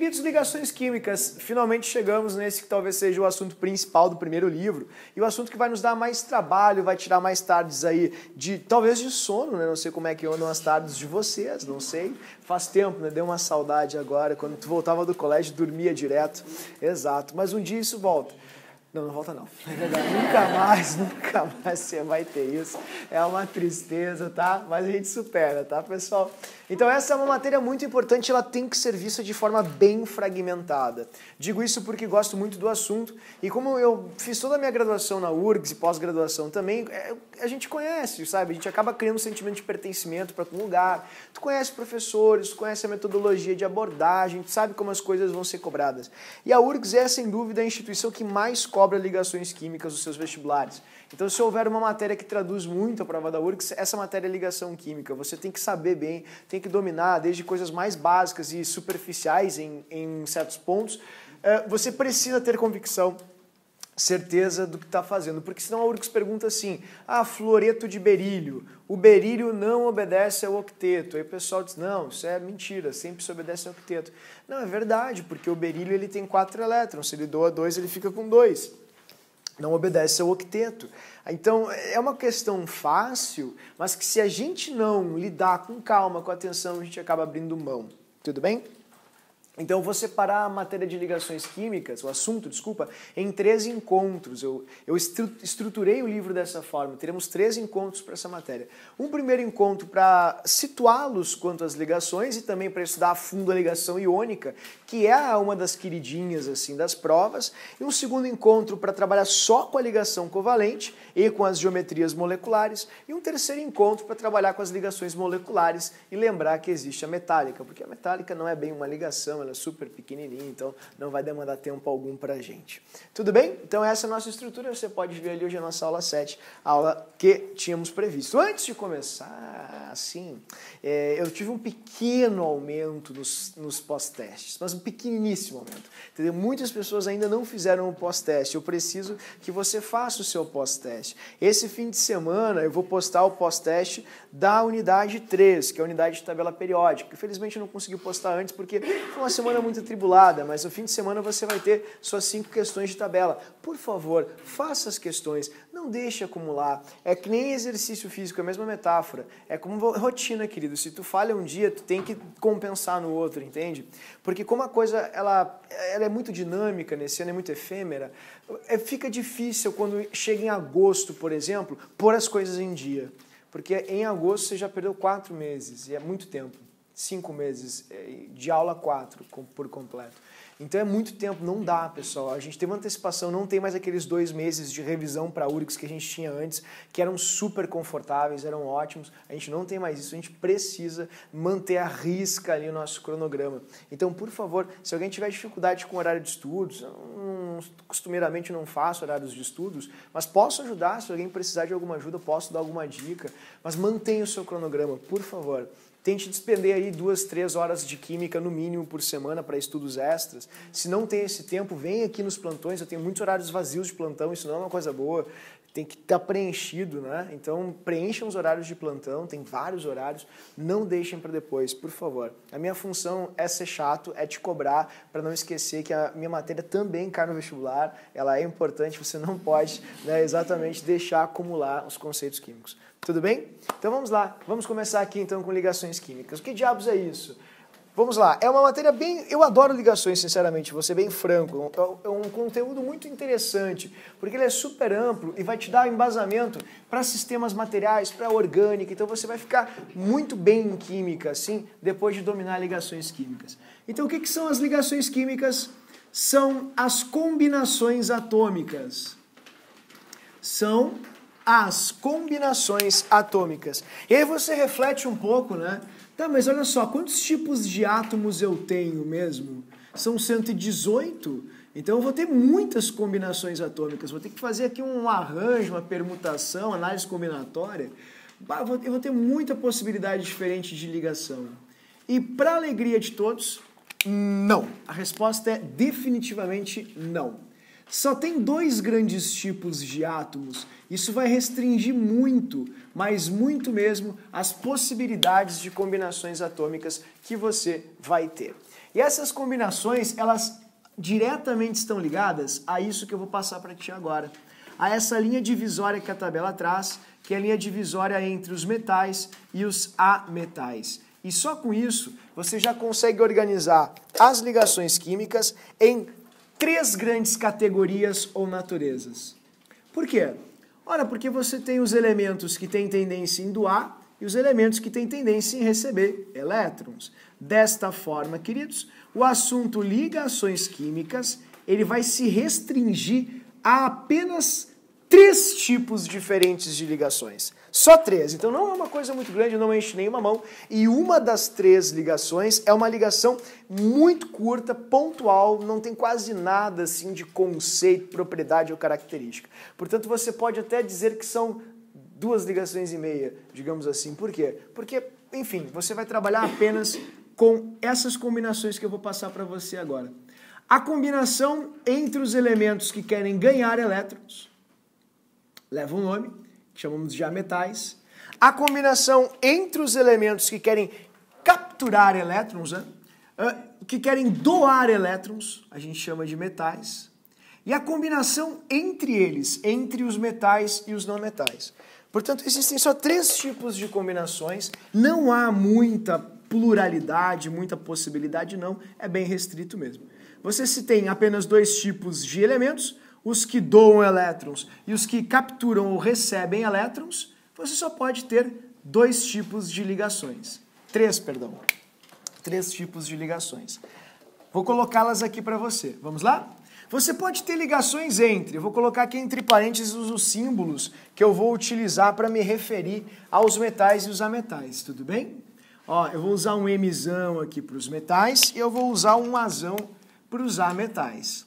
Queridos, ligações químicas, finalmente chegamos nesse que talvez seja o assunto principal do primeiro livro e o assunto que vai nos dar mais trabalho, vai tirar mais tardes aí, talvez de sono, né? Não sei como é que andam as tardes de vocês, não sei. Faz tempo, né? Deu uma saudade agora, quando tu voltava do colégio, dormia direto. Exato, mas um dia isso volta. Não, não volta não. É verdade, nunca mais você vai ter isso. É uma tristeza, tá? Mas a gente supera, tá, pessoal? Então essa é uma matéria muito importante, ela tem que ser vista de forma bem fragmentada. Digo isso porque gosto muito do assunto e como eu fiz toda a minha graduação na URGS e pós-graduação também, a gente conhece, sabe? A gente acaba criando um sentimento de pertencimento para algum lugar. Tu conhece professores, tu conhece a metodologia de abordagem, tu sabe como as coisas vão ser cobradas. E a URGS é, sem dúvida, a instituição que mais cobra ligações químicas dos seus vestibulares. Então, se houver uma matéria que traduz muito a prova da URGS, essa matéria é ligação química. Você tem que saber bem, tem que dominar, desde coisas mais básicas e superficiais em certos pontos. Você precisa ter convicção, certeza do que está fazendo, porque senão a URGS pergunta assim, fluoreto de berílio, o berílio não obedece ao octeto. Aí o pessoal diz, não, isso é mentira, sempre se obedece ao octeto. Não, é verdade, porque o berílio ele tem 4 elétrons, se ele doa 2, ele fica com 2. Não obedece ao octeto. Então, é uma questão fácil, mas que se a gente não lidar com calma, com atenção, a gente acaba abrindo mão. Tudo bem? Então, eu vou separar a matéria de ligações químicas, o assunto, desculpa, em 3 encontros. Eu estruturei o livro dessa forma. Teremos 3 encontros para essa matéria. Um primeiro encontro para situá-los quanto às ligações e também para estudar a fundo a ligação iônica, que é uma das queridinhas assim das provas. E um segundo encontro para trabalhar só com a ligação covalente e com as geometrias moleculares. E um terceiro encontro para trabalhar com as ligações moleculares e lembrar que existe a metálica, porque a metálica não é bem uma ligação, ela é super pequenininha, então não vai demandar tempo algum para a gente. Tudo bem? Então essa é a nossa estrutura, você pode ver ali hoje a nossa aula 7, a aula que tínhamos previsto. Antes de começar, assim, eu tive um pequeno aumento nos pós-testes, mas um pequeniníssimo aumento. Entendeu? Muitas pessoas ainda não fizeram o pós-teste, eu preciso que você faça o seu pós-teste. Esse fim de semana eu vou postar o pós-teste da unidade 3, que é a unidade de tabela periódica. Infelizmente eu não consegui postar antes porque foi uma semana muito atribulada, mas no fim de semana você vai ter suas 5 questões de tabela. Por favor, faça as questões, não deixe acumular. É que nem exercício físico, é a mesma metáfora. É como rotina, querido. Se tu falha um dia, tu tem que compensar no outro, entende? Porque como a coisa ela é muito dinâmica nesse ano, é muito efêmera, fica difícil quando chega em agosto, por exemplo, pôr as coisas em dia. Porque em agosto você já perdeu 4 meses, e é muito tempo. 5 meses de aula 4 por completo. Então é muito tempo, não dá, pessoal. A gente tem uma antecipação, não tem mais aqueles 2 meses de revisão para a URGS que a gente tinha antes, que eram super confortáveis, eram ótimos. A gente não tem mais isso, a gente precisa manter à risca ali o nosso cronograma. Então, por favor, se alguém tiver dificuldade com horário de estudos, costumeiramente não faço horários de estudos, mas posso ajudar, se alguém precisar de alguma ajuda, posso dar alguma dica, mas mantenha o seu cronograma, por favor. Tente despender aí 2, 3 horas de química no mínimo por semana para estudos extras. Se não tem esse tempo, vem aqui nos plantões. Eu tenho muitos horários vazios de plantão, isso não é uma coisa boa. Tem que estar preenchido, né? Então, preencham os horários de plantão, tem vários horários. Não deixem para depois, por favor. A minha função é ser chato, é te cobrar, para não esquecer que a minha matéria também cai no vestibular. Ela é importante, você não pode, né, exatamente deixar acumular os conceitos químicos. Tudo bem? Então vamos lá, vamos começar aqui então com ligações químicas. O que diabos é isso? Vamos lá, é uma matéria bem... Eu adoro ligações, sinceramente, vou ser bem franco. É um conteúdo muito interessante, porque ele é super amplo e vai te dar embasamento para sistemas materiais, para orgânica. Então você vai ficar muito bem em química, assim, depois de dominar ligações químicas. Então o que são as ligações químicas? São as combinações atômicas. São as combinações atômicas. E aí você reflete um pouco, né? Tá, mas olha só, quantos tipos de átomos eu tenho mesmo? São 118? Então eu vou ter muitas combinações atômicas. Vou ter que fazer aqui um arranjo, uma permutação, análise combinatória. Eu vou ter muita possibilidade diferente de ligação. E para alegria de todos, não. A resposta é definitivamente não. só tem 2 grandes tipos de átomos. Isso vai restringir muito, mas muito mesmo, as possibilidades de combinações atômicas que você vai ter. E essas combinações, elas diretamente estão ligadas a isso que eu vou passar para ti agora. A essa linha divisória que a tabela traz, que é a linha divisória entre os metais e os ametais. E só com isso, você já consegue organizar as ligações químicas em 3 grandes categorias ou naturezas. Por quê? Ora, porque você tem os elementos que têm tendência em doar e os elementos que têm tendência em receber elétrons. Desta forma, queridos, o assunto ligações químicas, ele vai se restringir a apenas 3 tipos diferentes de ligações. Só 3. Então não é uma coisa muito grande, não enche nenhuma mão. E uma das 3 ligações é uma ligação muito curta, pontual, não tem quase nada assim de conceito, propriedade ou característica. Portanto, você pode até dizer que são 2 ligações e meia, digamos assim. Por quê? Porque, enfim, você vai trabalhar apenas com essas combinações que eu vou passar para você agora. A combinação entre os elementos que querem ganhar elétrons leva um nome, que chamamos de ametais. A combinação entre os elementos que querem capturar elétrons, que querem doar elétrons, a gente chama de metais. E a combinação entre eles, entre os metais e os não metais. Portanto, existem só 3 tipos de combinações, não há muita pluralidade, muita possibilidade, não, é bem restrito mesmo. Você se tem apenas 2 tipos de elementos, os que doam elétrons e os que capturam ou recebem elétrons, você só pode ter 2 tipos de ligações. 3 tipos de ligações. Vou colocá-las aqui para você. Vamos lá? Você pode ter ligações entre, eu vou colocar aqui entre parênteses os símbolos que eu vou utilizar para me referir aos metais e os ametais, tudo bem? Ó, eu vou usar um Mzão aqui para os metais e eu vou usar um Azão para os ametais.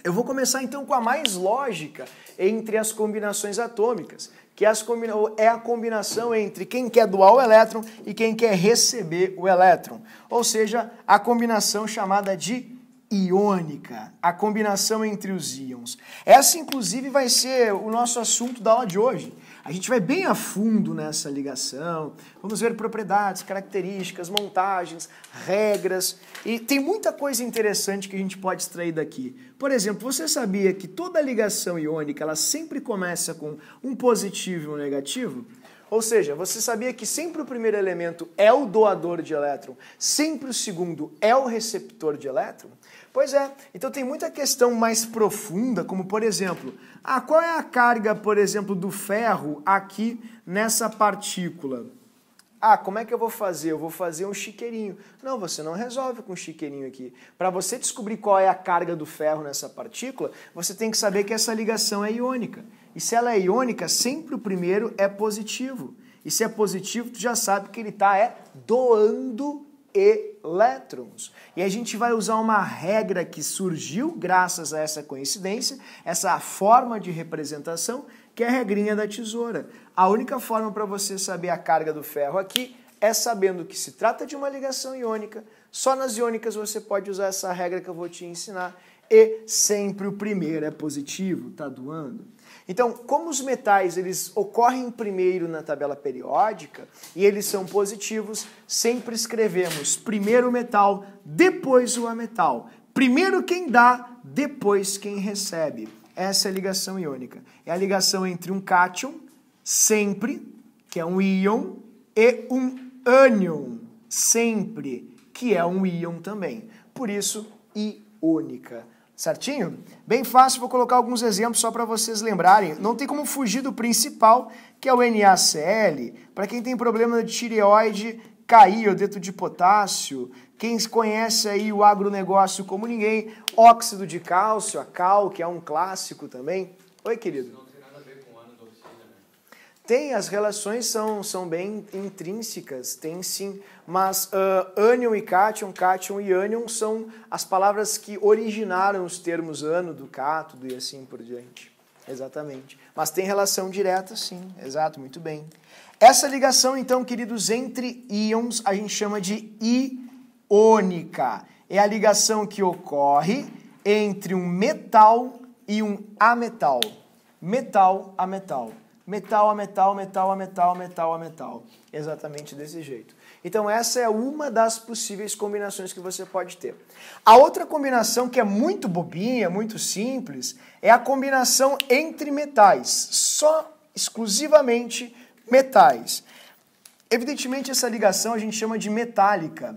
Eu vou começar então com a mais lógica entre as combinações atômicas, que é a combinação entre quem quer doar o elétron e quem quer receber o elétron. Ou seja, a combinação chamada de iônica, a combinação entre os íons. Essa, inclusive, vai ser o nosso assunto da aula de hoje. A gente vai bem a fundo nessa ligação, vamos ver propriedades, características, montagens, regras, e tem muita coisa interessante que a gente pode extrair daqui. Por exemplo, você sabia que toda ligação iônica, ela sempre começa com um positivo e um negativo? Ou seja, você sabia que sempre o primeiro elemento é o doador de elétron, sempre o segundo é o receptor de elétron? Pois é, então tem muita questão mais profunda, como por exemplo, qual é a carga, por exemplo, do ferro aqui nessa partícula? Como é que eu vou fazer? Eu vou fazer um chiqueirinho. Não, você não resolve com um chiqueirinho aqui. Para você descobrir qual é a carga do ferro nessa partícula, você tem que saber que essa ligação é iônica. E se ela é iônica, sempre o primeiro é positivo. E se é positivo, tu já sabe que ele está doando elétrons. E a gente vai usar uma regra que surgiu graças a essa coincidência, essa forma de representação, que é a regrinha da tesoura. A única forma para você saber a carga do ferro aqui é sabendo que se trata de uma ligação iônica. Só nas iônicas você pode usar essa regra que eu vou te ensinar. E sempre o primeiro é positivo, tá doando. Então, como os metais eles ocorrem primeiro na tabela periódica e eles são positivos, sempre escrevemos primeiro o metal, depois o ametal. Primeiro quem dá, depois quem recebe. Essa é a ligação iônica. É a ligação entre um cátion, sempre, que é um íon, e um ânion, sempre, que é um íon também. Por isso, iônica. Certinho? Bem fácil, vou colocar alguns exemplos só para vocês lembrarem. Não tem como fugir do principal, que é o NaCl. Para quem tem problema de tireoide, iodeto de potássio. Quem conhece aí o agronegócio como ninguém, óxido de cálcio, a cal, que é um clássico também. Oi, querido. Não tem nada a ver com o ano da oficina, né? Tem, as relações são bem intrínsecas, tem sim, mas ânion e cátion e ânion são as palavras que originaram os termos ânodo, cátodo e assim por diante. Exatamente. Mas tem relação direta, sim, exato, muito bem. Essa ligação, então, queridos, entre íons, a gente chama de iônica. É a ligação que ocorre entre um metal e um ametal. Metal a metal. Metal a metal, metal a metal, metal a metal. Exatamente desse jeito. Então essa é uma das possíveis combinações que você pode ter. A outra combinação que é muito bobinha, muito simples, é a combinação entre metais. Só, exclusivamente, metais. Evidentemente essa ligação a gente chama de metálica,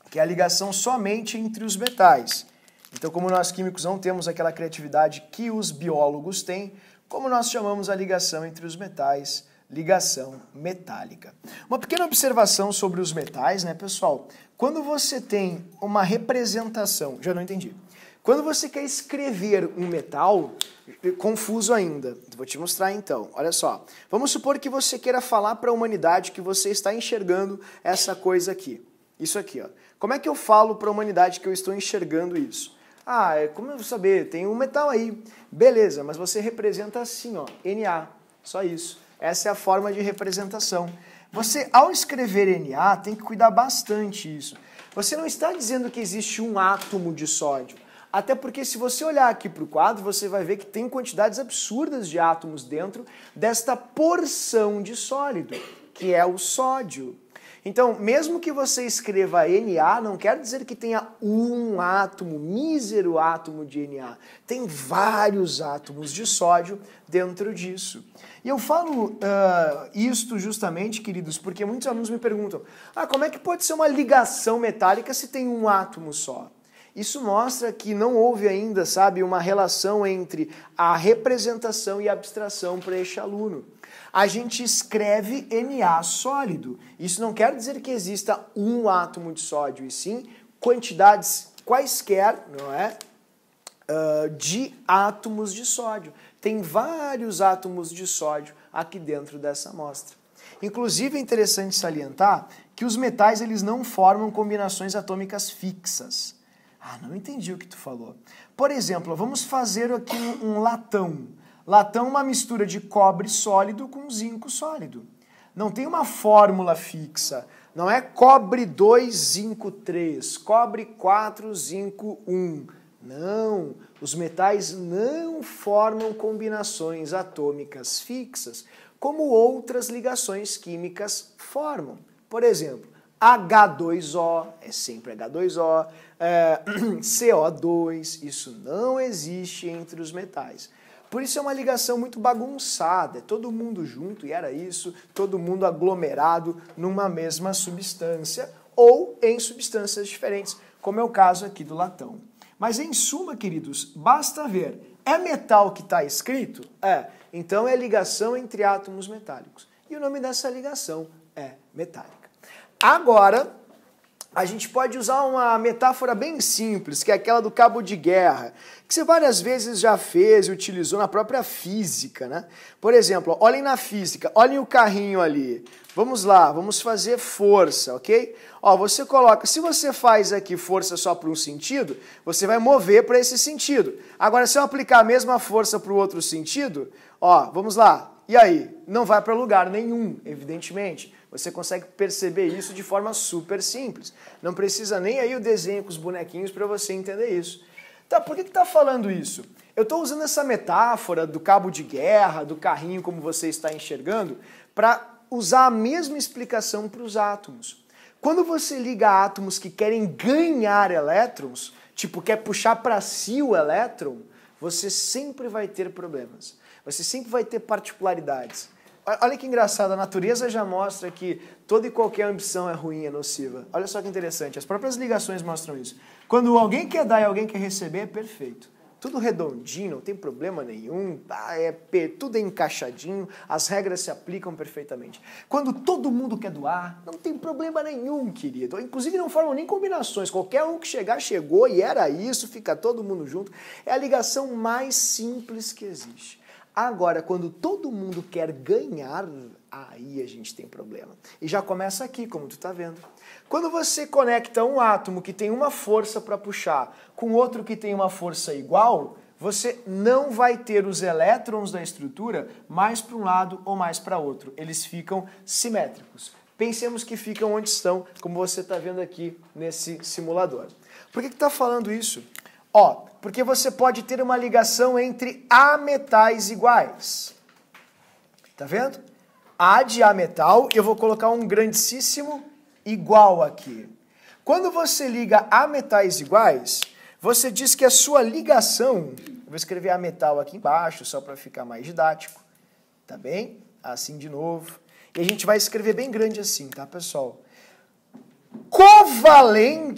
que é a ligação somente entre os metais. Então, como nós químicos não temos aquela criatividade que os biólogos têm, como nós chamamos a ligação entre os metais, ligação metálica. Uma pequena observação sobre os metais, né, pessoal? Quando você tem uma representação, já não entendi. Quando você quer escrever um metal, confuso ainda, vou te mostrar então, olha só. Vamos supor que você queira falar para a humanidade que você está enxergando essa coisa aqui. Isso aqui, ó. Como é que eu falo para a humanidade que eu estou enxergando isso? Ah, como eu vou saber? Tem um metal aí. Beleza, mas você representa assim, ó, Na, só isso. Essa é a forma de representação. Você, ao escrever Na, tem que cuidar bastante disso. Você não está dizendo que existe um átomo de sódio. Até porque se você olhar aqui para o quadro, você vai ver que tem quantidades absurdas de átomos dentro desta porção de sólido, que é o sódio. Então, mesmo que você escreva Na, não quer dizer que tenha um átomo, mísero átomo de Na. Tem vários átomos de sódio dentro disso. E eu falo isto justamente, queridos, porque muitos alunos me perguntam, como é que pode ser uma ligação metálica se tem um átomo só? Isso mostra que não houve ainda, sabe, uma relação entre a representação e a abstração para este aluno. A gente escreve Na sólido. Isso não quer dizer que exista um átomo de sódio, e sim quantidades quaisquer, não é, de átomos de sódio. Tem vários átomos de sódio aqui dentro dessa amostra. Inclusive é interessante salientar que os metais eles não formam combinações atômicas fixas. Não entendi o que tu falou. Por exemplo, vamos fazer aqui um latão. Latão é uma mistura de cobre sólido com zinco sólido. Não tem uma fórmula fixa. Não é cobre 2, zinco 3, cobre 4, zinco 1. Não, os metais não formam combinações atômicas fixas, como outras ligações químicas formam. Por exemplo, H2O, é sempre H2O, CO2, isso não existe entre os metais. Por isso é uma ligação muito bagunçada, é todo mundo junto, e era isso, todo mundo aglomerado numa mesma substância, ou em substâncias diferentes, como é o caso aqui do latão. Mas em suma, queridos, basta ver, é metal que está escrito? Então é ligação entre átomos metálicos. E o nome dessa ligação é metálica. Agora, a gente pode usar uma metáfora bem simples, que é aquela do cabo de guerra, que você várias vezes já fez e utilizou na própria física, né? Por exemplo, olhem na física, olhem o carrinho ali. Vamos lá, vamos fazer força, ok? Você coloca, se você faz aqui força só para um sentido, você vai mover para esse sentido. Agora, se eu aplicar a mesma força para o outro sentido, vamos lá. E aí? Não vai para lugar nenhum, evidentemente. Você consegue perceber isso de forma super simples. Não precisa nem aí o desenho com os bonequinhos para você entender isso. Tá, por que está falando isso? Eu estou usando essa metáfora do cabo de guerra, do carrinho como você está enxergando, para usar a mesma explicação para os átomos. Quando você liga átomos que querem ganhar elétrons, tipo quer puxar para si o elétron, você sempre vai ter problemas. Você sempre vai ter particularidades. Olha que engraçado, a natureza já mostra que toda e qualquer ambição é ruim, é nociva. Olha só que interessante, as próprias ligações mostram isso. Quando alguém quer dar e alguém quer receber, é perfeito. Tudo redondinho, não tem problema nenhum, tudo é encaixadinho, as regras se aplicam perfeitamente. Quando todo mundo quer doar, não tem problema nenhum, querido. Inclusive não formam nem combinações, qualquer um que chegar, chegou e era isso, fica todo mundo junto. É a ligação mais simples que existe. Agora, quando todo mundo quer ganhar, aí a gente tem problema. E já começa aqui, como tu está vendo. Quando você conecta um átomo que tem uma força para puxar com outro que tem uma força igual, você não vai ter os elétrons da estrutura mais para um lado ou mais para outro. Eles ficam simétricos. Pensemos que ficam onde estão, como você está vendo aqui nesse simulador. Por que está falando isso? Ó, porque você pode ter uma ligação entre ametais iguais. Tá vendo? A de ametal, eu vou colocar um grandíssimo igual aqui. Quando você liga ametais iguais, você diz que a sua ligação, eu vou escrever ametal aqui embaixo, só para ficar mais didático, tá bem? Assim de novo. E a gente vai escrever bem grande assim, tá, pessoal? Covalente,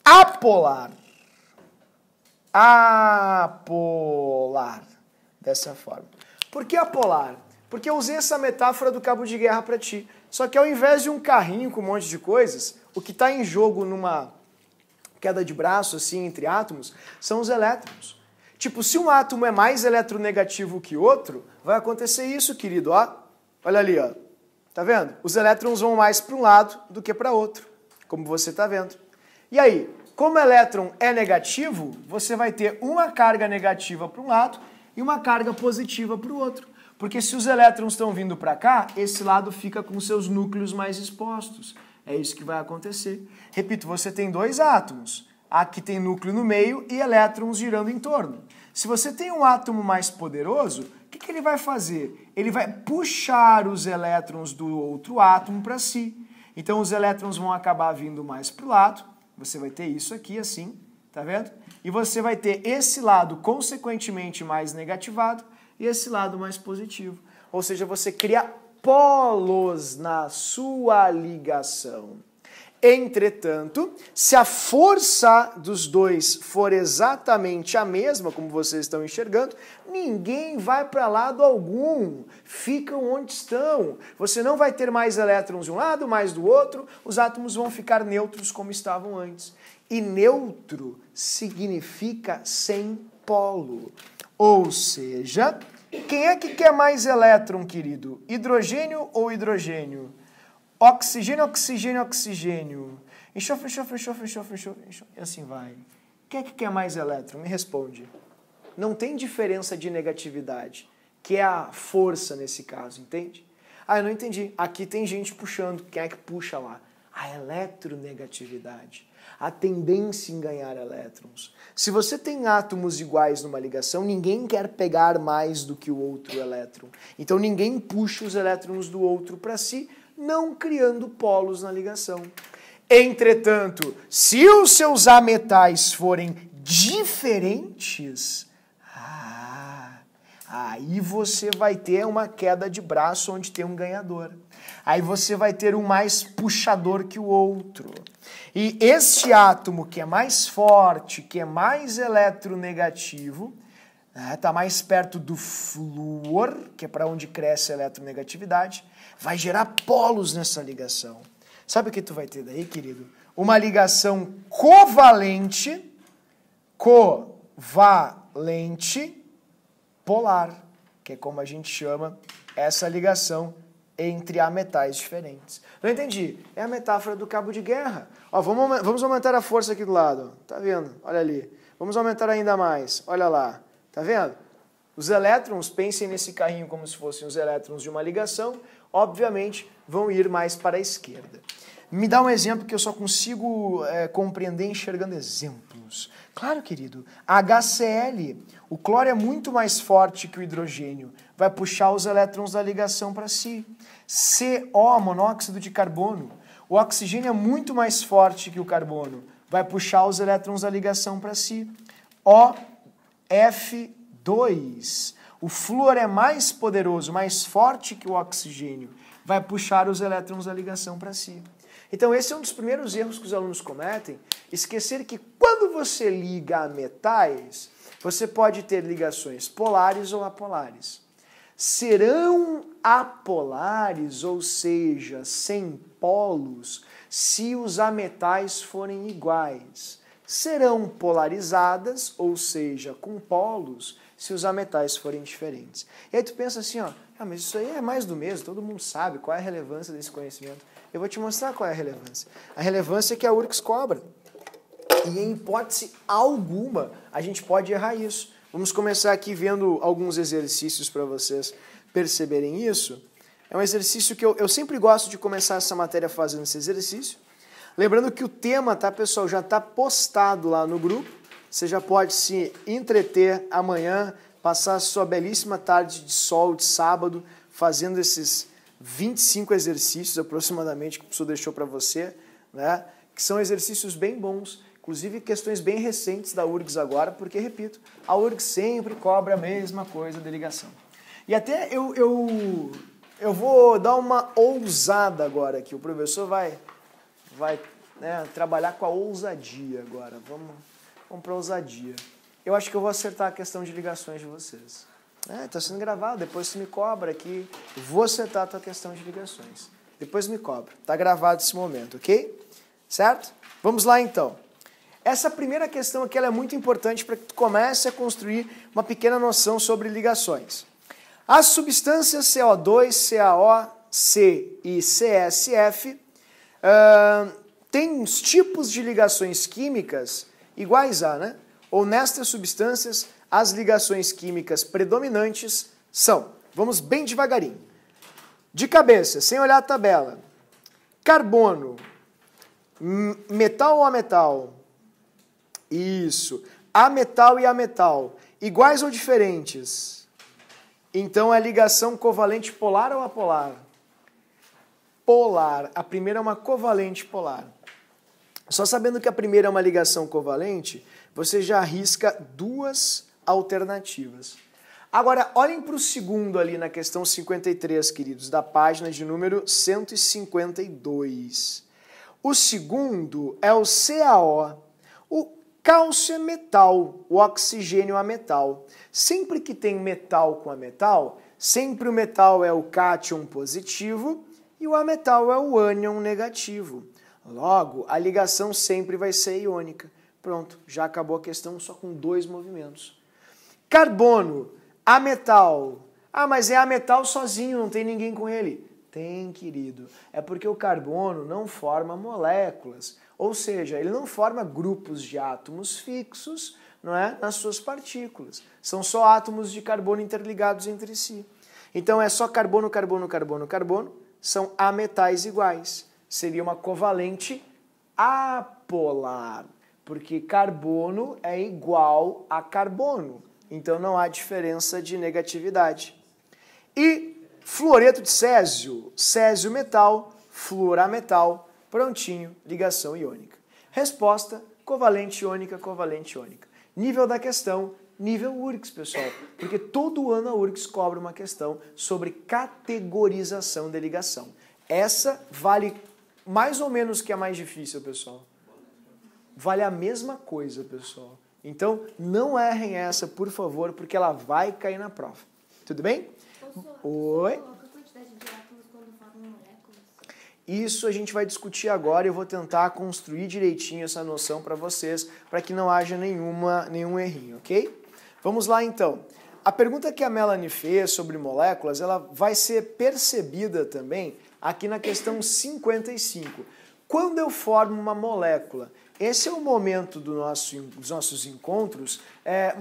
apolar. Apolar. Dessa forma. Por que apolar? Porque eu usei essa metáfora do cabo de guerra para ti. Só que ao invés de um carrinho com um monte de coisas, o que está em jogo numa queda de braço, assim, entre átomos, são os elétrons. Tipo, se um átomo é mais eletronegativo que outro, vai acontecer isso, querido, ó. Olha ali, ó. Tá vendo? Os elétrons vão mais para um lado do que para outro, como você está vendo. E aí, como o elétron é negativo, você vai ter uma carga negativa para um lado e uma carga positiva para o outro. Porque se os elétrons estão vindo para cá, esse lado fica com seus núcleos mais expostos. É isso que vai acontecer. Repito, você tem dois átomos. Aqui tem núcleo no meio e elétrons girando em torno. Se você tem um átomo mais poderoso, o que ele vai fazer? Ele vai puxar os elétrons do outro átomo para si. Então os elétrons vão acabar vindo mais para o lado. Você vai ter isso aqui assim, tá vendo? E você vai ter esse lado consequentemente mais negativado e esse lado mais positivo. Ou seja, você cria polos na sua ligação. Entretanto, se a força dos dois for exatamente a mesma, como vocês estão enxergando, ninguém vai para lado algum. Ficam onde estão. Você não vai ter mais elétrons de um lado, mais do outro. Os átomos vão ficar neutros como estavam antes. E neutro significa sem polo. Ou seja, quem é que quer mais elétron, querido? Hidrogênio ou hidrogênio? Oxigênio, oxigênio, oxigênio. Enxofre, enxofre, enxofre, enxofre, enxofre. E assim vai. Quem é que quer mais elétron? Me responde. Não tem diferença de negatividade, que é a força nesse caso, entende? Ah, eu não entendi. Aqui tem gente puxando. Quem é que puxa lá? A eletronegatividade. A tendência em ganhar elétrons. Se você tem átomos iguais numa ligação, ninguém quer pegar mais do que o outro elétron. Então ninguém puxa os elétrons do outro para si, não criando polos na ligação. Entretanto, se os seus ametais forem diferentes, aí você vai ter uma queda de braço onde tem um ganhador. Aí você vai ter um mais puxador que o outro. E este átomo que é mais forte, que é mais eletronegativo, está mais perto do flúor, que é para onde cresce a eletronegatividade, vai gerar polos nessa ligação. Sabe o que tu vai ter daí, querido? Uma ligação covalente polar, que é como a gente chama essa ligação entre ametais diferentes. Não entendi? É a metáfora do cabo de guerra. Ó, vamos aumentar a força aqui do lado. Tá vendo? Olha ali. Vamos aumentar ainda mais. Olha lá. Tá vendo? Os elétrons, pensem nesse carrinho como se fossem os elétrons de uma ligação, obviamente vão ir mais para a esquerda. Me dá um exemplo que eu só consigo compreender enxergando exemplos. Claro, querido. HCl, o cloro é muito mais forte que o hidrogênio. Vai puxar os elétrons da ligação para si. CO, monóxido de carbono. O oxigênio é muito mais forte que o carbono. Vai puxar os elétrons da ligação para si. F2. O flúor é mais poderoso, mais forte que o oxigênio. Vai puxar os elétrons da ligação para si. Então esse é um dos primeiros erros que os alunos cometem, esquecer que quando você liga a metais, você pode ter ligações polares ou apolares. Serão apolares, ou seja, sem polos, se os ametais forem iguais. Serão polarizadas, ou seja, com polos, se os ametais forem diferentes. E aí tu pensa assim, ó, mas isso aí é mais do mesmo, todo mundo sabe qual é a relevância desse conhecimento. Eu vou te mostrar qual é a relevância. A relevância é que a URGS cobra. E em hipótese alguma, a gente pode errar isso. Vamos começar aqui vendo alguns exercícios para vocês perceberem isso. É um exercício que eu sempre gosto de começar essa matéria fazendo esse exercício. Lembrando que o tema, tá, pessoal, já está postado lá no grupo. Você já pode se entreter amanhã, passar a sua belíssima tarde de sol de sábado, fazendo esses 25 exercícios aproximadamente que o professor deixou para você, né? Que são exercícios bem bons, inclusive questões bem recentes da URGS agora, porque, repito, a URGS sempre cobra a mesma coisa de ligação. E até eu vou dar uma ousada agora aqui, o professor vai né, trabalhar com a ousadia agora, vamos para a ousadia. Eu acho que eu vou acertar a questão de ligações de vocês. Está sendo gravado, depois você me cobra aqui, eu vou acertar a tua questão de ligações. Depois me cobra, está gravado esse momento, ok? Certo? Vamos lá então. Essa primeira questão aqui ela é muito importante para que tu comece a construir uma pequena noção sobre ligações. As substâncias CO2, CaO, C e CSF têm uns tipos de ligações químicas iguais a, né? Ou nestas substâncias, as ligações químicas predominantes são, vamos bem devagarinho, de cabeça, sem olhar a tabela, carbono, metal ou ametal, isso, ametal e ametal, iguais ou diferentes? Então é ligação covalente polar ou apolar? Polar. A primeira é uma covalente polar. Só sabendo que a primeira é uma ligação covalente, você já arrisca duas alternativas. Agora, olhem para o segundo ali na questão 53, queridos, da página de número 152. O segundo é o CaO. O cálcio é metal, o oxigênio é metal. Sempre que tem metal com ametal, sempre o metal é o cátion positivo e o ametal é o ânion negativo. Logo, a ligação sempre vai ser iônica. Pronto, já acabou a questão só com dois movimentos. Carbono, ametal. Ah, mas é ametal sozinho, não tem ninguém com ele. Tem, querido. É porque o carbono não forma moléculas. Ou seja, ele não forma grupos de átomos fixos, não é, nas suas partículas. São só átomos de carbono interligados entre si. Então é só carbono, carbono, carbono, carbono. São ametais iguais. Seria uma covalente apolar, porque carbono é igual a carbono. Então não há diferença de negatividade. E fluoreto de césio, césio metal, flúor ametal, prontinho, ligação iônica. Resposta, covalente iônica, covalente iônica. Nível da questão, nível URGS, pessoal, porque todo ano a URGS cobra uma questão sobre categorização de ligação. Essa vale mais ou menos que a mais difícil, pessoal. Vale a mesma coisa, pessoal. Então, não errem essa, por favor, porque ela vai cair na prova. Tudo bem? Oi? Qual a quantidade de átomos quando formam moléculas? Isso a gente vai discutir agora e eu vou tentar construir direitinho essa noção para vocês, para que não haja nenhum errinho, ok? Vamos lá, então. A pergunta que a Melanie fez sobre moléculas, ela vai ser percebida também aqui na questão 55. Quando eu formo uma molécula, esse é o momento dos nossos encontros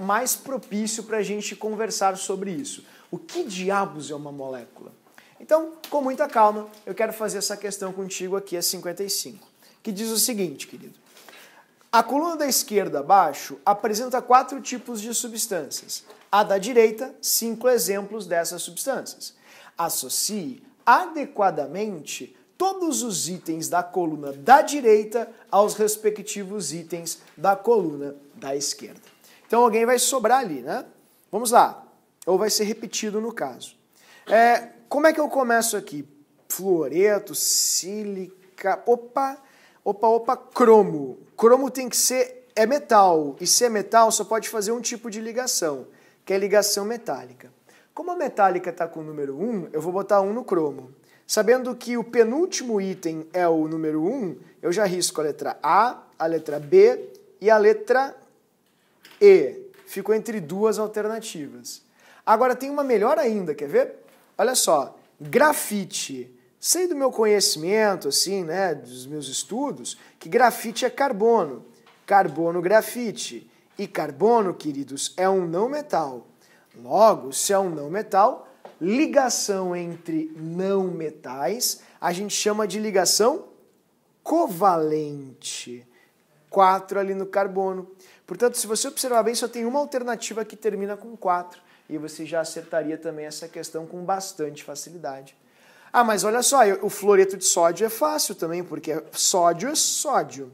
mais propício para a gente conversar sobre isso. O que diabos é uma molécula? Então, com muita calma, eu quero fazer essa questão contigo aqui, a 55, que diz o seguinte, querido. A coluna da esquerda abaixo apresenta 4 tipos de substâncias. A da direita, 5 exemplos dessas substâncias. Associe adequadamente todos os itens da coluna da direita aos respectivos itens da coluna da esquerda. Então alguém vai sobrar ali, né? Vamos lá. Ou vai ser repetido no caso. Como é que eu começo aqui? Fluoreto, sílica... Opa, cromo. Cromo tem que ser... É metal. E se é metal, só pode fazer um tipo de ligação, que é ligação metálica. Como a metálica está com o número 1, eu vou botar 1 no cromo. Sabendo que o penúltimo item é o número 1, eu já risco a letra A, a letra B e a letra E. Ficou entre duas alternativas. Agora tem uma melhor ainda, quer ver? Olha só, grafite. Sei do meu conhecimento, assim, né, dos meus estudos, que grafite é carbono. Carbono, grafite. E carbono, queridos, é um não metal. Logo, se é um não metal, ligação entre não metais, a gente chama de ligação covalente. 4 ali no carbono. Portanto, se você observar bem, só tem uma alternativa que termina com 4. E você já acertaria também essa questão com bastante facilidade. Ah, mas olha só, o fluoreto de sódio é fácil também, porque sódio é sódio.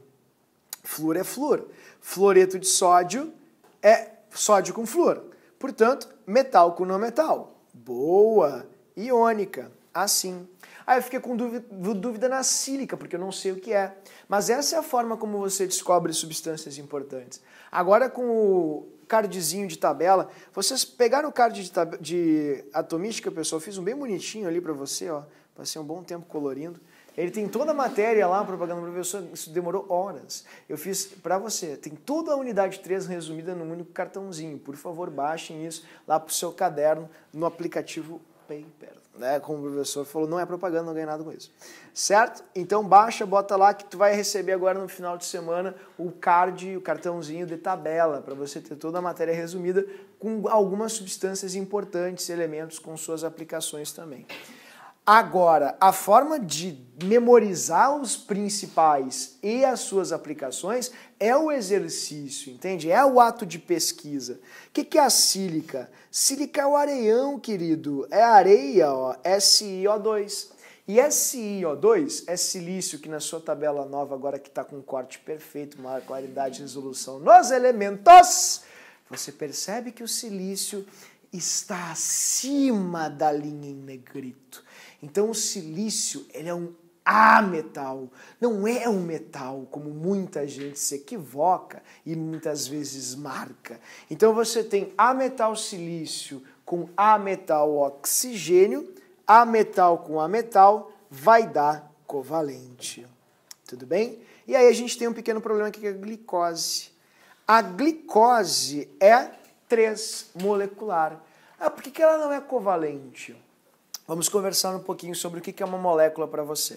Flúor é flúor. Fluoreto de sódio é sódio com flúor. Portanto, metal com não metal. Boa! Iônica. Assim. Aí eu fiquei com dúvida na sílica, porque eu não sei o que é. Mas essa é a forma como você descobre substâncias importantes. Agora com o cardzinho de tabela, vocês pegaram o card de atomística, pessoal, eu fiz um bem bonitinho ali para você, ó. Passei um bom tempo colorindo. Ele tem toda a matéria lá, propaganda do professor, isso demorou horas. Eu fiz para você, tem toda a unidade 3 resumida num único cartãozinho. Por favor, baixem isso lá pro seu caderno no aplicativo Paper. Né? Como o professor falou, não é propaganda, não ganha nada com isso. Certo? Então baixa, bota lá que tu vai receber agora no final de semana o card, o cartãozinho de tabela, para você ter toda a matéria resumida com algumas substâncias importantes, elementos com suas aplicações também. Agora, a forma de memorizar os principais e as suas aplicações é o exercício, entende? É o ato de pesquisa. O que é a sílica? Sílica é o areião, querido. É areia, ó, SiO2. E SiO2 é silício, que na sua tabela nova, agora que está com um corte perfeito, maior claridade e resolução nos elementos, você percebe que o silício está acima da linha em negrito. Então o silício, ele é um ametal, não é um metal, como muita gente se equivoca e muitas vezes marca. Então você tem ametal silício com ametal oxigênio, ametal com ametal vai dar covalente. Tudo bem? E aí a gente tem um pequeno problema aqui que é a glicose. A glicose é 3 molecular. Ah, por que ela não é covalente? Vamos conversar um pouquinho sobre o que é uma molécula para você.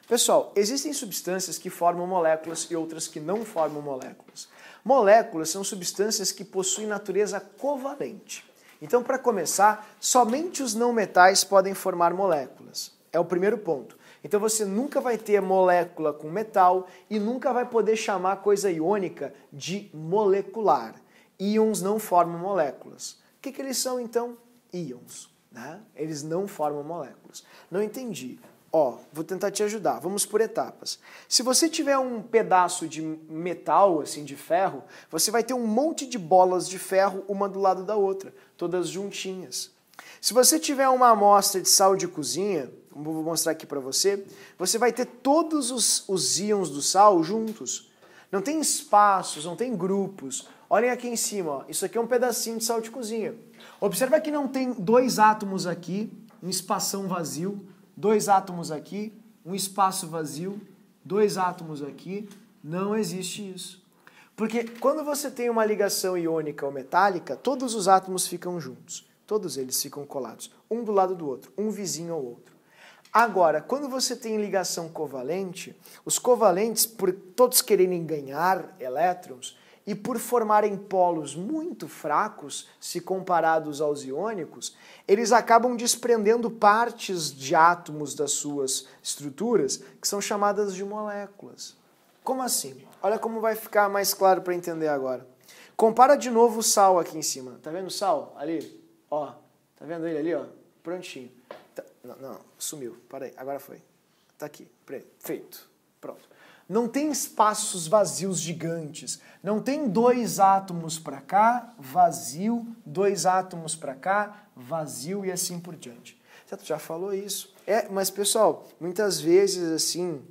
Pessoal, existem substâncias que formam moléculas e outras que não formam moléculas. Moléculas são substâncias que possuem natureza covalente. Então, para começar, somente os não metais podem formar moléculas. É o primeiro ponto. Então você nunca vai ter molécula com metal e nunca vai poder chamar coisa iônica de molecular. Íons não formam moléculas. O que eles são, então? Íons. Né? Eles não formam moléculas. Não entendi. Ó, vou tentar te ajudar. Vamos por etapas. Se você tiver um pedaço de metal, assim, de ferro, você vai ter um monte de bolas de ferro, uma do lado da outra, todas juntinhas. Se você tiver uma amostra de sal de cozinha, como eu vou mostrar aqui para você, você vai ter todos os íons do sal juntos. Não tem espaços, não tem grupos. Olhem aqui em cima, ó. Isso aqui é um pedacinho de sal de cozinha. Observa que não tem 2 átomos aqui, um espação vazio, 2 átomos aqui, um espaço vazio, 2 átomos aqui. Não existe isso. Porque quando você tem uma ligação iônica ou metálica, todos os átomos ficam juntos. Todos eles ficam colados, um do lado do outro, um vizinho ao outro. Agora, quando você tem ligação covalente, os covalentes, por todos quererem ganhar elétrons, e por formarem polos muito fracos, se comparados aos iônicos, eles acabam desprendendo partes de átomos das suas estruturas, que são chamadas de moléculas. Como assim? Olha como vai ficar mais claro para entender agora. Compara de novo o sal aqui em cima. Tá vendo o sal? Ali? Ó, tá vendo ele ali? Ó? Prontinho. Não, sumiu. Para aí, agora foi. Tá aqui. Feito. Pronto. Não tem espaços vazios gigantes. Não tem 2 átomos para cá, vazio, 2 átomos para cá, vazio e assim por diante. Você já falou isso. Mas, pessoal, muitas vezes, assim,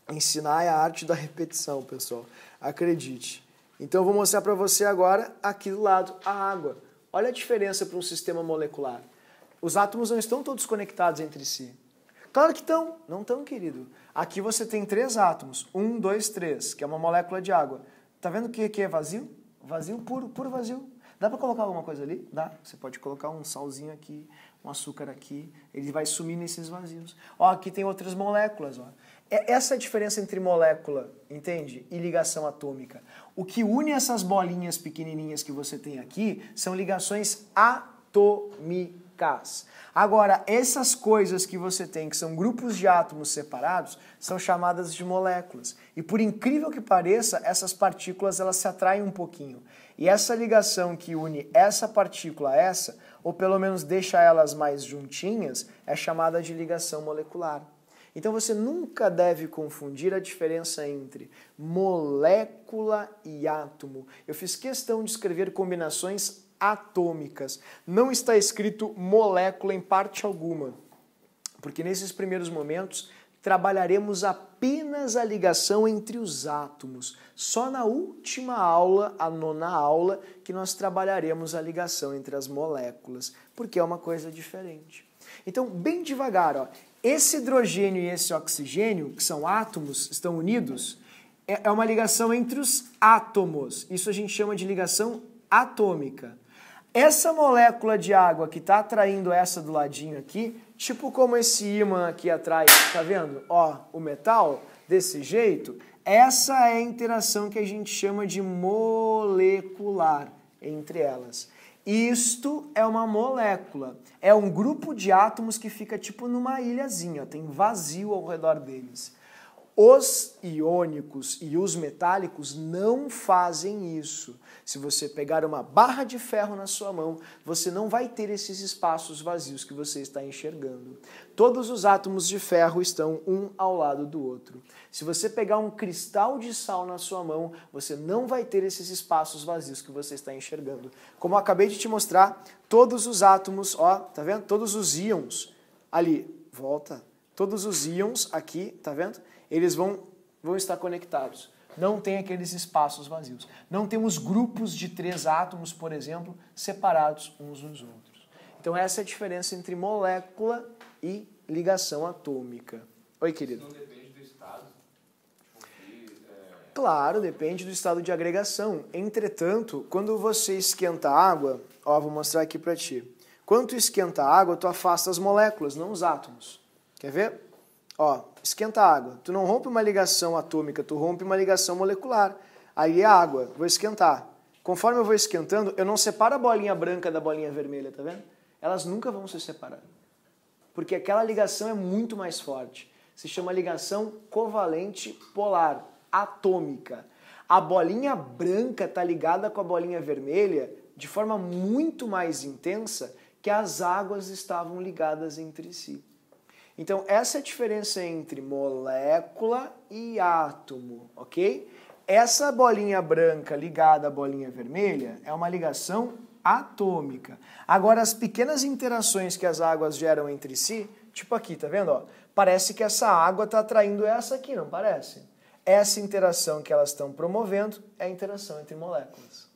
ensinar é a arte da repetição, pessoal. Acredite. Então, eu vou mostrar para você agora, aqui do lado, a água. Olha a diferença para um sistema molecular. Os átomos não estão todos conectados entre si. Claro que estão. Não estão, querido. Aqui você tem 3 átomos. 1, 2, 3, que é uma molécula de água. Tá vendo o que é vazio? Vazio puro, puro vazio. Dá para colocar alguma coisa ali? Dá. Você pode colocar um salzinho aqui, um açúcar aqui. Ele vai sumir nesses vazios. Ó, aqui tem outras moléculas. Ó. Essa é a diferença entre molécula, entende? E ligação atômica. O que une essas bolinhas pequenininhas que você tem aqui são ligações atômicas. químicas. Agora, essas coisas que você tem, que são grupos de átomos separados, são chamadas de moléculas. E por incrível que pareça, essas partículas elas se atraem um pouquinho. E essa ligação que une essa partícula a essa, ou pelo menos deixa elas mais juntinhas, é chamada de ligação molecular. Então você nunca deve confundir a diferença entre molécula e átomo. Eu fiz questão de escrever combinações atômicas. Não está escrito molécula em parte alguma, porque nesses primeiros momentos trabalharemos apenas a ligação entre os átomos. Só na última aula, a 9ª aula, que nós trabalharemos a ligação entre as moléculas, porque é uma coisa diferente. Então, bem devagar, ó, esse hidrogênio e esse oxigênio, que são átomos, estão unidos, é uma ligação entre os átomos. Isso a gente chama de ligação atômica. Essa molécula de água que está atraindo essa do ladinho aqui, tipo como esse ímã aqui atrai, tá vendo? Ó, o metal, desse jeito, essa é a interação que a gente chama de molecular entre elas. Isto é uma molécula, é um grupo de átomos que fica tipo numa ilhazinha, tem vazio ao redor deles. Os iônicos e os metálicos não fazem isso. Se você pegar uma barra de ferro na sua mão, você não vai ter esses espaços vazios que você está enxergando. Todos os átomos de ferro estão um ao lado do outro. Se você pegar um cristal de sal na sua mão, você não vai ter esses espaços vazios que você está enxergando. Como eu acabei de te mostrar, todos os átomos, ó, tá vendo? Todos os íons ali, volta. Todos os íons aqui, tá vendo? Eles vão estar conectados. Não tem aqueles espaços vazios. Não temos grupos de 3 átomos, por exemplo, separados uns dos outros. Então essa é a diferença entre molécula e ligação atômica. Oi, querido. Isso não depende do estado? Claro, depende do estado de agregação. Entretanto, quando você esquenta a água, ó, vou mostrar aqui para ti. Quando tu esquenta a água, tu afasta as moléculas, não os átomos. Quer ver? Ó, esquenta a água. Tu não rompe uma ligação atômica, tu rompe uma ligação molecular. Aí é água, vou esquentar. Conforme eu vou esquentando, eu não separo a bolinha branca da bolinha vermelha, tá vendo? Elas nunca vão se separar. Porque aquela ligação é muito mais forte. Se chama ligação covalente polar, atômica. A bolinha branca está ligada com a bolinha vermelha de forma muito mais intensa que as águas estavam ligadas entre si. Então, essa é a diferença entre molécula e átomo, ok? Essa bolinha branca ligada à bolinha vermelha é uma ligação atômica. Agora, as pequenas interações que as águas geram entre si, tipo aqui, tá vendo? Ó, parece que essa água está atraindo essa aqui, não parece? Essa interação que elas estão promovendo é a interação entre moléculas,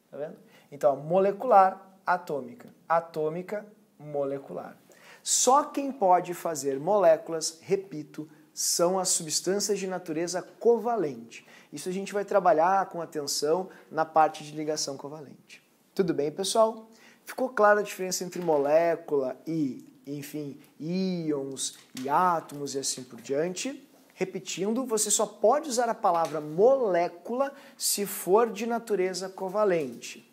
tá vendo? Então, molecular, atômica. Atômica, molecular. Só quem pode fazer moléculas, repito, são as substâncias de natureza covalente. Isso a gente vai trabalhar com atenção na parte de ligação covalente. Tudo bem, pessoal? Ficou clara a diferença entre molécula e, enfim, íons e átomos e assim por diante? Repetindo, você só pode usar a palavra molécula se for de natureza covalente.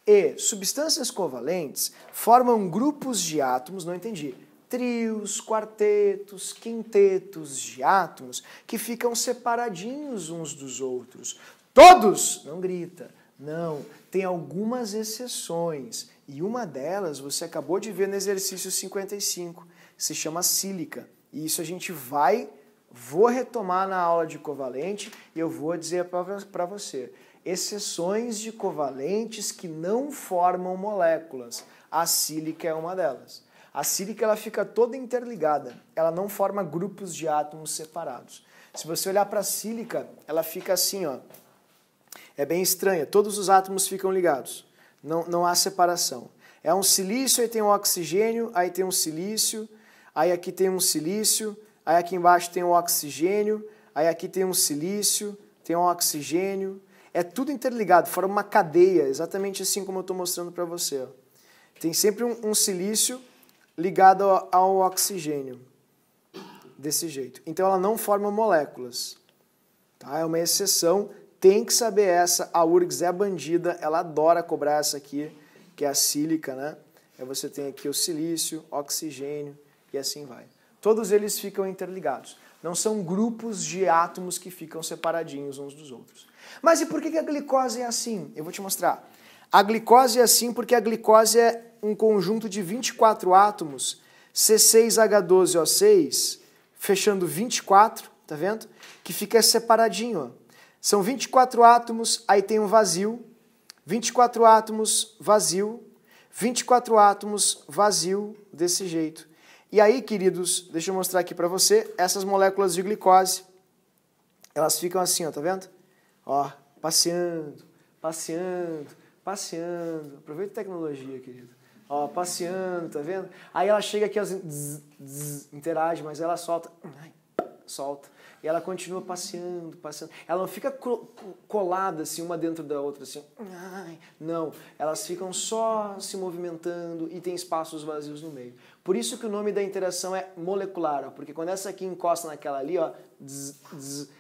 E substâncias covalentes formam grupos de átomos, não entendi, trios, quartetos, quintetos de átomos que ficam separadinhos uns dos outros. Todos! Não grita. Não, tem algumas exceções. E uma delas você acabou de ver no exercício 55, se chama sílica. E isso a gente vou retomar na aula de covalente e eu vou dizer para você. Exceções de covalentes que não formam moléculas. A sílica é uma delas. A sílica ela fica toda interligada, ela não forma grupos de átomos separados. Se você olhar para a sílica, ela fica assim, ó. É bem estranha, todos os átomos ficam ligados, não há separação. É um silício, aí tem um oxigênio, aí tem um silício, aí aqui tem um silício, aí aqui embaixo tem um oxigênio, aí aqui tem um silício, tem um oxigênio. É tudo interligado, forma uma cadeia, exatamente assim como eu estou mostrando para você. Ó. Tem sempre um silício ligado ao oxigênio, desse jeito. Então ela não forma moléculas. Tá? É uma exceção, tem que saber essa. A URGS é bandida, ela adora cobrar essa aqui, que é a sílica, né? Aí você tem aqui o silício, oxigênio e assim vai. Todos eles ficam interligados. Não são grupos de átomos que ficam separadinhos uns dos outros. Mas e por que a glicose é assim? Eu vou te mostrar. A glicose é assim porque a glicose é um conjunto de 24 átomos, C6H12O6, fechando 24, tá vendo? Que fica separadinho, ó. São 24 átomos, aí tem um vazio, 24 átomos, vazio, 24 átomos, vazio, desse jeito. E aí, queridos, deixa eu mostrar aqui para você, essas moléculas de glicose, elas ficam assim, ó, tá vendo? Ó, passeando, passeando, passeando. Aproveita a tecnologia, querido. Ó, passeando, tá vendo? Aí ela chega aqui, interage, mas ela solta, solta. E ela continua passeando, passeando. Ela não fica colada assim, uma dentro da outra, assim. Não, elas ficam só se movimentando e tem espaços vazios no meio. Por isso que o nome da interação é molecular, ó, porque quando essa aqui encosta naquela ali, ó,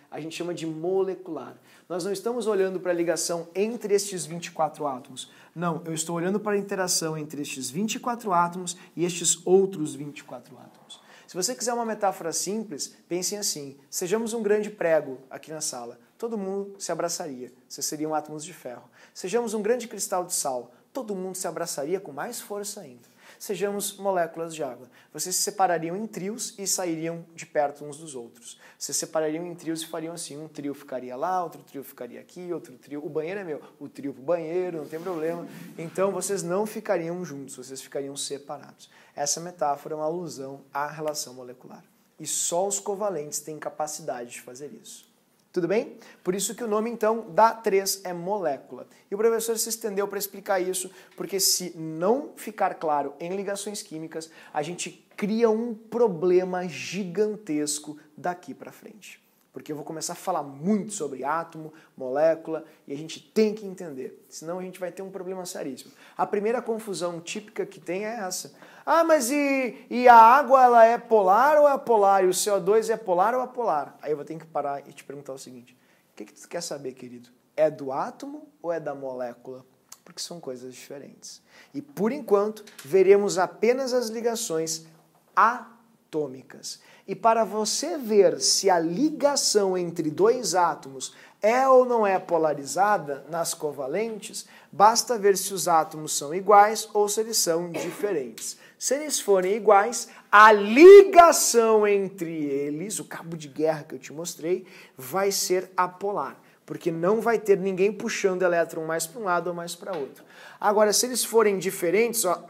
a gente chama de molecular. Nós não estamos olhando para a ligação entre estes 24 átomos. Não, eu estou olhando para a interação entre estes 24 átomos e estes outros 24 átomos. Se você quiser uma metáfora simples, pensem assim, sejamos um grande prego aqui na sala, todo mundo se abraçaria, vocês seriam átomos de ferro. Sejamos um grande cristal de sal, todo mundo se abraçaria com mais força ainda. Sejamos moléculas de água, vocês se separariam em trios e sairiam de perto uns dos outros. Vocês separariam em trios e fariam assim, um trio ficaria lá, outro trio ficaria aqui, outro trio, o banheiro é meu, o trio pro banheiro, não tem problema. Então vocês não ficariam juntos, vocês ficariam separados. Essa metáfora é uma alusão à relação molecular. E só os covalentes têm capacidade de fazer isso. Tudo bem? Por isso que o nome, então, da 3 é molécula. E o professor se estendeu para explicar isso, porque se não ficar claro em ligações químicas, a gente cria um problema gigantesco daqui para frente. Porque eu vou começar a falar muito sobre átomo, molécula, e a gente tem que entender. Senão a gente vai ter um problema seríssimo. A primeira confusão típica que tem é essa. Ah, mas e a água ela é polar ou é apolar? E o CO2 é polar ou apolar? Aí eu vou ter que parar e te perguntar o seguinte. O que tu quer saber, querido? É do átomo ou é da molécula? Porque são coisas diferentes. E por enquanto, veremos apenas as ligações atômicas. E para você ver se a ligação entre dois átomos é ou não é polarizada nas covalentes, basta ver se os átomos são iguais ou se eles são diferentes. Se eles forem iguais, a ligação entre eles, o cabo de guerra que eu te mostrei, vai ser apolar, porque não vai ter ninguém puxando o elétron mais para um lado ou mais para outro. Agora, se eles forem diferentes, ó,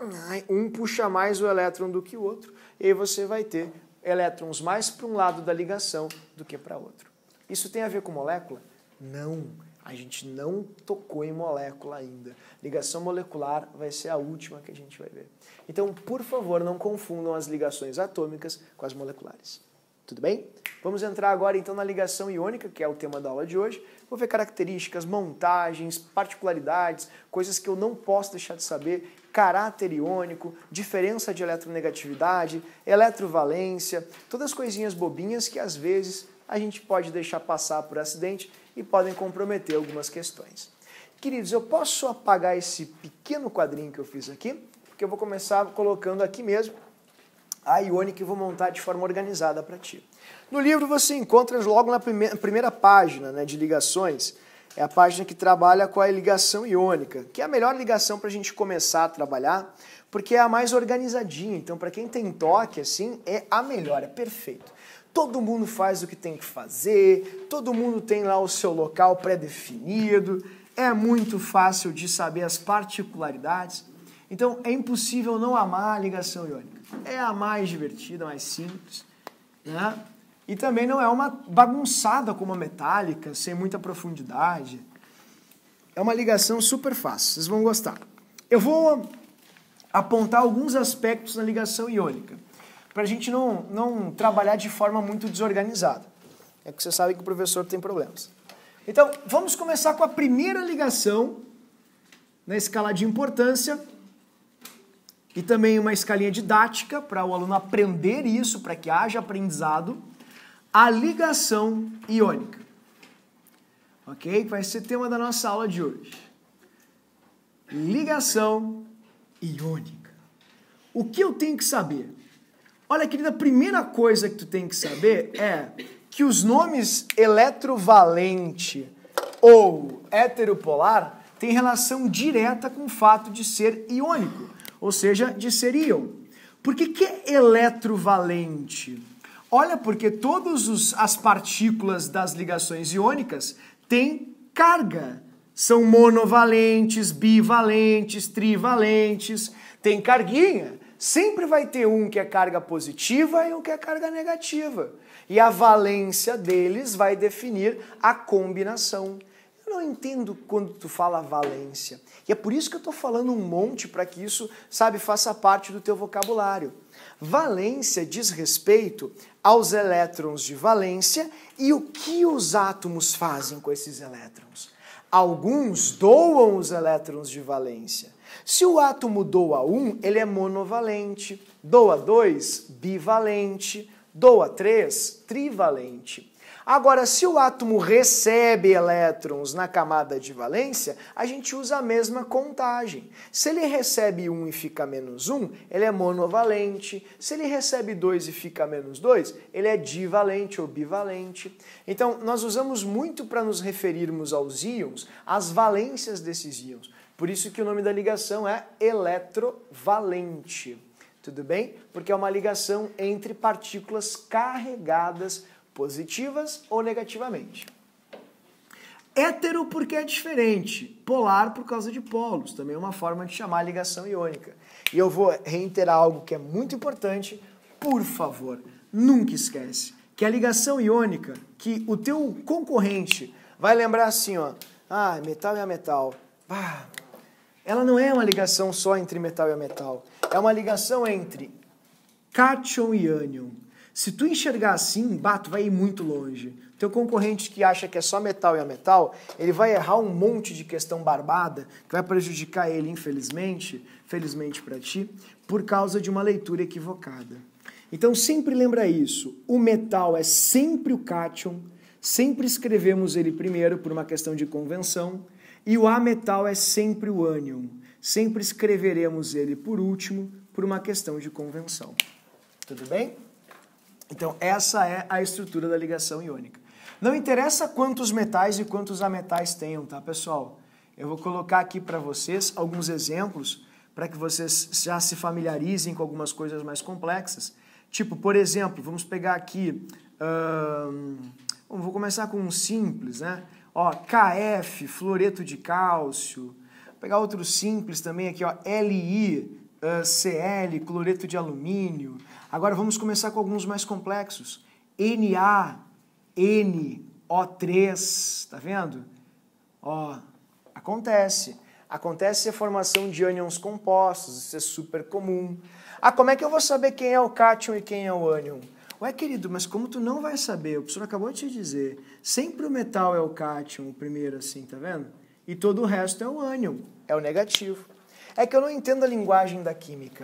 um puxa mais o elétron do que o outro, e aí você vai ter elétrons mais para um lado da ligação do que para outro. Isso tem a ver com molécula? Não, a gente não tocou em molécula ainda. Ligação molecular vai ser a última que a gente vai ver. Então, por favor, não confundam as ligações atômicas com as moleculares. Tudo bem? Vamos entrar agora então na ligação iônica, que é o tema da aula de hoje. Vou ver características, montagens, particularidades, coisas que eu não posso deixar de saber, caráter iônico, diferença de eletronegatividade, eletrovalência, todas as coisinhas bobinhas que às vezes a gente pode deixar passar por acidente e podem comprometer algumas questões. Queridos, eu posso apagar esse pequeno quadrinho que eu fiz aqui, porque eu vou começar colocando aqui mesmo a iônica e vou montar de forma organizada para ti. No livro você encontra logo na primeira página, né, de ligações, é a página que trabalha com a ligação iônica, que é a melhor ligação para a gente começar a trabalhar, porque é a mais organizadinha. Então, para quem tem toque, assim, é a melhor, é perfeito. Todo mundo faz o que tem que fazer, todo mundo tem lá o seu local pré-definido, é muito fácil de saber as particularidades. Então, é impossível não amar a ligação iônica. É a mais divertida, mais simples, né? E também não é uma bagunçada como a metálica, sem muita profundidade. É uma ligação super fácil, vocês vão gostar. Eu vou apontar alguns aspectos na ligação iônica, para a gente não trabalhar de forma muito desorganizada. É que você sabe que o professor tem problemas. Então, vamos começar com a primeira ligação na escala de importância, e também uma escalinha didática para o aluno aprender isso, para que haja aprendizado, a ligação iônica. Ok? Vai ser tema da nossa aula de hoje. Ligação iônica. O que eu tenho que saber? Olha, querida, a primeira coisa que tu tem que saber é que os nomes eletrovalente ou heteropolar têm relação direta com o fato de ser iônico, ou seja, de ser íon. Por que é eletrovalente? Olha, porque todas as partículas das ligações iônicas têm carga. São monovalentes, bivalentes, trivalentes, tem carguinha. Sempre vai ter um que é carga positiva e um que é carga negativa. E a valência deles vai definir a combinação. Eu não entendo quando tu fala valência. E é por isso que eu estou falando um monte para que isso, sabe, faça parte do teu vocabulário. Valência diz respeito aos elétrons de valência e o que os átomos fazem com esses elétrons. Alguns doam os elétrons de valência. Se o átomo doa 1, ele é monovalente. Doa 2, bivalente. Doa 3, trivalente. Agora, se o átomo recebe elétrons na camada de valência, a gente usa a mesma contagem. Se ele recebe 1 e fica menos 1, ele é monovalente. Se ele recebe 2 e fica menos 2, ele é divalente ou bivalente. Então, nós usamos muito para nos referirmos aos íons, as valências desses íons. Por isso que o nome da ligação é eletrovalente. Tudo bem? Porque é uma ligação entre partículas carregadas positivas ou negativamente. Hétero porque é diferente. Polar por causa de polos. Também é uma forma de chamar a ligação iônica. E eu vou reiterar algo que é muito importante. Por favor, nunca esquece que a ligação iônica, que o teu concorrente vai lembrar assim, ó. Ah, metal é metal. Ah, ela não é uma ligação só entre metal e metal. É uma ligação entre cátion e ânion. Se tu enxergar assim, tu vai ir muito longe. Teu concorrente que acha que é só metal e ametal, ele vai errar um monte de questão barbada, que vai prejudicar ele, infelizmente, felizmente para ti, por causa de uma leitura equivocada. Então sempre lembra isso, o metal é sempre o cátion, sempre escrevemos ele primeiro por uma questão de convenção, e o ametal é sempre o ânion, sempre escreveremos ele por último por uma questão de convenção. Tudo bem? Então, essa é a estrutura da ligação iônica. Não interessa quantos metais e quantos ametais tenham, tá, pessoal? Eu vou colocar aqui para vocês alguns exemplos para que vocês já se familiarizem com algumas coisas mais complexas. Tipo, por exemplo, vamos pegar aqui... vou começar com um simples, né? Ó, KF, fluoreto de cálcio. Vou pegar outro simples também aqui, ó, LiCl, cloreto de alumínio. Agora vamos começar com alguns mais complexos. NaNO3, tá vendo? Ó, acontece. Acontece a formação de ânions compostos, isso é super comum. Ah, como é que eu vou saber quem é o cátion e quem é o ânion? Ué, querido, mas como tu não vai saber? O professor acabou de te dizer. Sempre o metal é o cátion, o primeiro assim, tá vendo? E todo o resto é o ânion, é o negativo. É que eu não entendo a linguagem da química.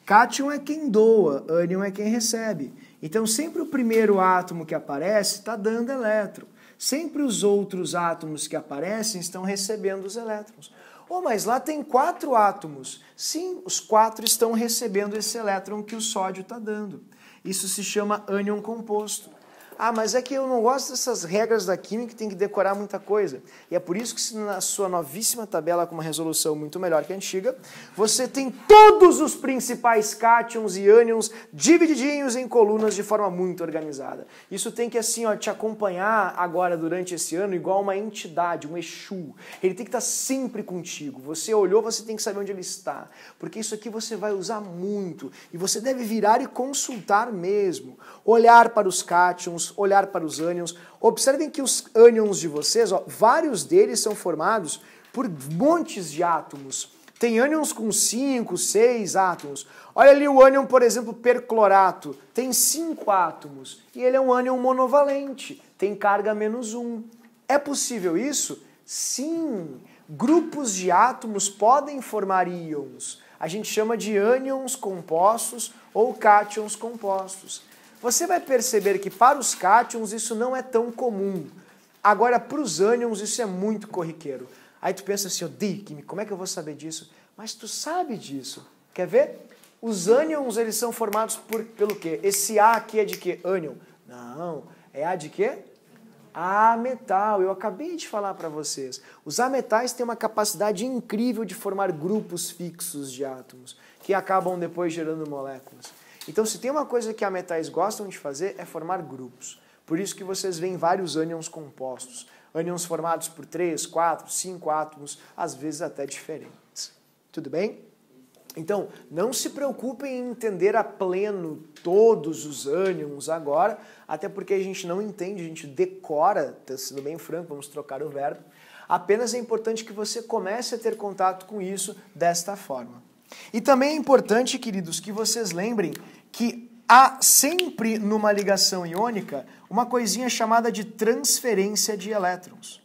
Cátion é quem doa, ânion é quem recebe. Então, sempre o primeiro átomo que aparece está dando elétron. Sempre os outros átomos que aparecem estão recebendo os elétrons. Oh, mas lá tem 4 átomos. Sim, os 4 estão recebendo esse elétron que o sódio está dando. Isso se chama ânion composto. Ah, mas é que eu não gosto dessas regras da química que tem que decorar muita coisa. E é por isso que na sua novíssima tabela com uma resolução muito melhor que a antiga, você tem todos os principais cátions e ânions divididinhos em colunas de forma muito organizada. Isso tem que assim, ó, te acompanhar agora durante esse ano igual uma entidade, um Exu. Ele tem que estar sempre contigo. Você olhou, você tem que saber onde ele está. Porque isso aqui você vai usar muito. E você deve virar e consultar mesmo. Olhar para os cátions, olhar para os ânions. Observem que os ânions de vocês, ó, vários deles são formados por montes de átomos. Tem ânions com 5, 6 átomos. Olha ali o ânion, por exemplo, perclorato. Tem 5 átomos. E ele é um ânion monovalente. Tem carga -1. É possível isso? Sim. Grupos de átomos podem formar íons. A gente chama de ânions compostos ou cátions compostos. Você vai perceber que para os cátions isso não é tão comum. Agora, para os ânions isso é muito corriqueiro. Aí tu pensa assim, como é que eu vou saber disso? Mas tu sabe disso. Quer ver? os ânions, eles são formados pelo quê? Esse A aqui é de quê? Ânion. Não, é A de quê? Ametal. Eu acabei de falar para vocês. Os ametais têm uma capacidade incrível de formar grupos fixos de átomos, que acabam depois gerando moléculas. Então, se tem uma coisa que ametais gostam de fazer, é formar grupos. Por isso que vocês veem vários ânions compostos. Ânions formados por 3, 4, 5 átomos, às vezes até diferentes. Tudo bem? Então, não se preocupem em entender a pleno todos os ânions agora, até porque a gente não entende, a gente decora, sendo bem franco, vamos trocar o verbo. Apenas é importante que você comece a ter contato com isso desta forma. E também é importante, queridos, que vocês lembrem que há sempre numa ligação iônica uma coisinha chamada de transferência de elétrons.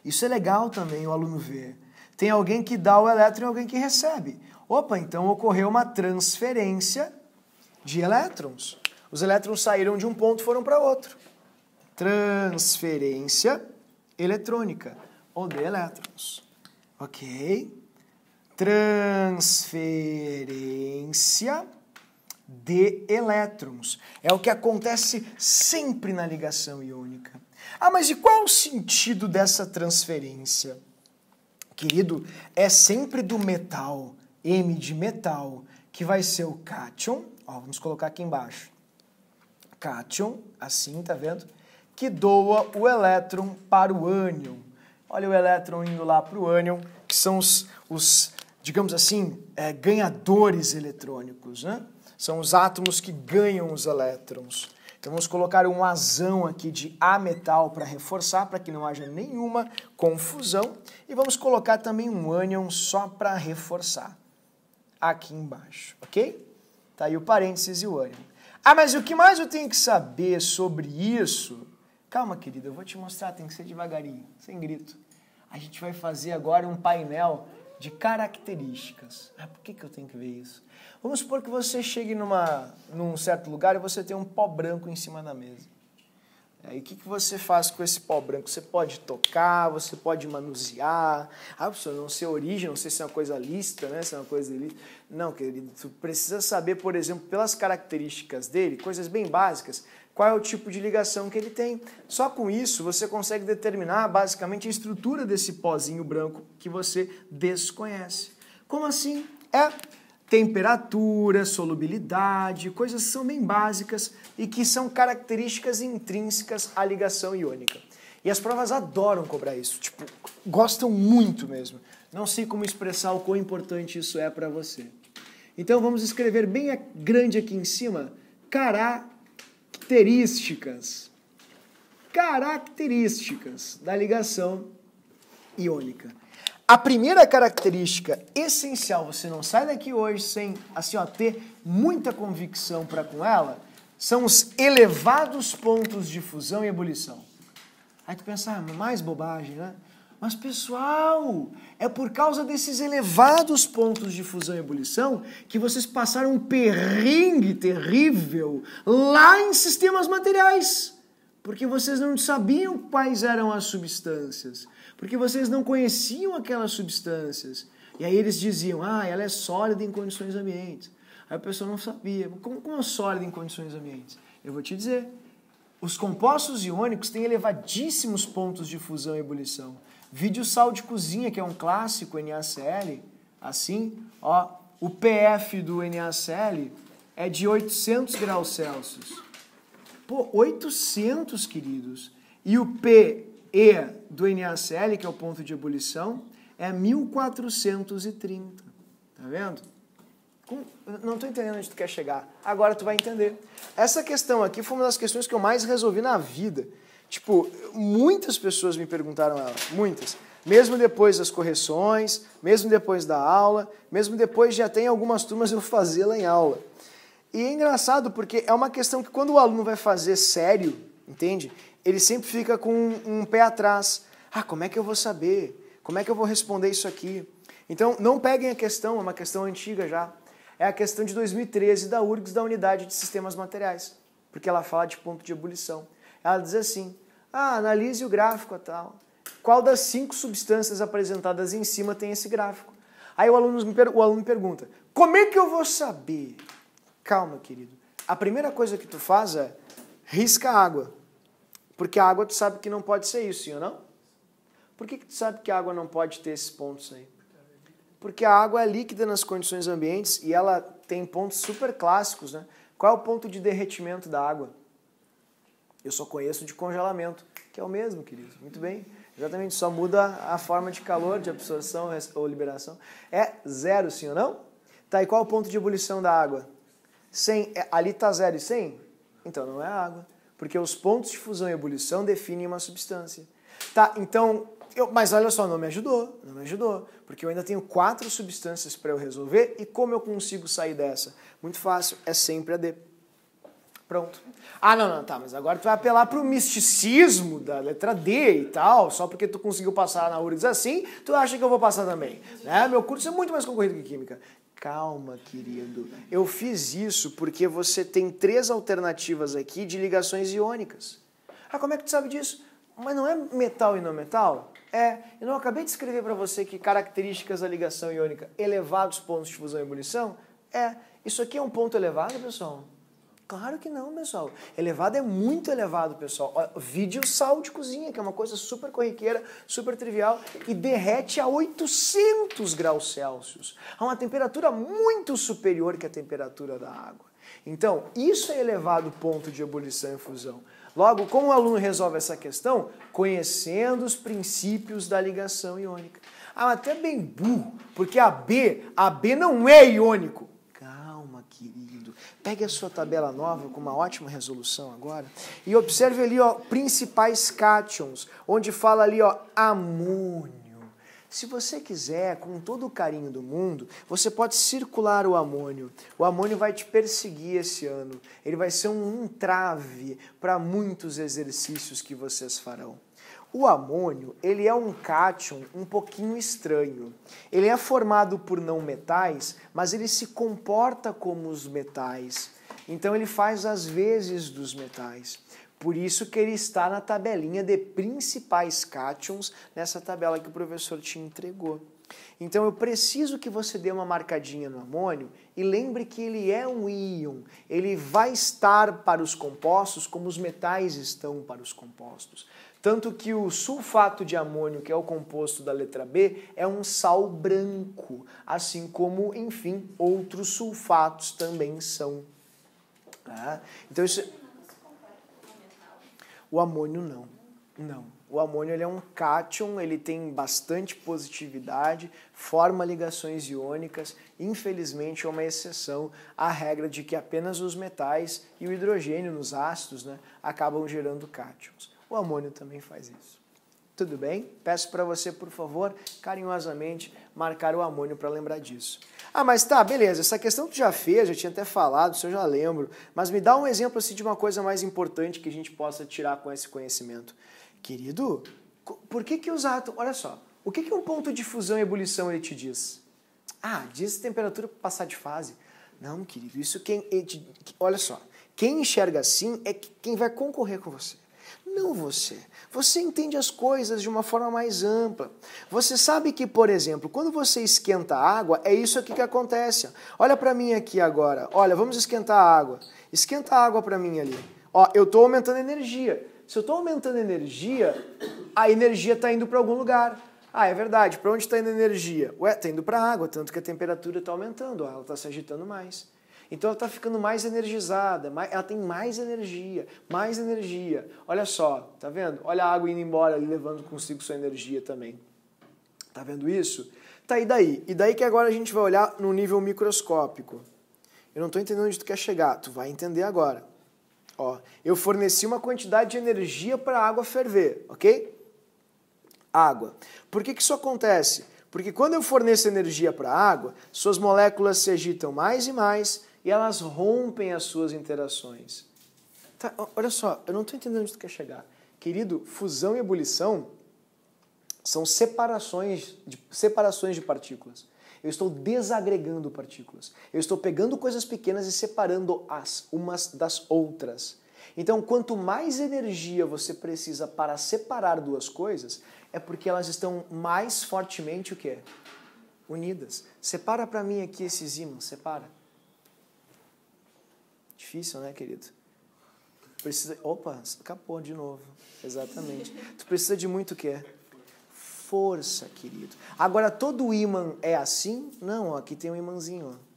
Isso é legal também o aluno ver. Tem alguém que dá o elétron e alguém que recebe. Opa, então ocorreu uma transferência de elétrons. Os elétrons saíram de um ponto e foram para outro. Transferência eletrônica, ou de elétrons. Ok? Transferência de elétrons. É o que acontece sempre na ligação iônica. Ah, mas e qual o sentido dessa transferência? Querido, é sempre do metal, M de metal, que vai ser o cátion, ó, vamos colocar aqui embaixo. Cátion, assim, tá vendo? Que doa o elétron para o ânion. Olha o elétron indo lá para o ânion, que são os digamos assim, ganhadores eletrônicos, né? São os átomos que ganham os elétrons. Então vamos colocar um azão aqui de ametal para reforçar, para que não haja nenhuma confusão. E vamos colocar também um ânion só para reforçar, aqui embaixo, ok? Tá aí o parênteses e o ânion. Ah, mas o que mais eu tenho que saber sobre isso? Calma, querida, eu vou te mostrar, tem que ser devagarinho, sem grito. A gente vai fazer agora um painel de características. Ah, por que eu tenho que ver isso? Vamos supor que você chegue num certo lugar e você tem um pó branco em cima da mesa. E o que você faz com esse pó branco? Você pode tocar, você pode manusear. Ah, professor, não sei a origem, não sei se é uma coisa lícita, né? Se é uma coisa ilícita. Não, querido, tu precisa saber, por exemplo, pelas características dele, coisas bem básicas, qual é o tipo de ligação que ele tem. Só com isso você consegue determinar basicamente a estrutura desse pozinho branco que você desconhece. Como assim? Temperatura, solubilidade, coisas que são bem básicas e que são características intrínsecas à ligação iônica. E as provas adoram cobrar isso, tipo, gostam muito mesmo. Não sei como expressar o quão importante isso é para você. Então vamos escrever bem grande aqui em cima, características da ligação iônica. A primeira característica essencial, você não sai daqui hoje sem assim, ter muita convicção para com ela, são os elevados pontos de fusão e ebulição. Aí tu pensa, mais bobagem, né? Mas pessoal, é por causa desses elevados pontos de fusão e ebulição que vocês passaram um perrengue terrível lá em sistemas materiais. Porque vocês não sabiam quais eram as substâncias. Porque vocês não conheciam aquelas substâncias. E aí eles diziam, ela é sólida em condições ambientes. Aí a pessoa não sabia. Como é sólida em condições ambientes? Eu vou te dizer. Os compostos iônicos têm elevadíssimos pontos de fusão e ebulição. Vide o sal de cozinha, que é um clássico, NaCl. Assim, o PF do NaCl é de 800 graus Celsius. 800, queridos. E o PE do NaCl, que é o ponto de ebulição, é 1430. Tá vendo? Não estou entendendo onde tu quer chegar. Agora tu vai entender. Essa questão aqui foi uma das questões que eu mais resolvi na vida. Tipo, muitas pessoas me perguntaram ela. Muitas. Mesmo depois das correções, mesmo depois da aula, mesmo depois de até em algumas turmas eu fazê-la em aula. E é engraçado porque é uma questão que quando o aluno vai fazer sério, entende? Ele sempre fica com um pé atrás. Como é que eu vou saber? Como é que eu vou responder isso aqui? Então, não peguem a questão, é uma questão antiga já. É a questão de 2013 da URGS, da Unidade de Sistemas Materiais, porque ela fala de ponto de ebulição. Ela diz assim, analise o gráfico tal. Qual das 5 substâncias apresentadas em cima tem esse gráfico? Aí o aluno me pergunta, como é que eu vou saber? Calma, querido. A primeira coisa que tu faz é risca a água. Porque a água tu sabe que não pode ser isso, sim ou não? Por que tu sabe que a água não pode ter esses pontos aí? Porque a água é líquida nas condições ambientes e ela tem pontos super clássicos, né? Qual é o ponto de derretimento da água? Eu só conheço de congelamento, que é o mesmo, querido. Muito bem. Exatamente, só muda a forma de calor, de absorção ou liberação. É zero, sim ou não? Tá, e qual é o ponto de ebulição da água? 100. Ali está 0 e 100? Então não é água. Porque os pontos de fusão e ebulição definem uma substância. Tá, então... mas olha só, não me ajudou. Porque eu ainda tenho 4 substâncias para eu resolver. E como eu consigo sair dessa? Muito fácil, é sempre a D. Pronto. Ah, não, tá, mas agora tu vai apelar pro misticismo da letra D e tal, só porque tu conseguiu passar na URGS assim, tu acha que eu vou passar também, né? Meu curso é muito mais concorrido que Química. Calma, querido. Eu fiz isso porque você tem 3 alternativas aqui de ligações iônicas. Ah, como é que tu sabe disso? Mas não é metal e não metal? Eu não acabei de escrever para você que características da ligação iônica, elevados pontos de fusão e ebulição? Isso aqui é um ponto elevado, pessoal? Claro que não, pessoal. Elevado é muito elevado, pessoal. Vídeo sal de cozinha, que é uma coisa super corriqueira, super trivial, e derrete a 800 graus Celsius, a uma temperatura muito superior que a temperatura da água. Então, isso é elevado ponto de ebulição e fusão. Logo, como o aluno resolve essa questão? Conhecendo os princípios da ligação iônica. Até bem burro, porque a B não é iônico. Calma, querido. Pegue a sua tabela nova com uma ótima resolução agora e observe ali, ó, principais cátions, onde fala ali, ó, amônio. Se você quiser, com todo o carinho do mundo, você pode circular o amônio. O amônio vai te perseguir esse ano. Ele vai ser um entrave para muitos exercícios que vocês farão. O amônio, ele é um cátion um pouquinho estranho. Ele é formado por não metais, mas ele se comporta como os metais. Então ele faz as vezes dos metais. Por isso que ele está na tabelinha de principais cátions, nessa tabela que o professor te entregou. Então eu preciso que você dê uma marcadinha no amônio e lembre que ele é um íon. Ele vai estar para os compostos como os metais estão para os compostos. Tanto que o sulfato de amônio, que é o composto da letra B, é um sal branco, assim como, enfim, outros sulfatos também são. Então isso... O amônio não. O amônio ele é um cátion, ele tem bastante positividade, forma ligações iônicas, infelizmente é uma exceção à regra de que apenas os metais e o hidrogênio nos ácidos, né, acabam gerando cátions. O amônio também faz isso. Tudo bem? Peço para você, por favor, carinhosamente, marcar o amônio para lembrar disso. Ah, mas tá, beleza, essa questão tu já fez, já tinha até falado, isso eu já lembro, mas me dá um exemplo assim, de uma coisa mais importante que a gente possa tirar com esse conhecimento. Querido, por que os átomos... Olha só, o que um ponto de fusão e ebulição ele te diz? Diz temperatura para passar de fase. Não, querido, isso olha só, quem enxerga assim é quem vai concorrer com você. Não você. Você entende as coisas de uma forma mais ampla. Você sabe que, por exemplo, quando você esquenta a água, é isso aqui que acontece. Olha para mim aqui agora. Olha, vamos esquentar a água. Esquenta a água para mim ali. Ó, eu estou aumentando a energia. Se eu estou aumentando a energia está indo para algum lugar. É verdade. Para onde está indo a energia? Está indo para a água, tanto que a temperatura está aumentando. Ela está se agitando mais. Então ela está ficando mais energizada, ela tem mais energia. Olha só, tá vendo? Olha a água indo embora ali, levando consigo sua energia também. Tá vendo isso? Tá, e daí? E daí que agora a gente vai olhar no nível microscópico. Eu não estou entendendo onde tu quer chegar, tu vai entender agora. Ó, eu forneci uma quantidade de energia para a água ferver, ok? Água. Por que isso acontece? Porque quando eu forneço energia para a água, suas moléculas se agitam mais e mais, e elas rompem as suas interações. Tá, olha só, eu não estou entendendo onde tu quer chegar. Querido, fusão e ebulição são separações de partículas. Eu estou desagregando partículas. Eu estou pegando coisas pequenas e separando-as umas das outras. Então, quanto mais energia você precisa para separar duas coisas, é porque elas estão mais fortemente o quê? unidas. Separa para mim aqui esses ímãs, separa. Difícil, né, querido? Precisa... Opa, escapou de novo. Exatamente. Tu precisa de muito o quê? Força, querido. Agora, todo ímã é assim? Não, ó, aqui tem um imãzinho, ó.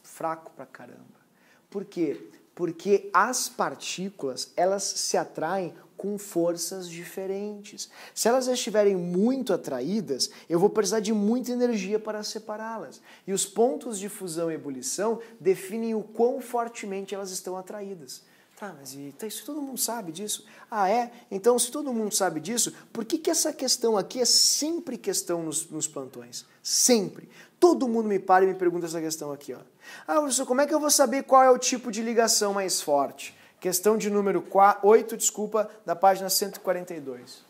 Fraco pra caramba. Por quê? Porque as partículas, elas se atraem com forças diferentes. Se elas estiverem muito atraídas, eu vou precisar de muita energia para separá-las. E os pontos de fusão e ebulição definem o quão fortemente elas estão atraídas. Tá, mas isso todo mundo sabe disso? Ah, é? Então, se todo mundo sabe disso, por que essa questão aqui é sempre questão nos plantões? Sempre. Todo mundo me para e me pergunta essa questão aqui, ó. Ah, professor, como é que eu vou saber qual é o tipo de ligação mais forte? Questão de número 8, da página 142.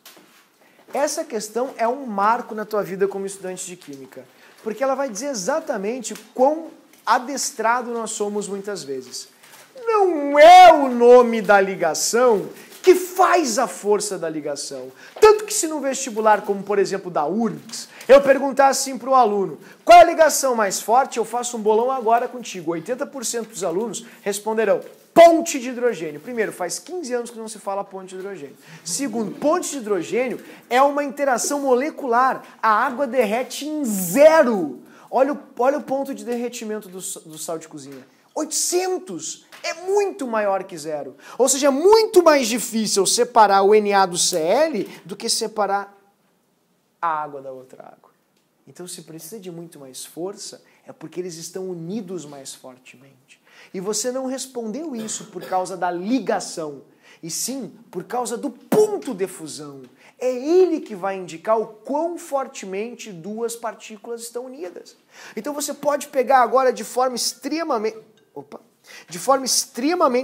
Essa questão é um marco na tua vida como estudante de química, porque ela vai dizer exatamente quão adestrado nós somos muitas vezes. Não é o nome da ligação que faz a força da ligação. Tanto que se no vestibular, como por exemplo da URGS, eu perguntar assim para o aluno, qual é a ligação mais forte? Eu faço um bolão agora contigo. 80% dos alunos responderão, ponte de hidrogênio. Primeiro, faz 15 anos que não se fala ponte de hidrogênio. Segundo, ponte de hidrogênio é uma interação molecular. A água derrete em 0. Olha o ponto de derretimento do sal de cozinha. 800! É muito maior que 0. Ou seja, é muito mais difícil separar o Na do Cl do que separar a água da outra água. Então, se precisa de muito mais força, é porque eles estão unidos mais fortemente. E você não respondeu isso por causa da ligação, e sim por causa do ponto de fusão. É ele que vai indicar o quão fortemente duas partículas estão unidas. Então você pode pegar agora de forma extremamente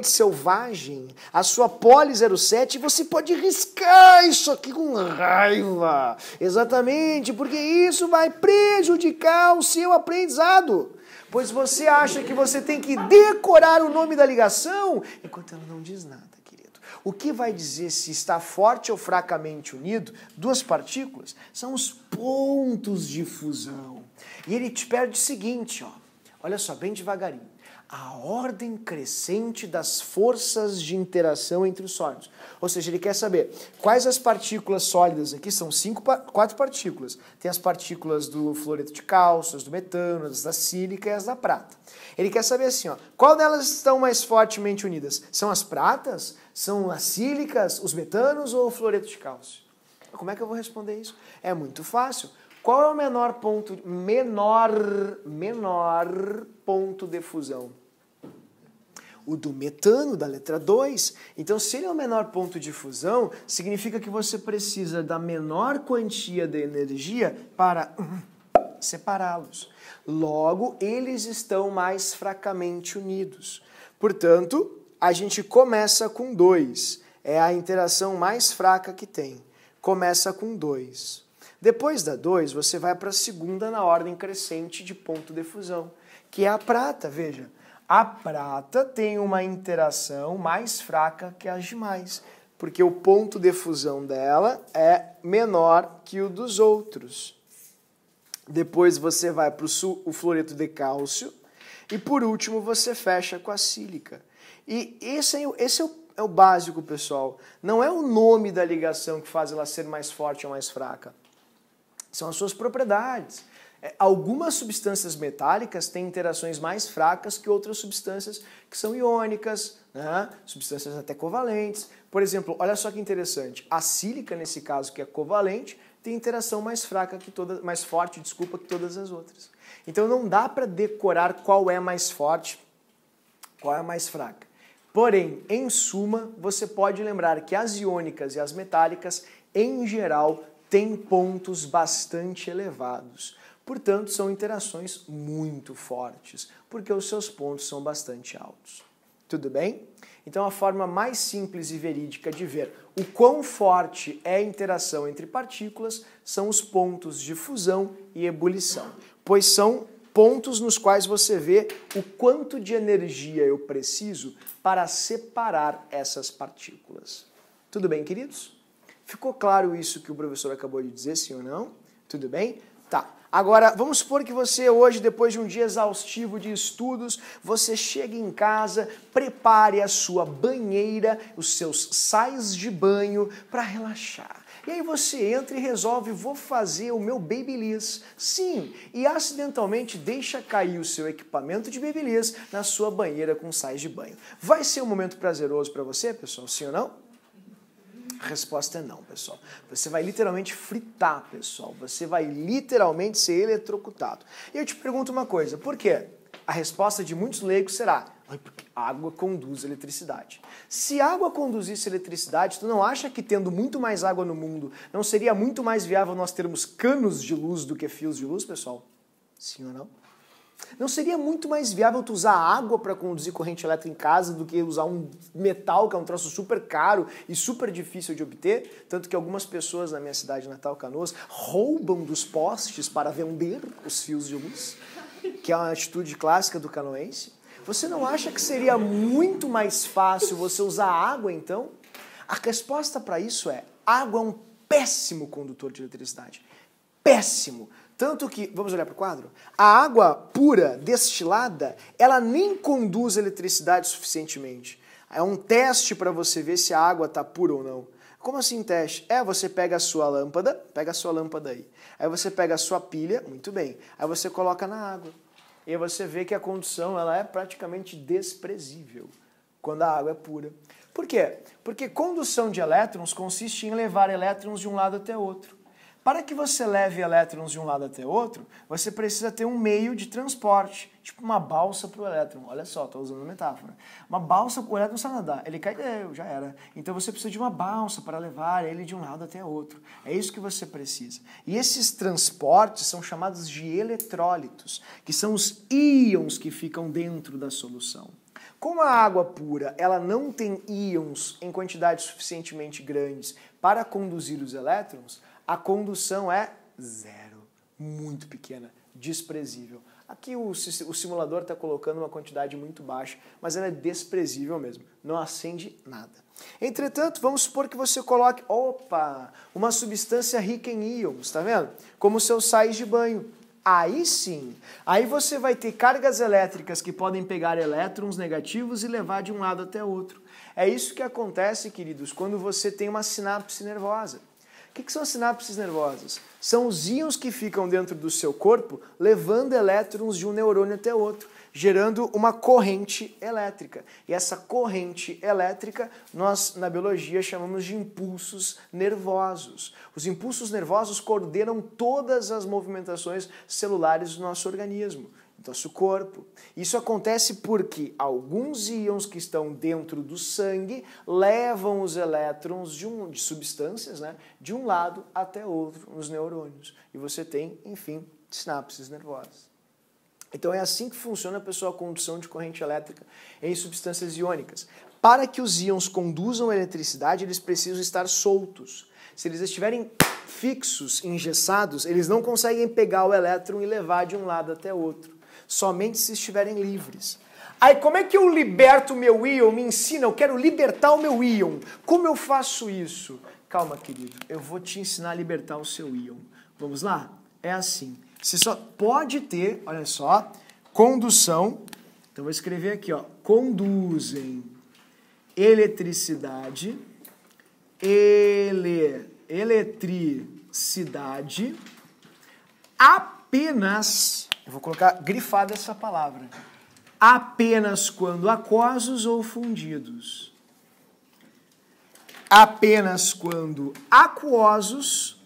selvagem a sua Poli 07 e você pode riscar isso aqui com raiva. Exatamente, porque isso vai prejudicar o seu aprendizado. Pois você acha que você tem que decorar o nome da ligação, enquanto ela não diz nada, querido. O que vai dizer se está forte ou fracamente unido, duas partículas, são os pontos de fusão. E ele te pede o seguinte, ó. Olha só, bem devagarinho. A ordem crescente das forças de interação entre os sólidos. Ou seja, ele quer saber quais as partículas sólidas aqui, são 4 partículas. Tem as partículas do fluoreto de cálcio, as do metano, as da sílica e as da prata. Ele quer saber assim, ó, qual delas estão mais fortemente unidas? São as pratas? São as sílicas, os metanos ou o fluoreto de cálcio? Como é que eu vou responder isso? É muito fácil. Qual é o menor ponto de fusão? O do metano, da letra 2. Então, se ele é o menor ponto de fusão, significa que você precisa da menor quantia de energia para separá-los. Logo, eles estão mais fracamente unidos. Portanto, a gente começa com 2. É a interação mais fraca que tem. Começa com 2. Depois da 2, você vai para a segunda na ordem crescente de ponto de fusão, que é a prata, veja. A prata tem uma interação mais fraca que as demais, porque o ponto de fusão dela é menor que o dos outros. Depois você vai para o fluoreto de cálcio e por último você fecha com a sílica. E esse é o básico, pessoal. Não é o nome da ligação que faz ela ser mais forte ou mais fraca. São as suas propriedades. Algumas substâncias metálicas têm interações mais fracas que outras substâncias que são iônicas, né? Substâncias até covalentes. Por exemplo, olha só que interessante. A sílica, nesse caso, que é covalente, tem interação mais forte que todas as outras. Então não dá para decorar qual é mais forte, qual é mais fraca. Porém, em suma, você pode lembrar que as iônicas e as metálicas, em geral, têm pontos bastante elevados. Portanto, são interações muito fortes, porque os seus pontos são bastante altos. Tudo bem? Então, a forma mais simples e verídica de ver o quão forte é a interação entre partículas são os pontos de fusão e ebulição, pois são pontos nos quais você vê o quanto de energia eu preciso para separar essas partículas. Tudo bem, queridos? Ficou claro isso que o professor acabou de dizer, sim ou não? Tudo bem? Tá. Agora, vamos supor que você hoje, depois de um dia exaustivo de estudos, você chega em casa, prepare a sua banheira, os seus sais de banho para relaxar. E aí você entra e resolve, vou fazer o meu Babyliss. Sim, e acidentalmente deixa cair o seu equipamento de Babyliss na sua banheira com sais de banho. Vai ser um momento prazeroso para você, pessoal? Sim ou não? A resposta é não, pessoal. Você vai literalmente fritar, pessoal. Você vai literalmente ser eletrocutado. E eu te pergunto uma coisa, por quê? A resposta de muitos leigos será: porque água conduz eletricidade. Se água conduzisse eletricidade, tu não acha que tendo muito mais água no mundo, não seria muito mais viável nós termos canos de luz do que fios de luz, pessoal? Sim ou não? Não seria muito mais viável tu usar água para conduzir corrente elétrica em casa do que usar um metal, que é um troço super caro e super difícil de obter? Tanto que algumas pessoas na minha cidade natal, Canoas, roubam dos postes para vender os fios de luz, que é uma atitude clássica do canoense. Você não acha que seria muito mais fácil você usar água, então? A resposta para isso é: água é um péssimo condutor de eletricidade. Péssimo. Tanto que, vamos olhar para o quadro? A água pura, destilada, ela nem conduz eletricidade suficientemente. É um teste para você ver se a água está pura ou não. Como assim teste? Você pega a sua lâmpada aí. Aí você pega a sua pilha, muito bem. Aí você coloca na água. E aí você vê que a condução ela é praticamente desprezível quando a água é pura. Por quê? Porque condução de elétrons consiste em levar elétrons de um lado até outro. Para que você leve elétrons de um lado até outro, você precisa ter um meio de transporte, tipo uma balsa para o elétron. Olha só, estou usando uma metáfora. Uma balsa, o elétron sabe nadar, ele cai, já era. Então você precisa de uma balsa para levar ele de um lado até outro. É isso que você precisa. E esses transportes são chamados de eletrólitos, que são os íons que ficam dentro da solução. Como a água pura ela não tem íons em quantidades suficientemente grandes para conduzir os elétrons, a condução é zero, muito pequena, desprezível. Aqui o simulador está colocando uma quantidade muito baixa, mas ela é desprezível mesmo, não acende nada. Entretanto, vamos supor que você coloque, uma substância rica em íons, tá vendo? Como os seus sais de banho. Aí sim, aí você vai ter cargas elétricas que podem pegar elétrons negativos e levar de um lado até outro. É isso que acontece, queridos, quando você tem uma sinapse nervosa. O que são as sinapses nervosas? São os íons que ficam dentro do seu corpo levando elétrons de um neurônio até outro, gerando uma corrente elétrica. E essa corrente elétrica nós, na biologia, chamamos de impulsos nervosos. Os impulsos nervosos coordenam todas as movimentações celulares do nosso organismo, do nosso corpo. Isso acontece porque alguns íons que estão dentro do sangue levam os elétrons de substâncias, de um lado até outro nos neurônios. E você tem, enfim, sinapses nervosas. Então é assim que funciona, pessoal, a condução de corrente elétrica em substâncias iônicas. Para que os íons conduzam a eletricidade, eles precisam estar soltos. Se eles estiverem fixos, engessados, eles não conseguem pegar o elétron e levar de um lado até outro. Somente se estiverem livres. Aí como é que eu liberto o meu íon? Me ensina, eu quero libertar o meu íon. Como eu faço isso? Calma, querido, eu vou te ensinar a libertar o seu íon. Vamos lá? É assim. Você só pode ter, olha só, condução. Então vou escrever aqui, conduzem eletricidade, eletricidade apenas, eu vou colocar grifada essa palavra, apenas quando aquosos ou fundidos. Apenas quando aquosos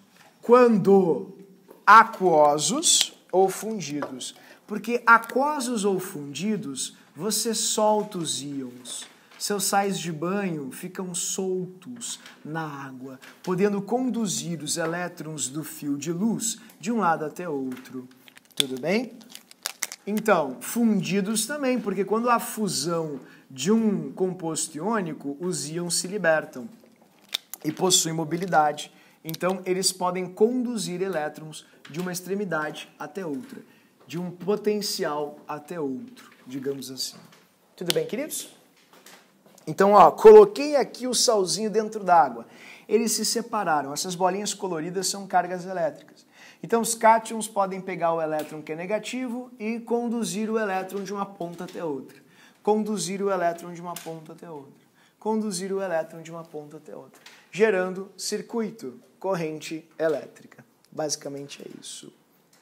ou fundidos. Porque aquosos ou fundidos, você solta os íons. Seus sais de banho ficam soltos na água, podendo conduzir os elétrons do fio de luz de um lado até outro. Tudo bem? Então, fundidos também, porque quando há fusão de um composto iônico, os íons se libertam e possuem mobilidade. Então, eles podem conduzir elétrons de uma extremidade até outra, de um potencial até outro, digamos assim. Tudo bem, queridos? Então, coloquei aqui o salzinho dentro d'água. eles se separaram. Essas bolinhas coloridas são cargas elétricas. Então os cátions podem pegar o elétron que é negativo e conduzir o elétron de uma ponta até outra. Conduzir o elétron de uma ponta até outra. Conduzir o elétron de uma ponta até outra. Gerando circuito, corrente elétrica. Basicamente é isso.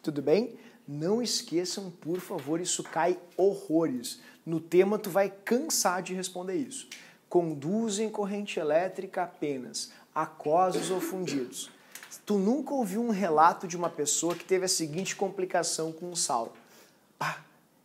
Tudo bem? Não esqueçam, por favor, isso cai horrores. No tema tu vai cansar de responder isso. Conduzem corrente elétrica apenas, aquosos ou fundidos. Tu nunca ouviu um relato de uma pessoa que teve a seguinte complicação com o sal. Pá,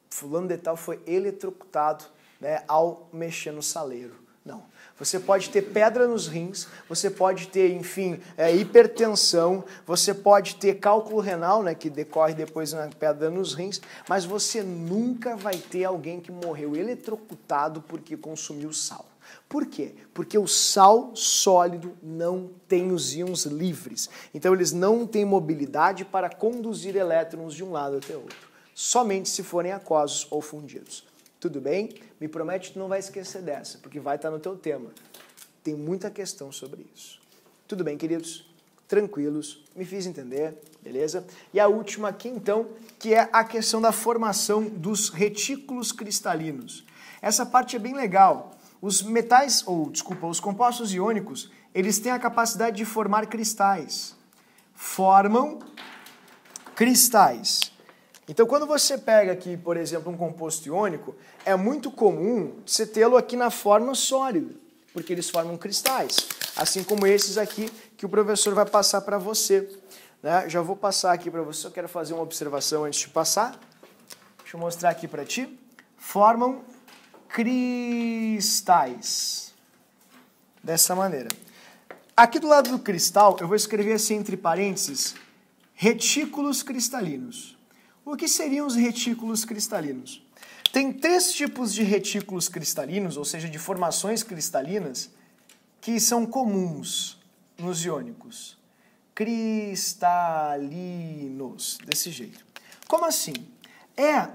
fulano de tal foi eletrocutado, né, ao mexer no saleiro. Não. Você pode ter pedra nos rins, você pode ter, enfim, hipertensão, você pode ter cálculo renal, né, que decorre depois na pedra nos rins, mas você nunca vai ter alguém que morreu eletrocutado porque consumiu sal. Por quê? Porque o sal sólido não tem os íons livres. Então eles não têm mobilidade para conduzir elétrons de um lado até outro. Somente se forem aquosos ou fundidos. Tudo bem? Me promete que tu não vai esquecer dessa, porque vai estar no teu tema. Tem muita questão sobre isso. Tudo bem, queridos? Tranquilos, me fiz entender, beleza? E a última aqui, então, que é a questão da formação dos retículos cristalinos. Essa parte é bem legal. Os metais, os compostos iônicos, eles têm a capacidade de formar cristais. Formam cristais. Então, quando você pega aqui, por exemplo, um composto iônico, é muito comum você tê-lo aqui na forma sólida, porque eles formam cristais, assim como esses aqui que o professor vai passar para você. Né? Já vou passar aqui para você, eu quero fazer uma observação antes de passar. Deixa eu mostrar aqui para ti. Formam cristais. Dessa maneira. Aqui do lado do cristal, eu vou escrever assim entre parênteses, retículos cristalinos. O que seriam os retículos cristalinos? Tem 3 tipos de retículos cristalinos, ou seja, de formações cristalinas, que são comuns nos iônicos. Cristalinos, desse jeito. Como assim?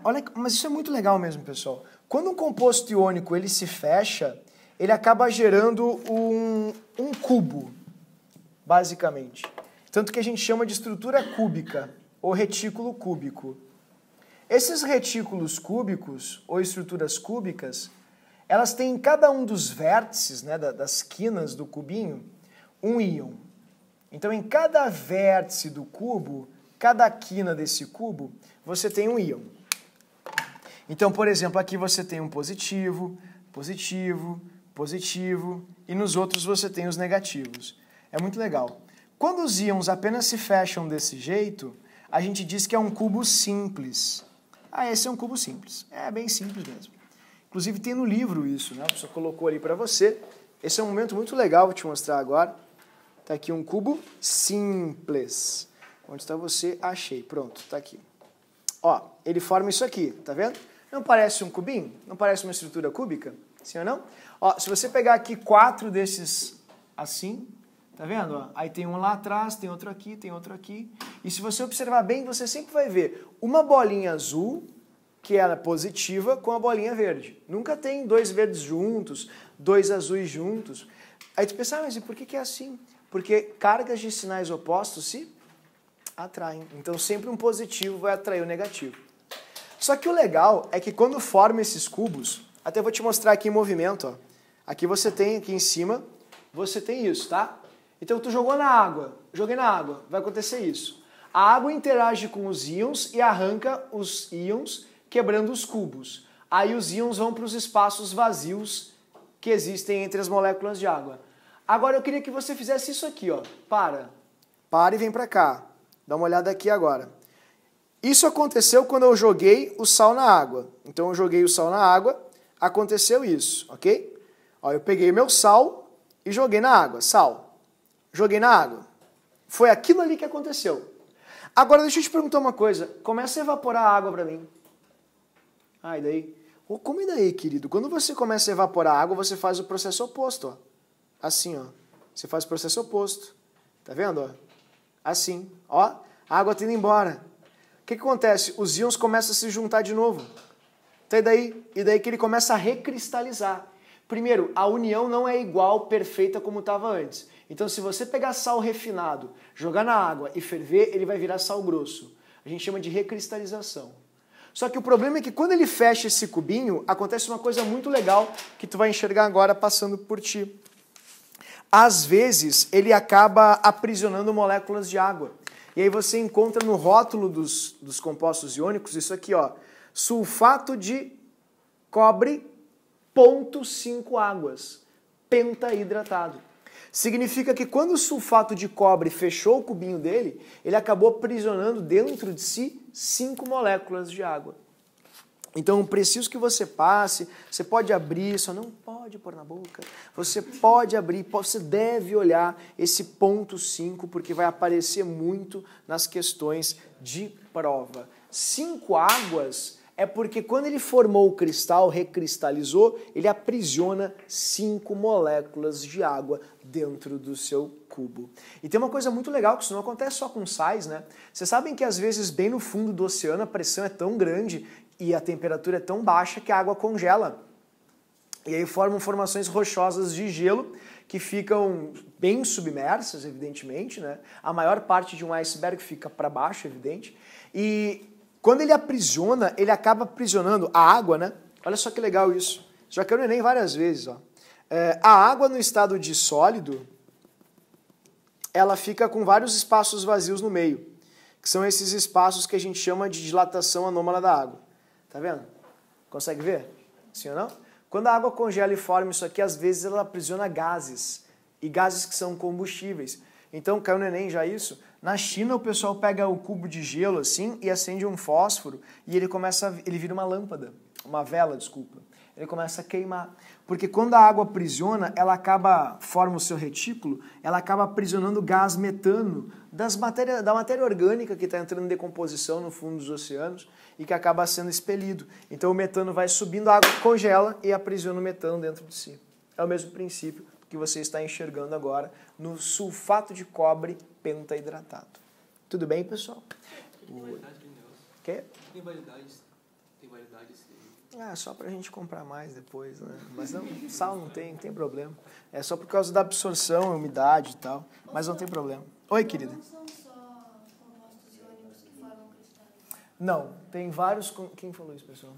Olha, mas isso é muito legal mesmo, pessoal. Quando um composto iônico ele se fecha, ele acaba gerando um cubo, basicamente. Tanto que a gente chama de estrutura cúbica, ou retículo cúbico. Esses retículos cúbicos, ou estruturas cúbicas, elas têm em cada um dos vértices, né, das quinas do cubinho, um íon. Então, em cada vértice do cubo, cada quina desse cubo, você tem um íon. Então, por exemplo, aqui você tem um positivo, positivo, positivo, e nos outros você tem os negativos. É muito legal. Quando os íons apenas se fecham desse jeito, a gente diz que é um cubo simples. Esse é um cubo simples. É bem simples mesmo. Inclusive tem no livro isso, né? A pessoa colocou ali para você. Esse é um momento muito legal, vou te mostrar agora. Tá aqui um cubo simples. Onde está você? Achei. Pronto, tá aqui. Ó, ele forma isso aqui, tá vendo? Não parece um cubinho? Não parece uma estrutura cúbica? Sim ou não? Ó, se você pegar aqui 4 desses assim, tá vendo? Ó, aí tem um lá atrás, tem outro aqui, tem outro aqui. E se você observar bem, você sempre vai ver uma bolinha azul, que é positiva, com a bolinha verde. Nunca tem 2 verdes juntos, 2 azuis juntos. Aí tu pensa, mas e por que é assim? Porque cargas de sinais opostos se atraem. Então sempre um positivo vai atrair o negativo. Só que o legal é que quando forma esses cubos, até vou te mostrar aqui em movimento, ó. Aqui você tem, aqui em cima, você tem isso, tá? Então tu jogou na água, joguei na água, vai acontecer isso. A água interage com os íons e arranca os íons, quebrando os cubos. Aí os íons vão para os espaços vazios que existem entre as moléculas de água. Agora eu queria que você fizesse isso aqui, ó. Para e vem para cá. Dá uma olhada aqui agora. Isso aconteceu quando eu joguei o sal na água. Então eu joguei o sal na água, aconteceu isso, ok? Ó, eu peguei meu sal e joguei na água, sal. Joguei na água. Foi aquilo ali que aconteceu. Agora deixa eu te perguntar uma coisa. Começa a evaporar a água para mim. E daí? Como e daí, querido? Quando você começa a evaporar a água, você faz o processo oposto, ó. Assim, ó. Você faz o processo oposto. Tá vendo, ó? Assim, ó. A água tá indo embora. O que acontece? Os íons começam a se juntar de novo. E daí que ele começa a recristalizar. Primeiro, a união não é igual, perfeita como estava antes. Então, se você pegar sal refinado, jogar na água e ferver, ele vai virar sal grosso. A gente chama de recristalização. Só que o problema é que quando ele fecha esse cubinho, acontece uma coisa muito legal que tu vai enxergar agora passando por ti. Às vezes, ele acaba aprisionando moléculas de água. E aí você encontra no rótulo dos compostos iônicos isso aqui, ó, sulfato de cobre, 0,5 águas, pentaidratado. Significa que quando o sulfato de cobre fechou o cubinho dele, ele acabou aprisionando dentro de si 5 moléculas de água. Então, preciso que você passe, você pode abrir, só não pode pôr na boca, você pode abrir, você deve olhar esse 0,5, porque vai aparecer muito nas questões de prova. 5 águas é porque quando ele formou o cristal, recristalizou, ele aprisiona 5 moléculas de água dentro do seu cubo. E tem uma coisa muito legal, que isso não acontece só com sais, né? Vocês sabem que às vezes bem no fundo do oceano a pressão é tão grande e a temperatura é tão baixa que a água congela. E aí formam formações rochosas de gelo que ficam bem submersas, evidentemente, né? A maior parte de um iceberg fica para baixo, evidente. E quando ele aprisiona, ele acaba aprisionando a água, né? Olha só que legal isso. Já caiu no Enem várias vezes, ó. A água no estado de sólido, ela fica com vários espaços vazios no meio, que são esses espaços que a gente chama de dilatação anômala da água. Tá vendo? Consegue ver? Sim ou não? Quando a água congela e forma isso aqui, às vezes ela aprisiona gases, e gases que são combustíveis. Então, caiu no Enem já isso? Na China, o pessoal pega o cubo de gelo assim e acende um fósforo e ele vira uma lâmpada, uma vela, desculpa. Ele começa a queimar. Porque quando a água aprisiona, forma o seu retículo, ela acaba aprisionando gás metano da matéria orgânica que está entrando em decomposição no fundo dos oceanos e que acaba sendo expelido. Então o metano vai subindo, a água congela e aprisiona o metano dentro de si. É o mesmo princípio que você está enxergando agora no sulfato de cobre pentahidratado. Tudo bem, pessoal? Tem validade aquele negócio? Quê? Tem validade esse... Só pra gente comprar mais depois, né? Mas não, sal não tem problema. É só por causa da absorção, umidade e tal. Mas não tem problema. Oi, querida. Não são só compostos iônicos que formam cristais. Não, tem vários... Quem falou isso, pessoal?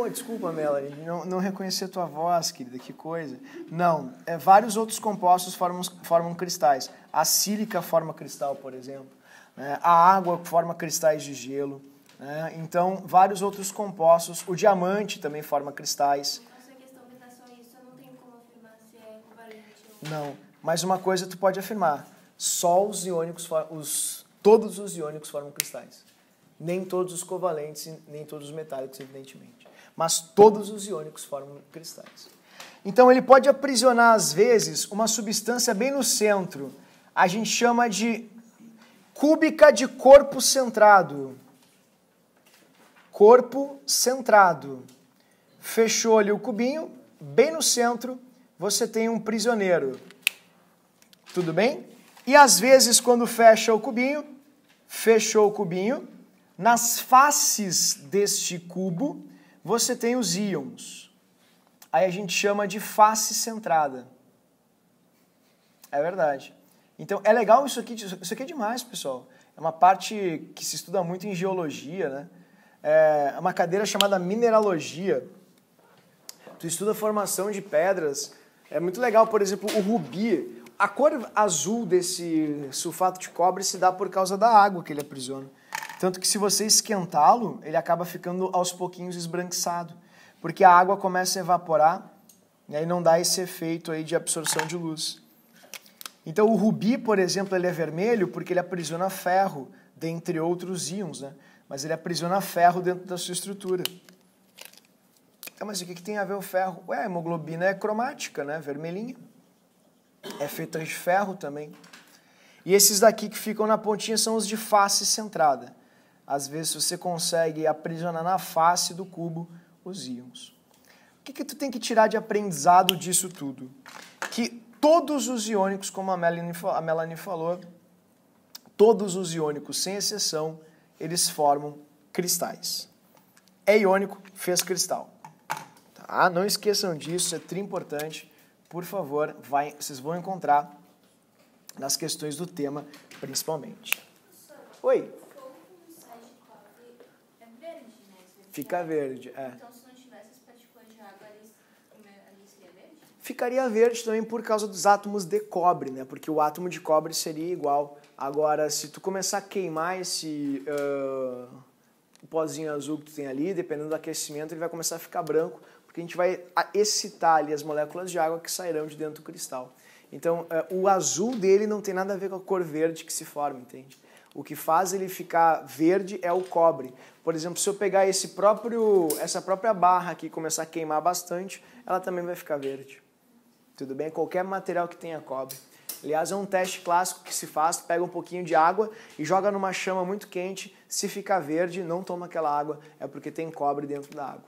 Desculpa, Melanie, não reconheci a tua voz, querida, que coisa. Não, vários outros compostos formam cristais. A sílica forma cristal, por exemplo. A água forma cristais de gelo. Então, vários outros compostos. O diamante também forma cristais. Essa questão de estar só isso, eu não tenho como afirmar se é equivalente ou Não, mas uma coisa tu pode afirmar. Só os iônicos, todos os iônicos formam cristais. Nem todos os covalentes, nem todos os metálicos, evidentemente. Mas todos os iônicos formam cristais. Então ele pode aprisionar, às vezes, uma substância bem no centro. A gente chama de cúbica de corpo centrado. Corpo centrado. Fechou ali o cubinho, bem no centro, você tem um prisioneiro. Tudo bem? E às vezes, quando fechou o cubinho, nas faces deste cubo, você tem os íons. Aí a gente chama de face centrada. É verdade. Então, é legal isso aqui é demais, pessoal. É uma parte que se estuda muito em geologia, né? É uma cadeira chamada mineralogia. Tu estuda a formação de pedras. É muito legal, por exemplo, o rubi. A cor azul desse sulfato de cobre se dá por causa da água que ele aprisiona. Tanto que se você esquentá-lo, ele acaba ficando aos pouquinhos esbranquiçado. Porque a água começa a evaporar e aí não dá esse efeito aí de absorção de luz. Então o rubi, por exemplo, ele é vermelho porque ele aprisiona ferro, dentre outros íons, né? Mas ele aprisiona ferro dentro da sua estrutura. Então, mas o que tem a ver o ferro? A hemoglobina é cromática, né? Vermelhinha. É feita de ferro também. E esses daqui que ficam na pontinha são os de face centrada. Às vezes você consegue aprisionar na face do cubo os íons. O que tu tem que tirar de aprendizado disso tudo? Que todos os iônicos, como a Melanie falou, todos os iônicos, sem exceção, eles formam cristais. É iônico, fez cristal. Tá? Não esqueçam disso, é tri importante. Por favor, vocês vão encontrar nas questões do tema, principalmente. Professor, Oi? o fogo quando sai de cobre é verde, né? Fica verde, é. Então, se não tivesse as partículas de água, ali seria verde? Ficaria verde também por causa dos átomos de cobre, né? Porque o átomo de cobre seria igual. Agora, se tu começar a queimar esse o pozinho azul que tu tem ali, dependendo do aquecimento, ele vai começar a ficar branco, porque a gente vai excitar ali as moléculas de água que sairão de dentro do cristal. Então, o azul dele não tem nada a ver com a cor verde que se forma, entende? O que faz ele ficar verde é o cobre. Por exemplo, se eu pegar essa própria barra aqui e começar a queimar bastante, ela também vai ficar verde. Tudo bem? Qualquer material que tenha cobre. Aliás, é um teste clássico que se faz, tu pega um pouquinho de água e joga numa chama muito quente. Se ficar verde, não toma aquela água, é porque tem cobre dentro da água.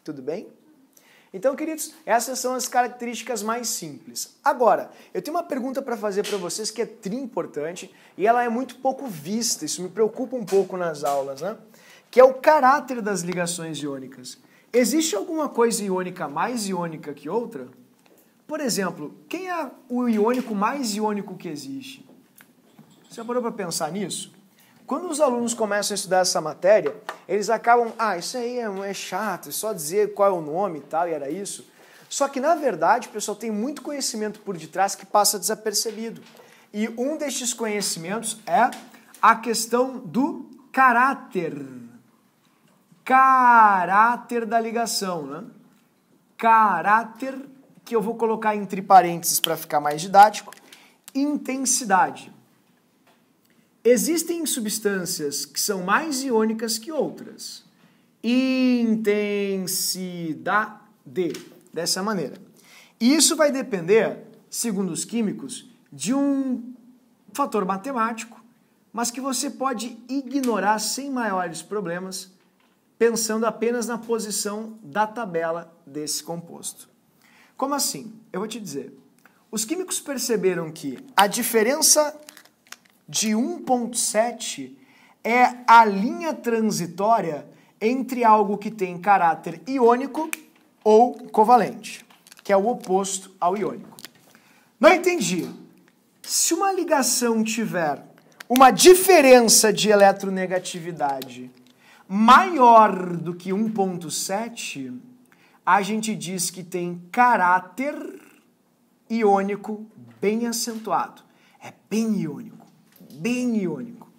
Tudo bem? Então, queridos, essas são as características mais simples. Agora, eu tenho uma pergunta para fazer para vocês que é tri importante e ela é muito pouco vista, isso me preocupa um pouco nas aulas, né? Que é o caráter das ligações iônicas. Existe alguma coisa iônica mais iônica que outra? Por exemplo, quem é o iônico mais iônico que existe? Você já parou para pensar nisso? Quando os alunos começam a estudar essa matéria, eles acabam, isso aí é chato, é só dizer qual é o nome e tal, e era isso. Só que, na verdade, o pessoal tem muito conhecimento por detrás que passa desapercebido. E um destes conhecimentos é a questão do caráter. Caráter da ligação, né? Caráter, que eu vou colocar entre parênteses para ficar mais didático, intensidade. Existem substâncias que são mais iônicas que outras. Intensidade, dessa maneira. E isso vai depender, segundo os químicos, de um fator matemático, mas que você pode ignorar sem maiores problemas, pensando apenas na posição da tabela desse composto. Como assim? Eu vou te dizer. Os químicos perceberam que a diferença de 1,7 é a linha transitória entre algo que tem caráter iônico ou covalente, que é o oposto ao iônico. Não entendi. Se uma ligação tiver uma diferença de eletronegatividade maior do que 1,7, a gente diz que tem caráter iônico bem acentuado. É bem iônico. Bem iônico.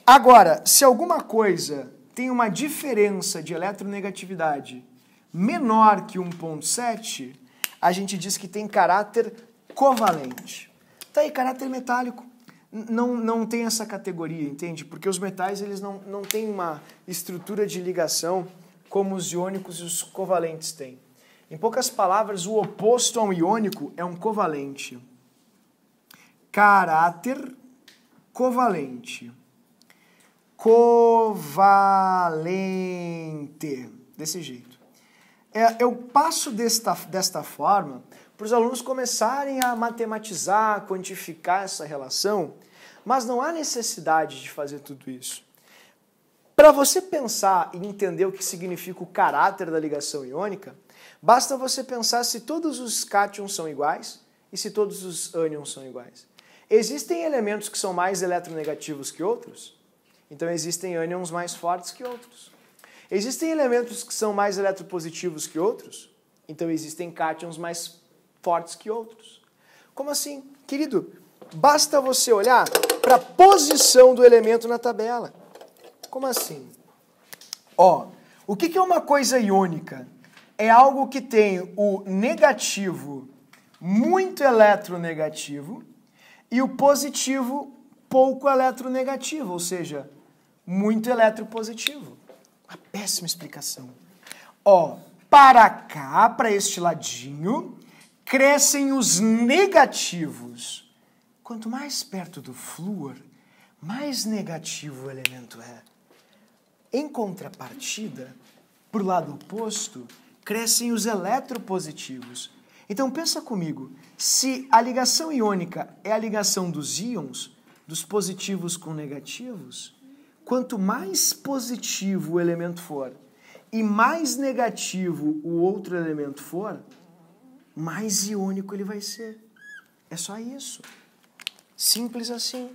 Agora, se alguma coisa tem uma diferença de eletronegatividade menor que 1,7, a gente diz que tem caráter covalente. Tá aí, caráter metálico. Não tem essa categoria, entende? Porque os metais eles não têm uma estrutura de ligação como os iônicos e os covalentes têm. Em poucas palavras, o oposto a um iônico é um covalente. Caráter covalente. Covalente. Desse jeito. Eu passo desta forma para os alunos começarem a matematizar, quantificar essa relação, mas não há necessidade de fazer tudo isso. Para você pensar e entender o que significa o caráter da ligação iônica, basta você pensar se todos os cátions são iguais e se todos os ânions são iguais. Existem elementos que são mais eletronegativos que outros? Então existem ânions mais fortes que outros. Existem elementos que são mais eletropositivos que outros? Então existem cátions mais fortes que outros. Como assim? Querido, basta você olhar para a posição do elemento na tabela. Como assim? O que é uma coisa iônica? É algo que tem o negativo muito eletronegativo e o positivo pouco eletronegativo, ou seja, muito eletropositivo. Uma péssima explicação. Para cá, para este ladinho, crescem os negativos. Quanto mais perto do flúor, mais negativo o elemento é. Em contrapartida, para o lado oposto, crescem os eletropositivos. Então pensa comigo, se a ligação iônica é a ligação dos íons, dos positivos com negativos, quanto mais positivo o elemento for e mais negativo o outro elemento for, mais iônico ele vai ser. É só isso. Simples assim.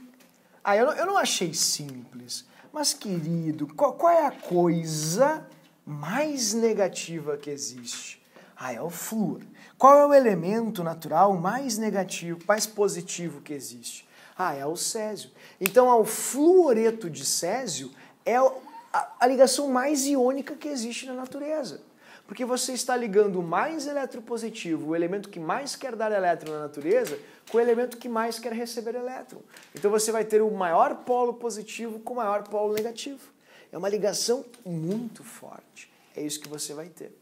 Ah, eu não achei simples. Mas, querido, qual é a coisa mais negativa que existe? Ah, é o flúor. Qual é o elemento natural mais negativo, mais positivo que existe? Ah, é o césio. Então, o fluoreto de césio é a ligação mais iônica que existe na natureza. Porque você está ligando o mais eletropositivo, o elemento que mais quer dar elétron na natureza, com o elemento que mais quer receber elétron. Então você vai ter o maior polo positivo com o maior polo negativo. É uma ligação muito forte. É isso que você vai ter.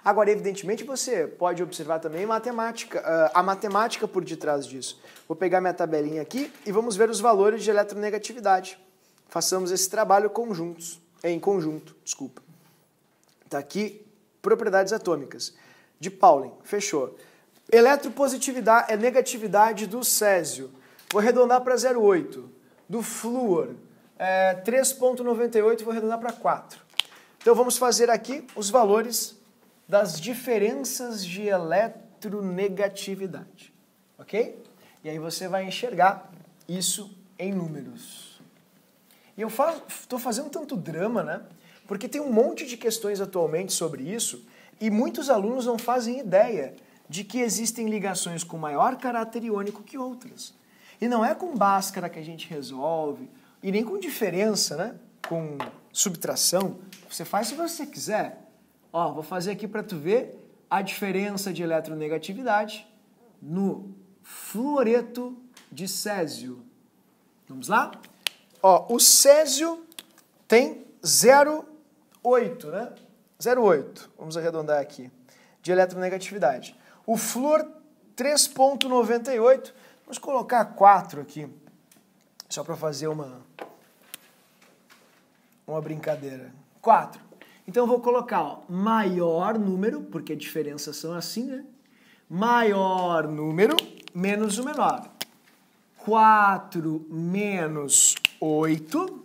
Agora, evidentemente, você pode observar também a matemática por detrás disso. Vou pegar minha tabelinha aqui e vamos ver os valores de eletronegatividade. Façamos esse trabalho em conjunto. Está aqui, propriedades atômicas. De Pauling, fechou. Eletropositividade é negatividade do césio. Vou arredondar para 0,8. Do flúor, 3,98, vou arredondar para 4. Então vamos fazer aqui os valores das diferenças de eletronegatividade, ok? E aí você vai enxergar isso em números. E eu estou fazendo tanto drama, né? Porque tem um monte de questões atualmente sobre isso e muitos alunos não fazem ideia de que existem ligações com maior caráter iônico que outras. E não é com Bhaskara que a gente resolve, e nem com diferença, né? Com subtração. Você faz se você quiser. Ó, vou fazer aqui para tu ver a diferença de eletronegatividade no fluoreto de césio. Vamos lá? Ó, o césio tem 0,8, né? 0,8, vamos arredondar aqui, de eletronegatividade. O flúor, 3,98, vamos colocar 4 aqui, só para fazer uma brincadeira. 4. Então, eu vou colocar maior número, porque diferenças são assim, né? Maior número menos o menor. 4 menos 8,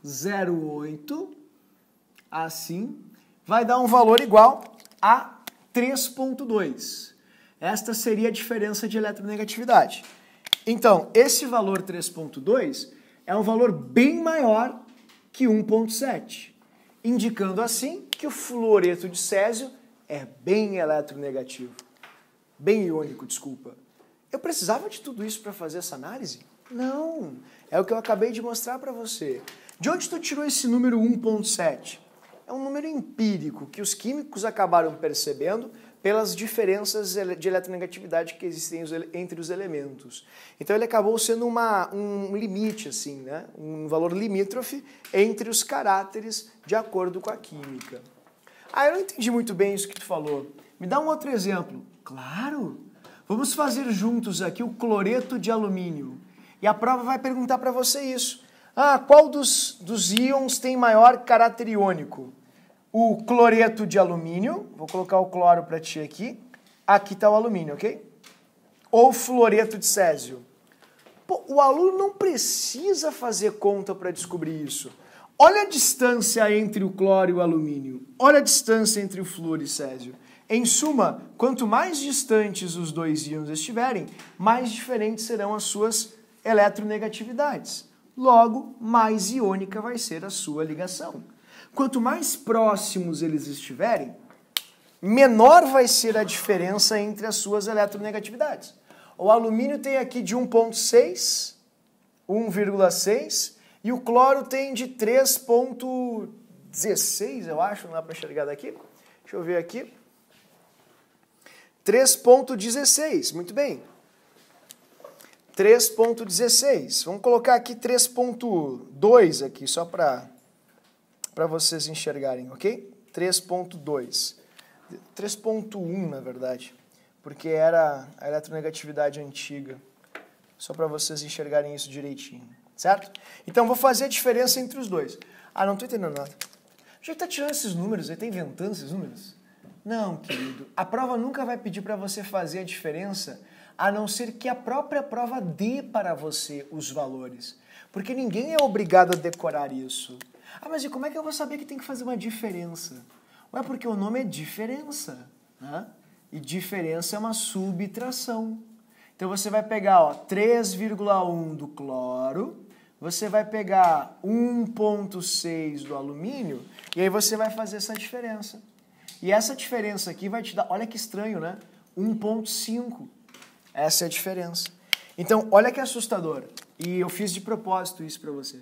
0,8, assim, vai dar um valor igual a 3,2. Esta seria a diferença de eletronegatividade. Então, esse valor 3,2 é um valor bem maior que 1,7. Indicando assim que o fluoreto de césio é bem eletronegativo. Bem iônico, desculpa. Eu precisava de tudo isso para fazer essa análise? Não, é o que eu acabei de mostrar para você. De onde tu tirou esse número 1,7? É um número empírico que os químicos acabaram percebendo pelas diferenças de eletronegatividade que existem entre os elementos. Então ele acabou sendo um limite, assim, né? Um valor limítrofe entre os caráteres de acordo com a química. Ah, eu não entendi muito bem isso que tu falou. Me dá um outro exemplo. Claro! Vamos fazer juntos aqui o cloreto de alumínio. E a prova vai perguntar para você isso. Ah, qual dos íons tem maior caráter iônico? O cloreto de alumínio, vou colocar o cloro para ti aqui. Aqui está o alumínio, ok? Ou fluoreto de césio. Pô, o aluno não precisa fazer conta para descobrir isso. Olha a distância entre o cloro e o alumínio. Olha a distância entre o flúor e césio. Em suma, quanto mais distantes os dois íons estiverem, mais diferentes serão as suas eletronegatividades. Logo, mais iônica vai ser a sua ligação. Quanto mais próximos eles estiverem, menor vai ser a diferença entre as suas eletronegatividades. O alumínio tem aqui de 1,6, 1,6, e o cloro tem de 3,16, eu acho, não dá para enxergar daqui. Deixa eu ver aqui. 3,16, muito bem. 3,16. Vamos colocar aqui 3,2 aqui, só para vocês enxergarem, ok? 3,2. 3,1 na verdade, porque era a eletronegatividade antiga. Só para vocês enxergarem isso direitinho, certo? Então vou fazer a diferença entre os dois. Ah, não estou entendendo nada. Já está tirando esses números, aí está inventando esses números? Não, querido. A prova nunca vai pedir para você fazer a diferença, a não ser que a própria prova dê para você os valores. Porque ninguém é obrigado a decorar isso. Ah, mas e como é que eu vou saber que tem que fazer uma diferença? Ué, porque o nome é diferença, né? E diferença é uma subtração. Então você vai pegar, ó, 3,1 do cloro, você vai pegar 1,6 do alumínio, e aí você vai fazer essa diferença. E essa diferença aqui vai te dar, olha que estranho, né? 1,5. Essa é a diferença. Então, olha que assustador. E eu fiz de propósito isso para você.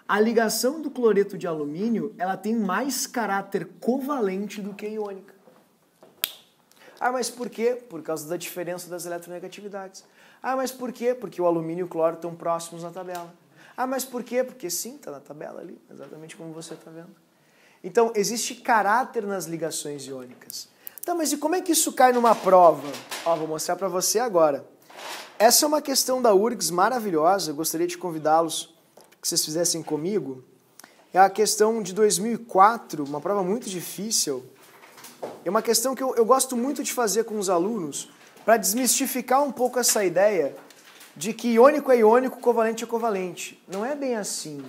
A ligação do cloreto de alumínio, ela tem mais caráter covalente do que a iônica. Ah, mas por quê? Por causa da diferença das eletronegatividades. Ah, mas por quê? Porque o alumínio e o cloro estão próximos na tabela. Ah, mas por quê? Porque sim, está na tabela ali, exatamente como você está vendo. Então, existe caráter nas ligações iônicas. Tá, mas e como é que isso cai numa prova? Ó, vou mostrar para você agora. Essa é uma questão da URGS maravilhosa, eu gostaria de convidá-los que vocês fizessem comigo. É a questão de 2004, uma prova muito difícil. É uma questão que eu gosto muito de fazer com os alunos para desmistificar um pouco essa ideia de que iônico é iônico, covalente é covalente. Não é bem assim.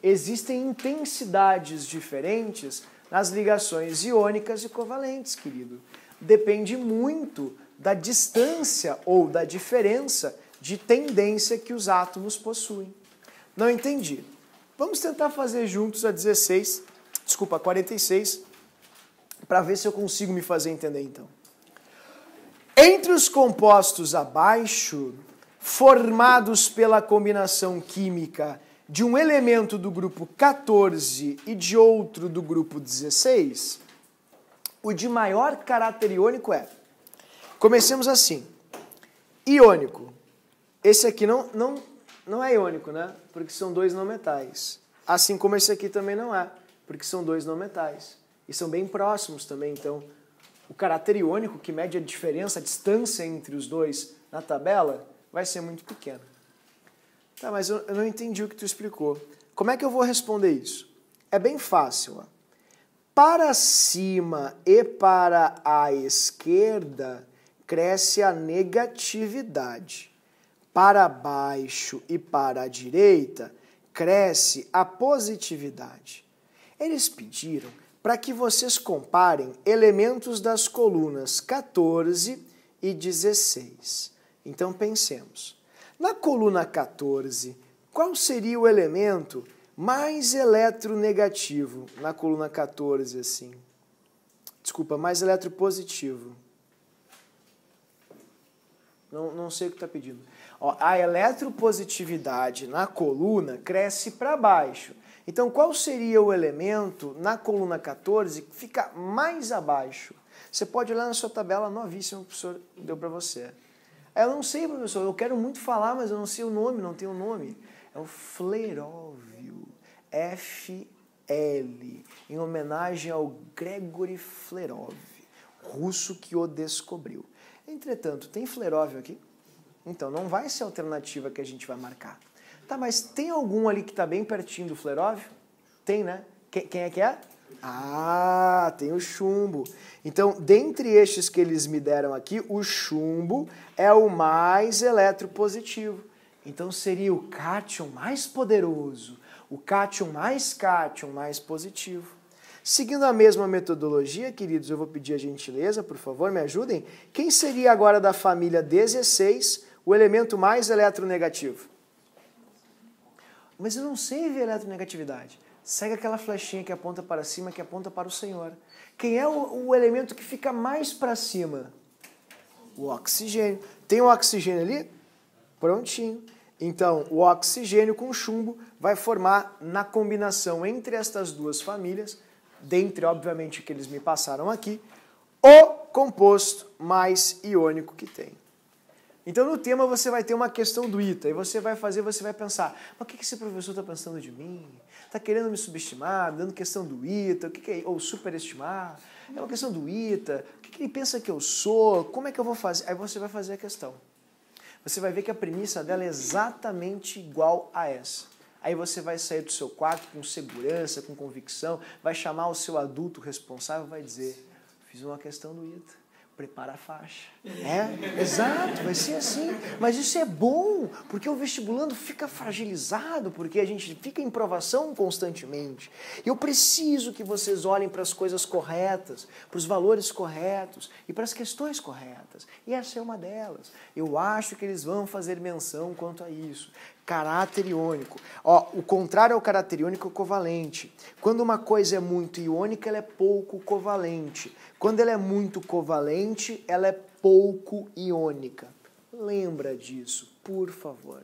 Existem intensidades diferentes nas ligações iônicas e covalentes, querido. Depende muito da distância ou da diferença de tendência que os átomos possuem. Não entendi. Vamos tentar fazer juntos a 46, para ver se eu consigo me fazer entender então. Entre os compostos abaixo, formados pela combinação química de um elemento do grupo 14 e de outro do grupo 16, o de maior caráter iônico é. Comecemos assim. Iônico. Esse aqui não é iônico, né? Porque são dois não metais. Assim como esse aqui também não é, porque são dois não metais. E são bem próximos também, então o caráter iônico, que mede a diferença, a distância entre os dois na tabela, vai ser muito pequena. Tá, mas eu não entendi o que tu explicou. Como é que eu vou responder isso? É bem fácil. Ó. Para cima e para a esquerda, cresce a negatividade. Para baixo e para a direita, cresce a positividade. Eles pediram para que vocês comparem elementos das colunas 14 e 16. Então pensemos. Na coluna 14, qual seria o elemento mais eletronegativo? Na coluna 14, assim. Desculpa, mais eletropositivo. Não sei o que está pedindo. Ó, a eletropositividade na coluna cresce para baixo. Então, qual seria o elemento na coluna 14 que fica mais abaixo? Você pode olhar na sua tabela novíssima que o professor deu para você. Eu não sei, professor, eu quero muito falar, mas eu não sei o nome, não tenho o nome. É o fleróvio, FL, em homenagem ao Gregory Flerov, russo que o descobriu. Entretanto, tem fleróvio aqui? Então, não vai ser a alternativa que a gente vai marcar. Tá, mas tem algum ali que está bem pertinho do fleróvio? Tem, né? Quem é que é? Ah, tem o chumbo. Então, dentre estes que eles me deram aqui, o chumbo é o mais eletropositivo. Então, seria o cátion mais poderoso, o cátion mais positivo. Seguindo a mesma metodologia, queridos, eu vou pedir a gentileza, por favor, me ajudem. Quem seria agora da família 16 o elemento mais eletronegativo? Mas eu não sei ver eletronegatividade. Segue aquela flechinha que aponta para cima, que aponta para o Senhor. Quem é o elemento que fica mais para cima? O oxigênio. Tem o oxigênio ali? Prontinho. Então, o oxigênio com chumbo vai formar, na combinação entre estas duas famílias, dentre, obviamente, que eles me passaram aqui, o composto mais iônico que tem. Então, no tema, você vai ter uma questão do ITA, e você vai pensar, mas o que esse professor está pensando de mim? Está querendo me subestimar, me dando questão do ITA, ou superestimar? É uma questão do ITA, o que ele pensa que eu sou? Como é que eu vou fazer? Aí você vai fazer a questão. Você vai ver que a premissa dela é exatamente igual a essa. Aí você vai sair do seu quarto com segurança, com convicção, vai chamar o seu adulto responsável e vai dizer, fiz uma questão do ITA. prepara a faixa. É, exato, vai ser assim. Mas isso é bom, porque o vestibulando fica fragilizado, porque a gente fica em provação constantemente. Eu preciso que vocês olhem para as coisas corretas, para os valores corretos e para as questões corretas. E essa é uma delas. Eu acho que eles vão fazer menção quanto a isso. Caráter iônico. Ó, o contrário ao caráter iônico é o covalente. Quando uma coisa é muito iônica, ela é pouco covalente. Quando ela é muito covalente, ela é pouco iônica. Lembra disso, por favor.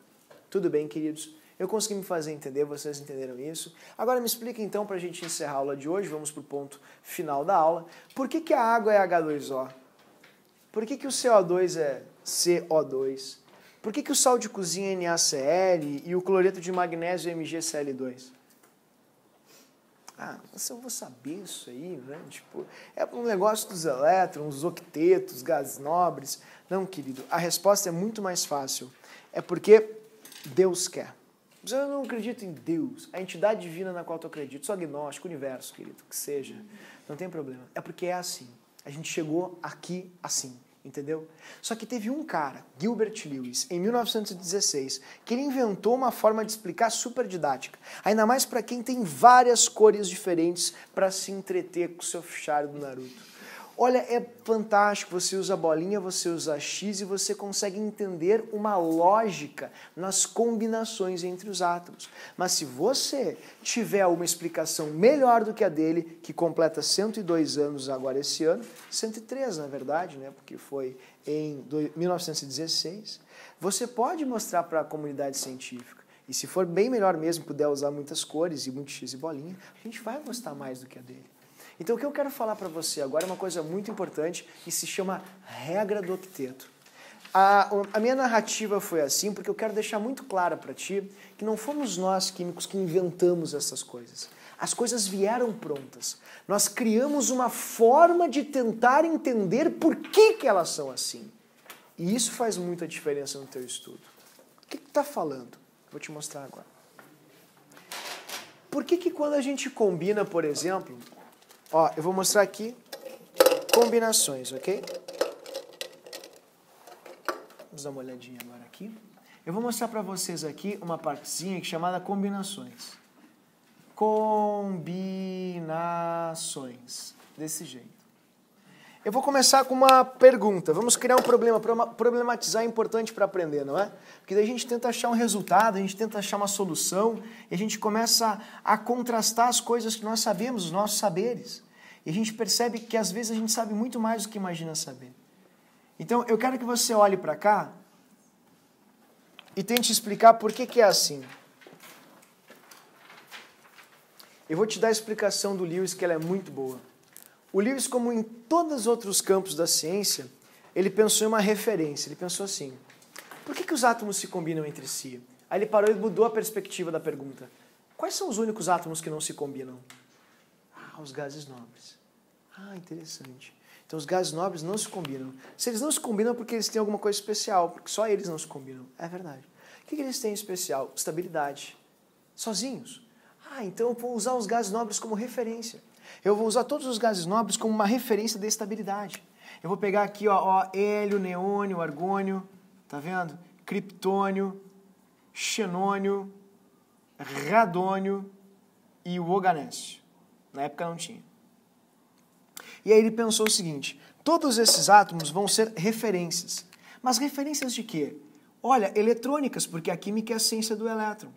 Tudo bem, queridos? Eu consegui me fazer entender, vocês entenderam isso? Agora me explica então, para a gente encerrar a aula de hoje, vamos para o ponto final da aula. Por que a água é H2O? Por que o CO2 é CO2? Por que o sal de cozinha é NaCl e o cloreto de magnésio é MgCl2? Ah, mas eu vou saber isso aí, né? Tipo, é um negócio dos elétrons, dos octetos, gases nobres. Não, querido, a resposta é muito mais fácil. É porque Deus quer. Eu não acredito em Deus, a entidade divina na qual eu acredito, sou agnóstico, universo, querido, que seja. Não tem problema. É porque é assim. A gente chegou aqui assim. Entendeu? Só que teve um cara, Gilbert Lewis, em 1916, que ele inventou uma forma de explicar super didática. Ainda mais para quem tem várias cores diferentes para se entreter com o seu fichário do Naruto. Olha, é fantástico, você usa a bolinha, você usa X e você consegue entender uma lógica nas combinações entre os átomos. Mas se você tiver uma explicação melhor do que a dele, que completa 102 anos agora esse ano, 103 na verdade, né, porque foi em 1916, você pode mostrar para a comunidade científica. E se for bem melhor mesmo, puder usar muitas cores e muito X e bolinha, a gente vai gostar mais do que a dele. Então o que eu quero falar para você agora é uma coisa muito importante que se chama regra do octeto. A minha narrativa foi assim porque eu quero deixar muito claro para ti que não fomos nós químicos que inventamos essas coisas. As coisas vieram prontas. Nós criamos uma forma de tentar entender por que elas são assim. E isso faz muita diferença no teu estudo. O que tu está falando? Vou te mostrar agora. Por que quando a gente combina, por exemplo... Ó, eu vou mostrar aqui combinações, ok? Vamos dar uma olhadinha agora aqui. Eu vou mostrar para vocês aqui uma partezinha chamada combinações. Combinações. Desse jeito. Eu vou começar com uma pergunta. Vamos criar um problema. Problematizar é importante para aprender, não é? Porque daí a gente tenta achar um resultado, a gente tenta achar uma solução, e a gente começa a contrastar as coisas que nós sabemos, os nossos saberes. E a gente percebe que às vezes a gente sabe muito mais do que imagina saber. Então eu quero que você olhe para cá e tente explicar por que é assim. Eu vou te dar a explicação do Lewis, que ela é muito boa. O Lewis, como em todos os outros campos da ciência, ele pensou em uma referência. Ele pensou assim, por que os átomos se combinam entre si? Aí ele parou e mudou a perspectiva da pergunta. Quais são os únicos átomos que não se combinam? Ah, os gases nobres. Ah, interessante. Então os gases nobres não se combinam. Se eles não se combinam é porque eles têm alguma coisa especial, porque só eles não se combinam. É verdade. O que eles têm especial? Estabilidade. Sozinhos. Ah, então eu vou usar os gases nobres como referência. Eu vou usar todos os gases nobres como uma referência de estabilidade. Eu vou pegar aqui, ó, hélio, neônio, argônio, tá vendo? Criptônio, xenônio, radônio e o oganésio. Na época não tinha. E aí ele pensou o seguinte, todos esses átomos vão ser referências. Mas referências de quê? Olha, eletrônicas, porque a química é a ciência do elétron.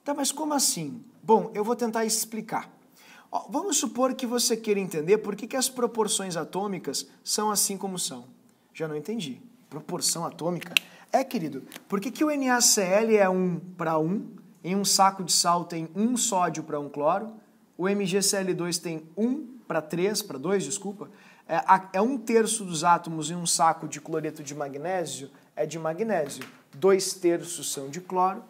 Tá, mas como assim? Bom, eu vou tentar explicar. Ó, vamos supor que você queira entender por que as proporções atômicas são assim como são. Já não entendi. Proporção atômica? É, querido, por que o NaCl é 1:1, em um saco de sal tem 1 sódio para 1 cloro, o MgCl2 tem 1:2, desculpa, é 1/3 dos átomos em um saco de cloreto de magnésio é de magnésio, 2/3 são de cloro,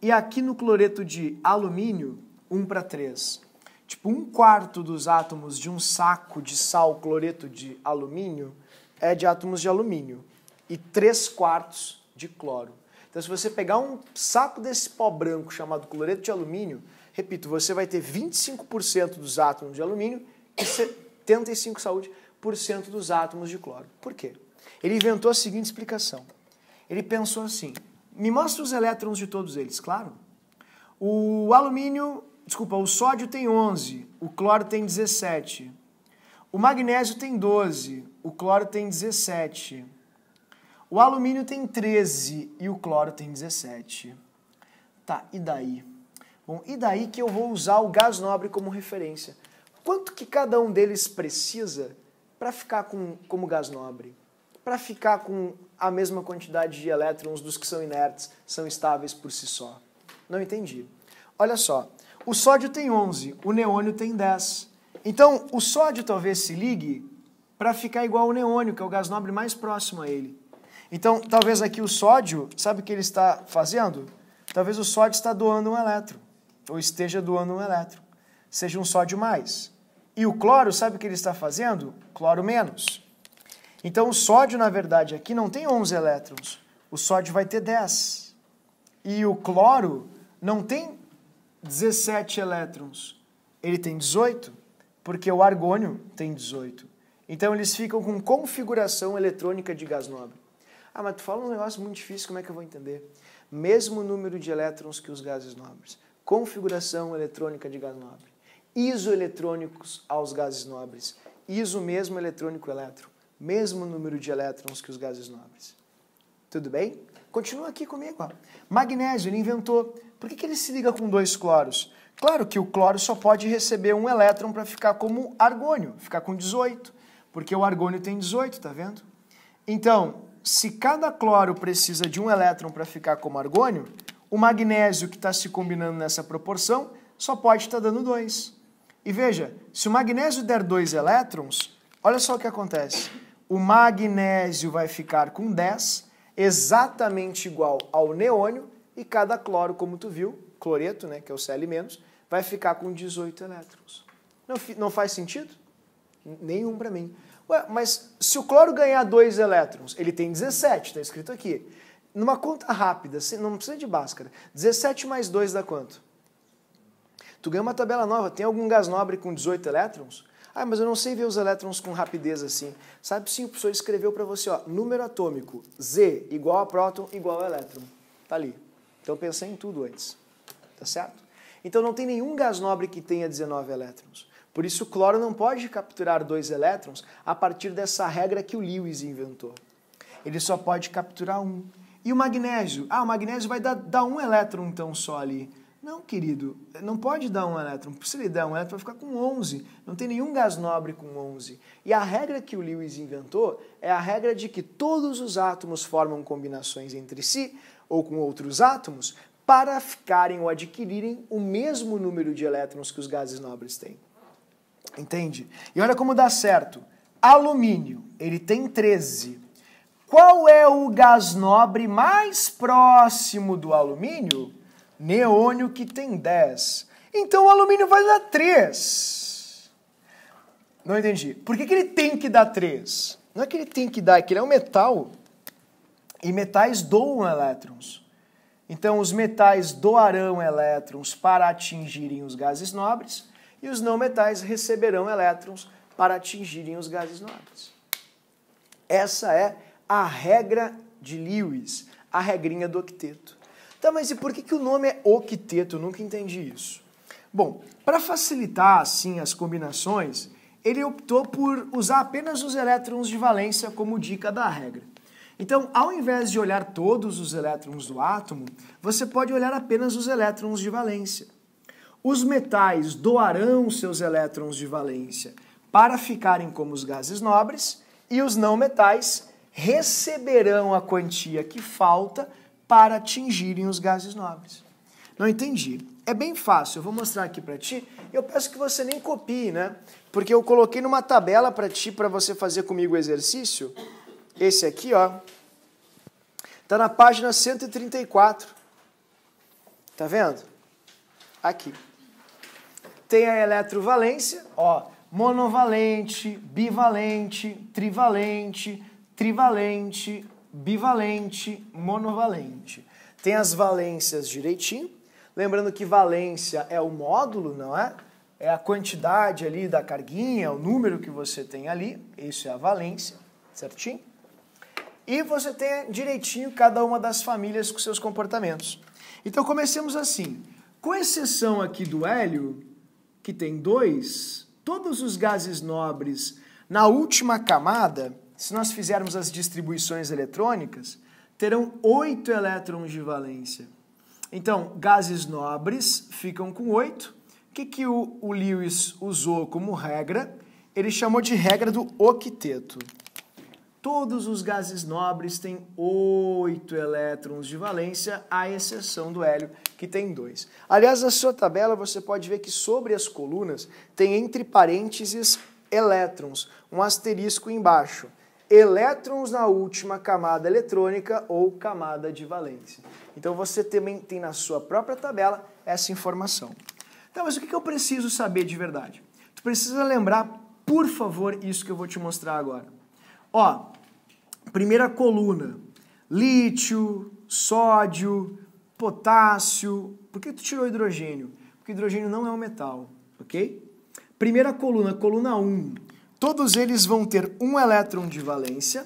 e aqui no cloreto de alumínio, 1:3. Tipo, 1/4 dos átomos de um saco de sal cloreto de alumínio é de átomos de alumínio, e 3/4 de cloro. Então, se você pegar um saco desse pó branco chamado cloreto de alumínio, repito, você vai ter 25% dos átomos de alumínio e 75% 98% dos átomos de cloro. Por quê? Ele inventou a seguinte explicação. Ele pensou assim, me mostra os elétrons de todos eles, claro. O sódio tem 11, o cloro tem 17. O magnésio tem 12, o cloro tem 17. O alumínio tem 13 e o cloro tem 17. Tá, e daí? Bom, e daí que eu vou usar o gás nobre como referência. Quanto que cada um deles precisa para ficar como gás nobre? Para ficar com a mesma quantidade de elétrons dos que são inertes, são estáveis por si só? Não entendi. Olha só, o sódio tem 11, o neônio tem 10. Então, o sódio talvez se ligue para ficar igual ao neônio, que é o gás nobre mais próximo a ele. Então, talvez aqui o sódio, sabe o que ele está fazendo? Talvez o sódio está doando um elétron, ou esteja doando um elétron. Seja um sódio mais. E o cloro, sabe o que ele está fazendo? Cloro menos. Então, o sódio, na verdade, aqui não tem 11 elétrons. O sódio vai ter 10. E o cloro não tem 17 elétrons. Ele tem 18, porque o argônio tem 18. Então, eles ficam com configuração eletrônica de gás nobre. Ah, mas tu fala um negócio muito difícil, como é que eu vou entender? Mesmo número de elétrons que os gases nobres. Configuração eletrônica de gás nobre. Isoeletrônicos aos gases nobres. Iso mesmo eletrônico elétron. Mesmo número de elétrons que os gases nobres. Tudo bem? Continua aqui comigo. Ó. Magnésio, ele inventou. Por que ele se liga com 2 cloros? Claro que o cloro só pode receber um elétron para ficar como argônio, ficar com 18. Porque o argônio tem 18, tá vendo? Então, se cada cloro precisa de um elétron para ficar como argônio, o magnésio que está se combinando nessa proporção só pode estar dando 2. E veja, se o magnésio der 2 elétrons, olha só o que acontece. O magnésio vai ficar com 10, exatamente igual ao neônio, e cada cloro, como tu viu, cloreto, né, que é o Cl-, vai ficar com 18 elétrons. Não faz sentido? Nenhum para mim. Ué, mas se o cloro ganhar 2 elétrons, ele tem 17, está escrito aqui. Numa conta rápida, não precisa de Bhaskara. 17 mais 2 dá quanto? Tu ganha uma tabela nova. Tem algum gás nobre com 18 elétrons? Ah, mas eu não sei ver os elétrons com rapidez assim. Sabe sim, o professor escreveu para você, ó, número atômico, Z igual a próton igual a elétron. Tá ali. Então pensei em tudo antes. Tá certo? Então não tem nenhum gás nobre que tenha 19 elétrons. Por isso o cloro não pode capturar 2 elétrons a partir dessa regra que o Lewis inventou. Ele só pode capturar 1. E o magnésio? Ah, o magnésio vai dar 1 elétron então só ali. Não, querido, não pode dar 1 elétron. Se ele der 1 elétron, vai ficar com 11. Não tem nenhum gás nobre com 11. E a regra que o Lewis inventou é a regra de que todos os átomos formam combinações entre si ou com outros átomos para ficarem ou adquirirem o mesmo número de elétrons que os gases nobres têm. Entende? E olha como dá certo. Alumínio, ele tem 13. Qual é o gás nobre mais próximo do alumínio? Neônio, que tem 10. Então o alumínio vai dar 3. Não entendi. Por que ele tem que dar 3? Não é que ele tem que dar, é que ele é um metal. E metais doam elétrons. Então os metais doarão elétrons para atingirem os gases nobres e os não metais receberão elétrons para atingirem os gases nobres. Essa é a regra de Lewis, a regrinha do octeto. Tá, mas e por que o nome é octeto? Eu nunca entendi isso. Bom, para facilitar assim as combinações, ele optou por usar apenas os elétrons de valência como dica da regra. Então, ao invés de olhar todos os elétrons do átomo, você pode olhar apenas os elétrons de valência. Os metais doarão seus elétrons de valência para ficarem como os gases nobres e os não metais receberão a quantia que falta para atingirem os gases nobres. Não entendi. É bem fácil, eu vou mostrar aqui para ti. Eu peço que você nem copie, né? Porque eu coloquei numa tabela para ti, para você fazer comigo o exercício. Esse aqui, ó, tá na página 134. Tá vendo? Aqui. Tem a eletrovalência, ó, monovalente, bivalente, trivalente, trivalente, bivalente, monovalente. Tem as valências direitinho. Lembrando que valência é o módulo, não é? é a quantidade ali da carguinha, o número que você tem ali, isso é a valência, certinho? E você tem direitinho cada uma das famílias com seus comportamentos. Então comecemos assim, com exceção aqui do hélio, que tem 2, todos os gases nobres na última camada, se nós fizermos as distribuições eletrônicas, terão 8 elétrons de valência. Então, gases nobres ficam com 8. O que o Lewis usou como regra? Ele chamou de regra do octeto. Todos os gases nobres têm 8 elétrons de valência, à exceção do hélio, que tem 2. Aliás, na sua tabela você pode ver que sobre as colunas tem entre parênteses elétrons, um asterisco embaixo. Elétrons na última camada eletrônica ou camada de valência. Então você também tem na sua própria tabela essa informação. Então, mas o que eu preciso saber de verdade? Tu precisa lembrar, por favor, isso que eu vou te mostrar agora. Ó, primeira coluna, lítio, sódio, potássio. Por que tu tirou hidrogênio? Porque hidrogênio não é um metal, ok? Primeira coluna, coluna 1. Todos eles vão ter um elétron de valência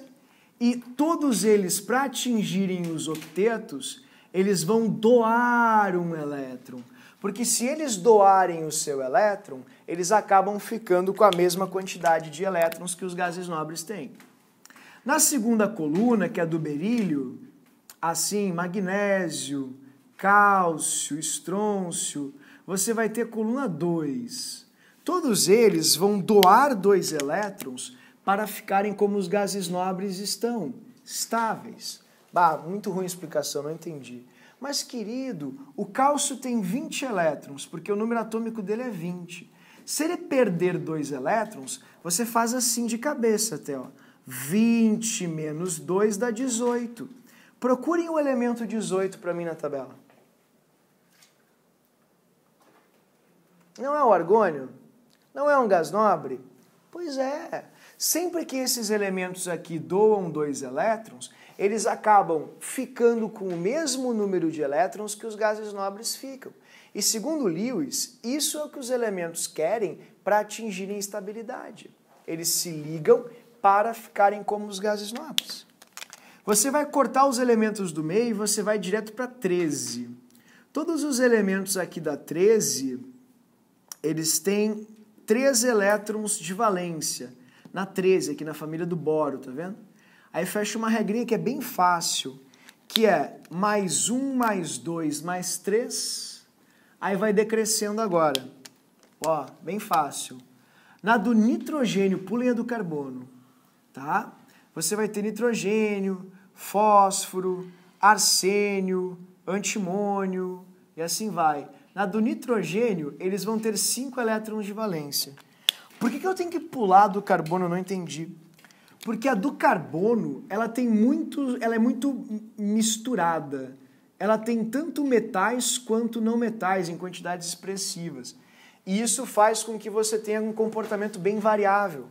e todos eles, para atingirem os octetos, eles vão doar um elétron. Porque se eles doarem o seu elétron, eles acabam ficando com a mesma quantidade de elétrons que os gases nobres têm. Na segunda coluna, que é do berílio, assim, magnésio, cálcio, estrôncio, você vai ter coluna 2. Todos eles vão doar 2 elétrons para ficarem como os gases nobres estão, estáveis. Bah, muito ruim a explicação, não entendi. Mas, querido, o cálcio tem 20 elétrons, porque o número atômico dele é 20. Se ele perder 2 elétrons, você faz assim de cabeça até, ó. 20 menos 2 dá 18. Procurem o elemento 18 para mim na tabela. Não é o argônio? Não é um gás nobre? Pois é. Sempre que esses elementos aqui doam 2 elétrons, eles acabam ficando com o mesmo número de elétrons que os gases nobres ficam. E segundo Lewis, isso é o que os elementos querem para atingirem estabilidade. Eles se ligam para ficarem como os gases nobres. Você vai cortar os elementos do meio e você vai direto para 13. Todos os elementos aqui da 13, eles têm 3 elétrons de valência. Na 13, aqui na família do boro, tá vendo? Aí fecha uma regrinha que é bem fácil, que é mais 1, mais 2, mais 3, aí vai decrescendo agora. Ó, bem fácil. Na do nitrogênio, pulem a do carbono, tá? Você vai ter nitrogênio, fósforo, arsênio, antimônio e assim vai. Na do nitrogênio, eles vão ter 5 elétrons de valência. Por que eu tenho que pular do carbono? Eu não entendi. Porque a do carbono, ela é muito misturada. Ela tem tanto metais quanto não metais em quantidades expressivas. E isso faz com que você tenha um comportamento bem variável.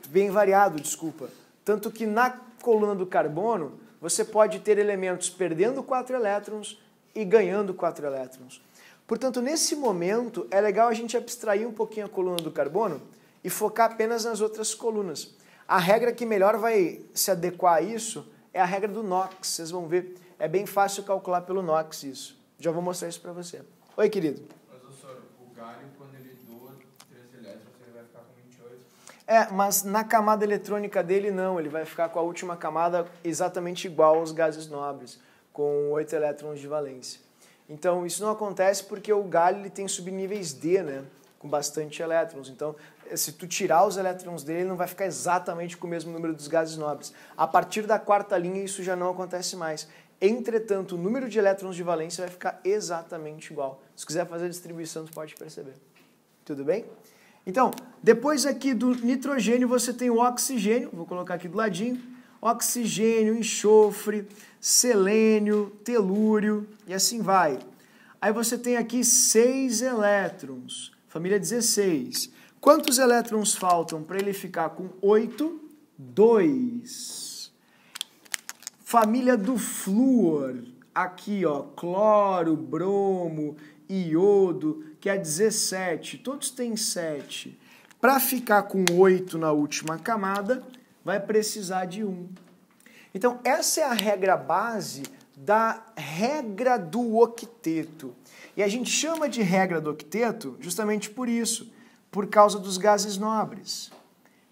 Bem variado, desculpa. Tanto que na coluna do carbono, você pode ter elementos perdendo 4 elétrons e ganhando 4 elétrons. Portanto, nesse momento, é legal a gente abstrair um pouquinho a coluna do carbono e focar apenas nas outras colunas. A regra que melhor vai se adequar a isso é a regra do NOx. Vocês vão ver, é bem fácil calcular pelo NOx isso. Já vou mostrar isso para você. Oi, querido. Professor, o galho, quando ele doa 3 elétrons, ele vai ficar com 28? É, mas na camada eletrônica dele não, ele vai ficar com a última camada exatamente igual aos gases nobres, com 8 elétrons de valência. Então, isso não acontece porque o galho ele tem subníveis D, né? Com bastante elétrons. Então, se tu tirar os elétrons dele, ele não vai ficar exatamente com o mesmo número dos gases nobres. A partir da 4ª linha, isso já não acontece mais. Entretanto, o número de elétrons de valência vai ficar exatamente igual. Se quiser fazer a distribuição, tu pode perceber. Tudo bem? Então, depois aqui do nitrogênio, você tem o oxigênio. Vou colocar aqui do ladinho. Oxigênio, enxofre, selênio, telúrio e assim vai. Aí você tem aqui 6 elétrons, família 16. Quantos elétrons faltam para ele ficar com 8? 2. Família do flúor, aqui ó, cloro, bromo, iodo. que é 17, todos têm 7. Para ficar com 8 na última camada, vai precisar de 1. Então, essa é a regra base da regra do octeto. E a gente chama de regra do octeto justamente por isso, por causa dos gases nobres.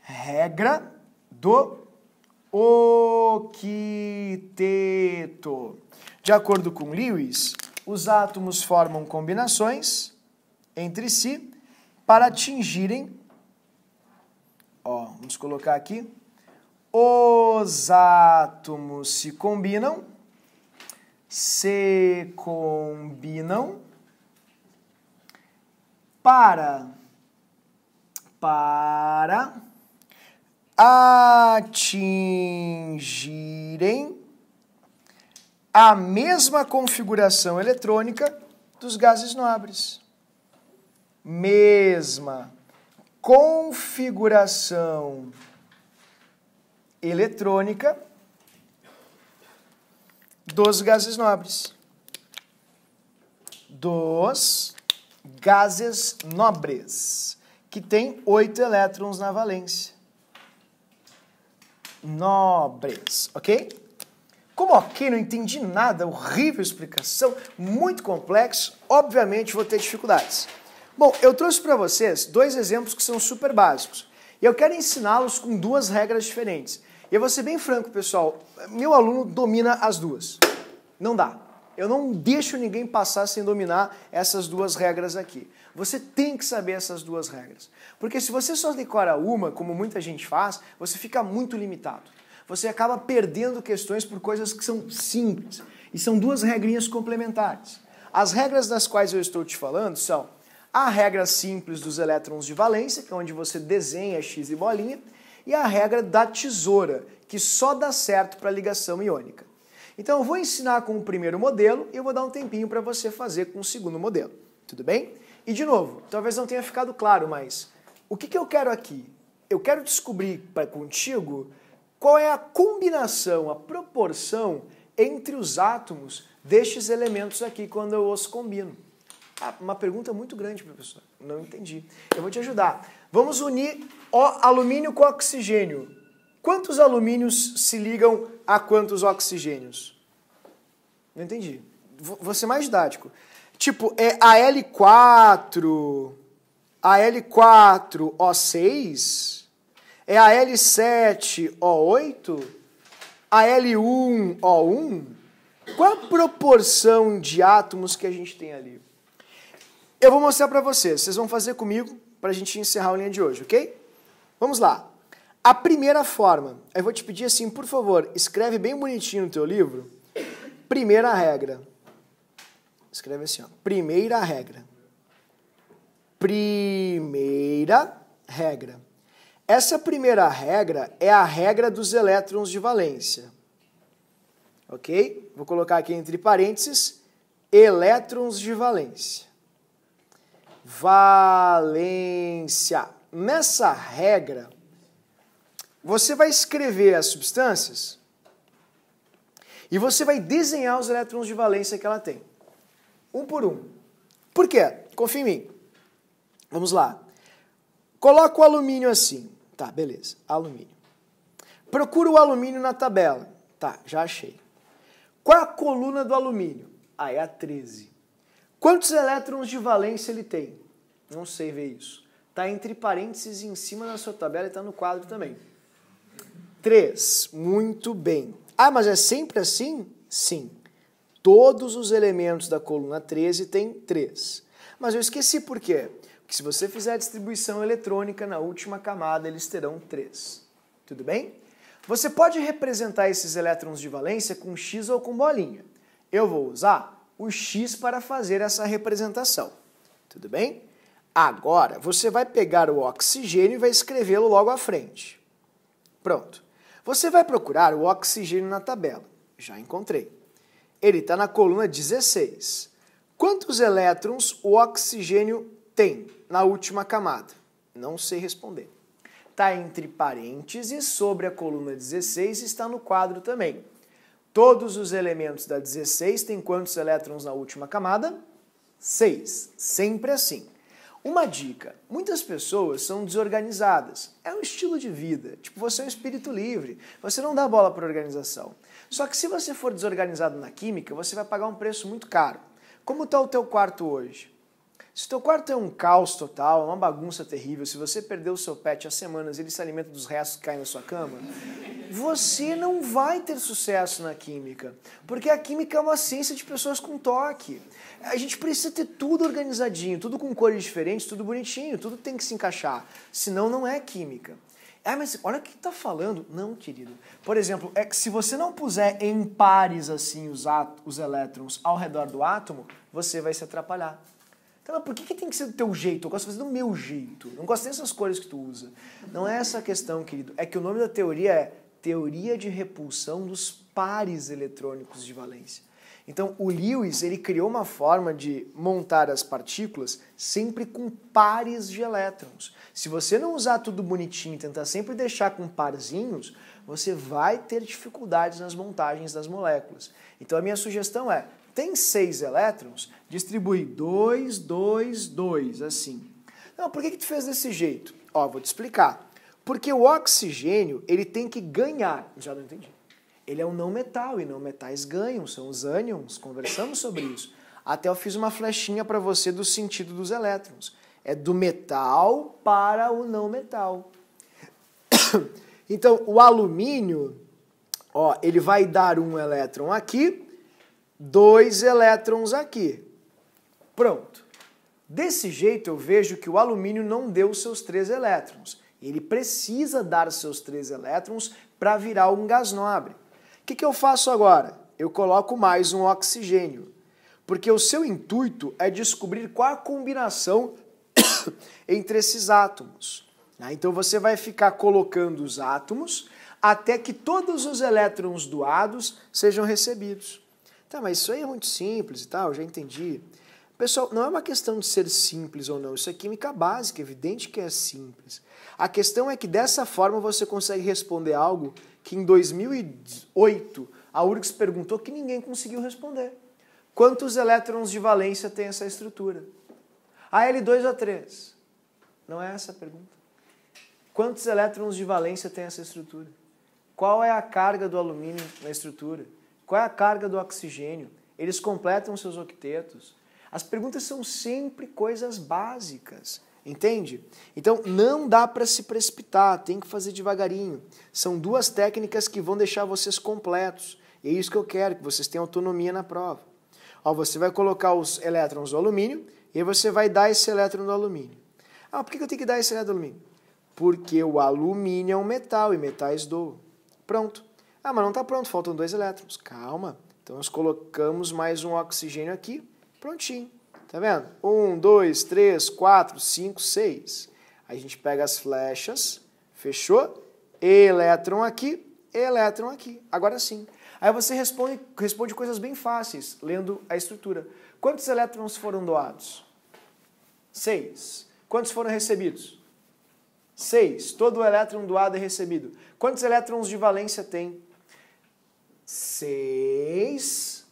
Regra do octeto. De acordo com Lewis, os átomos formam combinações entre si para atingirem, vamos colocar aqui, os átomos se combinam para atingirem a mesma configuração eletrônica dos gases nobres. Mesma configuração eletrônica dos gases nobres. Dos gases nobres, que tem 8 elétrons na valência. Nobres, ok? Como ok, não entendi nada, horrível explicação, muito complexo, obviamente vou ter dificuldades. Bom, eu trouxe para vocês 2 exemplos que são super básicos. E eu quero ensiná-los com 2 regras diferentes. E eu vou ser bem franco, pessoal, meu aluno domina as 2. Não dá. Eu não deixo ninguém passar sem dominar essas 2 regras aqui. Você tem que saber essas 2 regras. Porque se você só decora uma, como muita gente faz, você fica muito limitado. Você acaba perdendo questões por coisas que são simples. E são 2 regrinhas complementares. As regras das quais eu estou te falando são a regra simples dos elétrons de valência, que é onde você desenha X e bolinha, e a regra da tesoura, que só dá certo para ligação iônica. Então eu vou ensinar com o primeiro modelo e eu vou dar um tempinho para você fazer com o segundo modelo. Tudo bem? E de novo, talvez não tenha ficado claro, mas o que eu quero aqui? Eu quero descobrir contigo qual é a combinação, a proporção entre os átomos destes elementos aqui quando eu os combino. Uma pergunta muito grande, professor. Não entendi. Eu vou te ajudar. Vamos unir alumínio com oxigênio. Quantos alumínios se ligam a quantos oxigênios? Não entendi. Vou ser mais didático. Tipo, é a L4O6? É a L7O8? A L1O1? Qual a proporção de átomos que a gente tem ali? Eu vou mostrar para vocês vão fazer comigo para a gente encerrar a linha de hoje, ok? Vamos lá. A primeira forma, eu vou te pedir assim, por favor, escreve bem bonitinho no teu livro, primeira regra. Escreve assim, primeira regra. Primeira regra. Essa primeira regra é a regra dos elétrons de valência. Ok? Vou colocar aqui entre parênteses, elétrons de valência. Valência. Nessa regra, você vai escrever as substâncias e você vai desenhar os elétrons de valência que ela tem. Um por um. Por quê? Confia em mim. Vamos lá. Coloca o alumínio assim. Tá, beleza. Alumínio. Procura o alumínio na tabela. Tá, já achei. Qual é a coluna do alumínio? É a 13. Quantos elétrons de valência ele tem? Não sei ver isso. Está entre parênteses em cima da sua tabela e está no quadro também. 3. Muito bem. Mas é sempre assim? Sim. Todos os elementos da coluna 13 têm 3. Mas eu esqueci por quê. Porque se você fizer a distribuição eletrônica na última camada, eles terão 3. Tudo bem? Você pode representar esses elétrons de valência com X ou com bolinha. Eu vou usar o X para fazer essa representação. Tudo bem? Agora, você vai pegar o oxigênio e vai escrevê-lo logo à frente. Pronto. Você vai procurar o oxigênio na tabela. Já encontrei. Ele está na coluna 16. Quantos elétrons o oxigênio tem na última camada? Não sei responder. Está entre parênteses, sobre a coluna 16 está no quadro também. Todos os elementos da 16 têm quantos elétrons na última camada? 6. Sempre assim. Uma dica, muitas pessoas são desorganizadas. É um estilo de vida. Tipo, você é um espírito livre. Você não dá bola para organização. Só que se você for desorganizado na química, você vai pagar um preço muito caro. Como está o teu quarto hoje? Se o teu quarto é um caos total, uma bagunça terrível, se você perdeu o seu pet há semanas e ele se alimenta dos restos que caem na sua cama, você não vai ter sucesso na química. Porque a química é uma ciência de pessoas com toque. A gente precisa ter tudo organizadinho, tudo com cores diferentes, tudo bonitinho, tudo tem que se encaixar. Senão não é química. Mas olha o que está falando. Não, querido. Por exemplo, é que se você não puser em pares assim os elétrons ao redor do átomo, você vai se atrapalhar. Então, por que tem que ser do teu jeito? Eu gosto de fazer do meu jeito. Não gosto dessas cores que tu usa. Não é essa a questão, querido. É que o nome da teoria é Teoria de Repulsão dos Pares Eletrônicos de Valência. Então, o Lewis ele criou uma forma de montar as partículas sempre com pares de elétrons. Se você não usar tudo bonitinho e tentar sempre deixar com parzinhos, você vai ter dificuldades nas montagens das moléculas. Então, a minha sugestão é, tem 6 elétrons, distribui 2, 2, 2, assim. Não, por que tu fez desse jeito? Ó, vou te explicar. Porque o oxigênio, ele tem que ganhar. Já não entendi. Ele é um não metal e não metais ganham, são os ânions, conversamos sobre isso. Até eu fiz uma flechinha para você do sentido dos elétrons. É do metal para o não metal. Então, o alumínio, ó, ele vai dar um elétron aqui, 2 elétrons aqui. Pronto. Desse jeito eu vejo que o alumínio não deu seus 3 elétrons. Ele precisa dar seus 3 elétrons para virar um gás nobre. O que eu faço agora? Eu coloco mais um oxigênio. Porque o seu intuito é descobrir qual a combinação entre esses átomos. Então você vai ficar colocando os átomos até que todos os elétrons doados sejam recebidos. Tá, mas isso aí é muito simples e tal, já entendi. Pessoal, não é uma questão de ser simples ou não, isso é química básica, é evidente que é simples. A questão é que dessa forma você consegue responder algo que em 2008 a URGS perguntou que ninguém conseguiu responder. Quantos elétrons de valência tem essa estrutura? A L2 ou A3? Não é essa a pergunta. Quantos elétrons de valência tem essa estrutura? Qual é a carga do alumínio na estrutura? Qual é a carga do oxigênio? Eles completam seus octetos? As perguntas são sempre coisas básicas, entende? Então não dá para se precipitar, tem que fazer devagarinho. São 2 técnicas que vão deixar vocês completos. E é isso que eu quero, que vocês tenham autonomia na prova. Ó, você vai colocar os elétrons do alumínio e aí você vai dar esse elétron do alumínio. Ah, por que eu tenho que dar esse elétron do alumínio? Porque o alumínio é um metal e metais doam. Pronto. Ah, mas não está pronto, faltam 2 elétrons. Calma. Então nós colocamos mais um oxigênio aqui. Prontinho. Tá vendo? 1, 2, 3, 4, 5, 6. Aí a gente pega as flechas, fechou? Elétron aqui, elétron aqui. Agora sim. Aí você responde coisas bem fáceis, lendo a estrutura. Quantos elétrons foram doados? 6. Quantos foram recebidos? 6. Todo elétron doado é recebido. Quantos elétrons de valência tem? 6,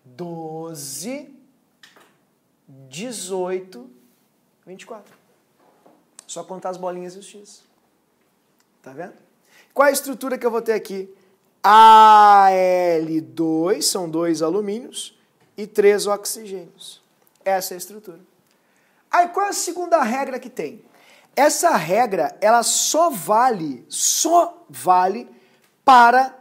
12, 18, 24. Só contar as bolinhas e os X. Tá vendo? Qual é a estrutura que eu vou ter aqui? Al2, são 2 alumínios, e 3 oxigênios. Essa é a estrutura. Aí qual é a segunda regra que tem? Essa regra, ela só vale para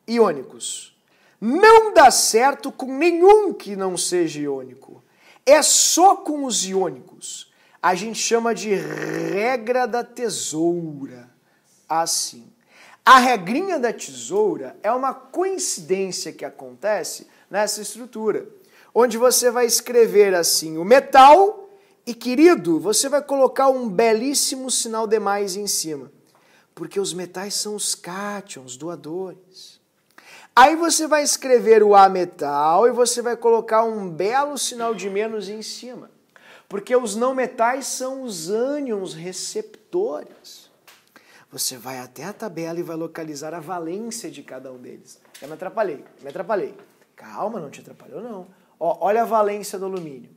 iônicos. Não dá certo com nenhum que não seja iônico. É só com os iônicos. A gente chama de regra da tesoura. Assim. A regrinha da tesoura é uma coincidência que acontece nessa estrutura, onde você vai escrever assim o metal e, querido, você vai colocar um belíssimo sinal de mais em cima, porque os metais são os cátions, doadores. Aí você vai escrever o ametal e você vai colocar um belo sinal de menos em cima, porque os não metais são os ânions receptores. Você vai até a tabela e vai localizar a valência de cada um deles. Eu me atrapalhei. Calma, não te atrapalhou não. Ó, olha a valência do alumínio.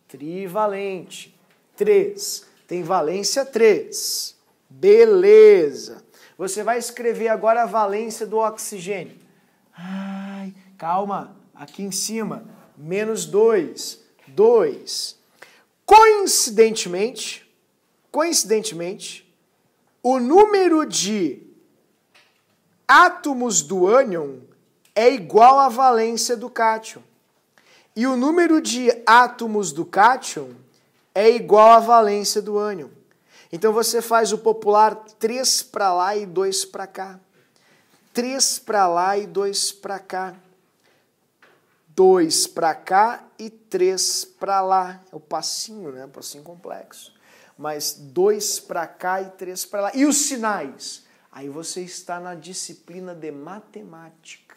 Trivalente. 3. Tem valência 3. Beleza. Você vai escrever agora a valência do oxigênio. Ai, calma. Aqui em cima. Menos 2. 2. Coincidentemente, o número de átomos do ânion é igual à valência do cátion. E o número de átomos do cátion é igual à valência do ânion. Então você faz o popular 3 para lá e 2 para cá. 3 para lá e 2 para cá. 2 para cá e 3 para lá. É o passinho, né? O passinho complexo. Mas 2 para cá e 3 para lá. E os sinais? Aí você está na disciplina de matemática,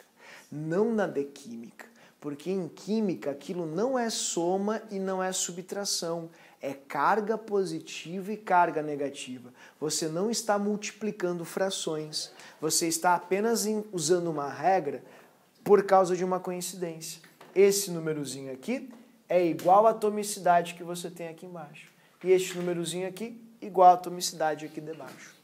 não na de química. Porque em química aquilo não é soma e não é subtração. É carga positiva e carga negativa. Você não está multiplicando frações. Você está apenas usando uma regra por causa de uma coincidência. Esse númerozinho aqui é igual à atomicidade que você tem aqui embaixo. E este númerozinho aqui igual à atomicidade aqui debaixo.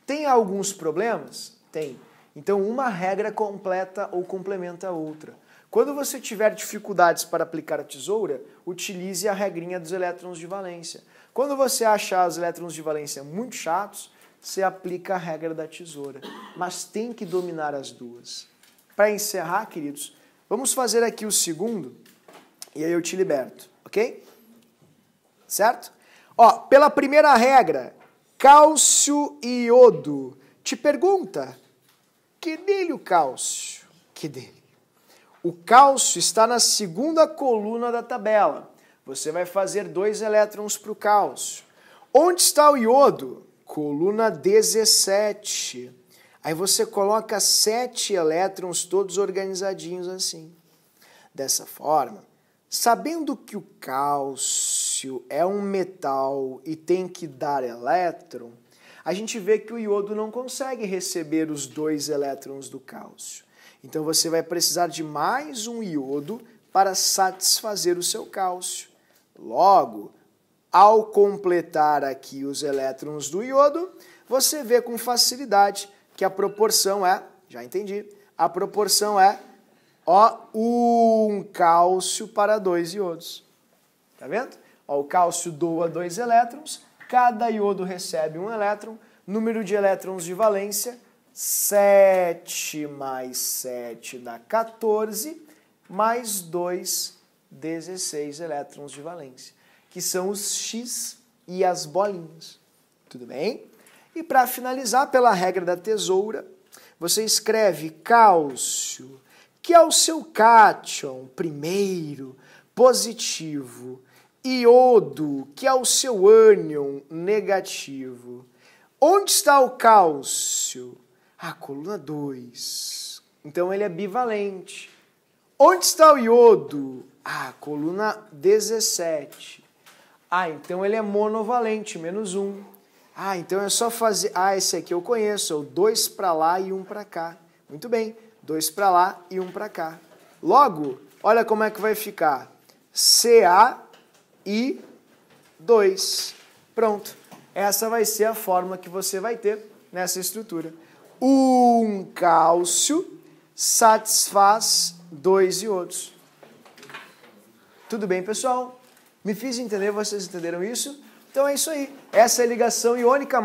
Tem alguns problemas? Tem. Então uma regra completa ou complementa a outra. Quando você tiver dificuldades para aplicar a tesoura, utilize a regrinha dos elétrons de valência. Quando você achar os elétrons de valência muito chatos, você aplica a regra da tesoura. Mas tem que dominar as duas. Para encerrar, queridos, vamos fazer aqui o segundo e aí eu te liberto, ok? Certo? Ó, pela primeira regra, cálcio e iodo. Te pergunta, que dele o cálcio? Que dele? O cálcio está na segunda coluna da tabela. Você vai fazer 2 elétrons para o cálcio. Onde está o iodo? Coluna 17. Aí você coloca 7 elétrons todos organizadinhos assim. Dessa forma, sabendo que o cálcio é um metal e tem que dar elétron, a gente vê que o iodo não consegue receber os 2 elétrons do cálcio. Então você vai precisar de mais um iodo para satisfazer o seu cálcio. Logo, ao completar aqui os elétrons do iodo, você vê com facilidade que a proporção é, já entendi, a proporção é 1 cálcio para 2 iodos. Tá vendo? Ó, o cálcio doa 2 elétrons, cada iodo recebe 1 elétron, número de elétrons de valência, 7 mais 7 dá 14, mais 2, 16 elétrons de valência, que são os X e as bolinhas. Tudo bem? E para finalizar, pela regra da tesoura, você escreve cálcio, que é o seu cátion, primeiro, positivo, iodo, que é o seu ânion, negativo. Onde está o cálcio? Coluna 2. Então ele é bivalente. Onde está o iodo? Coluna 17. Então ele é monovalente, menos 1. Então é só fazer... esse aqui eu conheço, é o 2 para lá e 1 para cá. Muito bem, 2 para lá e 1 para cá. Logo, olha como é que vai ficar. Ca e 2. Pronto. Essa vai ser a forma que você vai ter nessa estrutura. 1 cálcio satisfaz 2 iodos. Tudo bem, pessoal? Me fiz entender, vocês entenderam isso? Então é isso aí. Essa é a ligação iônica.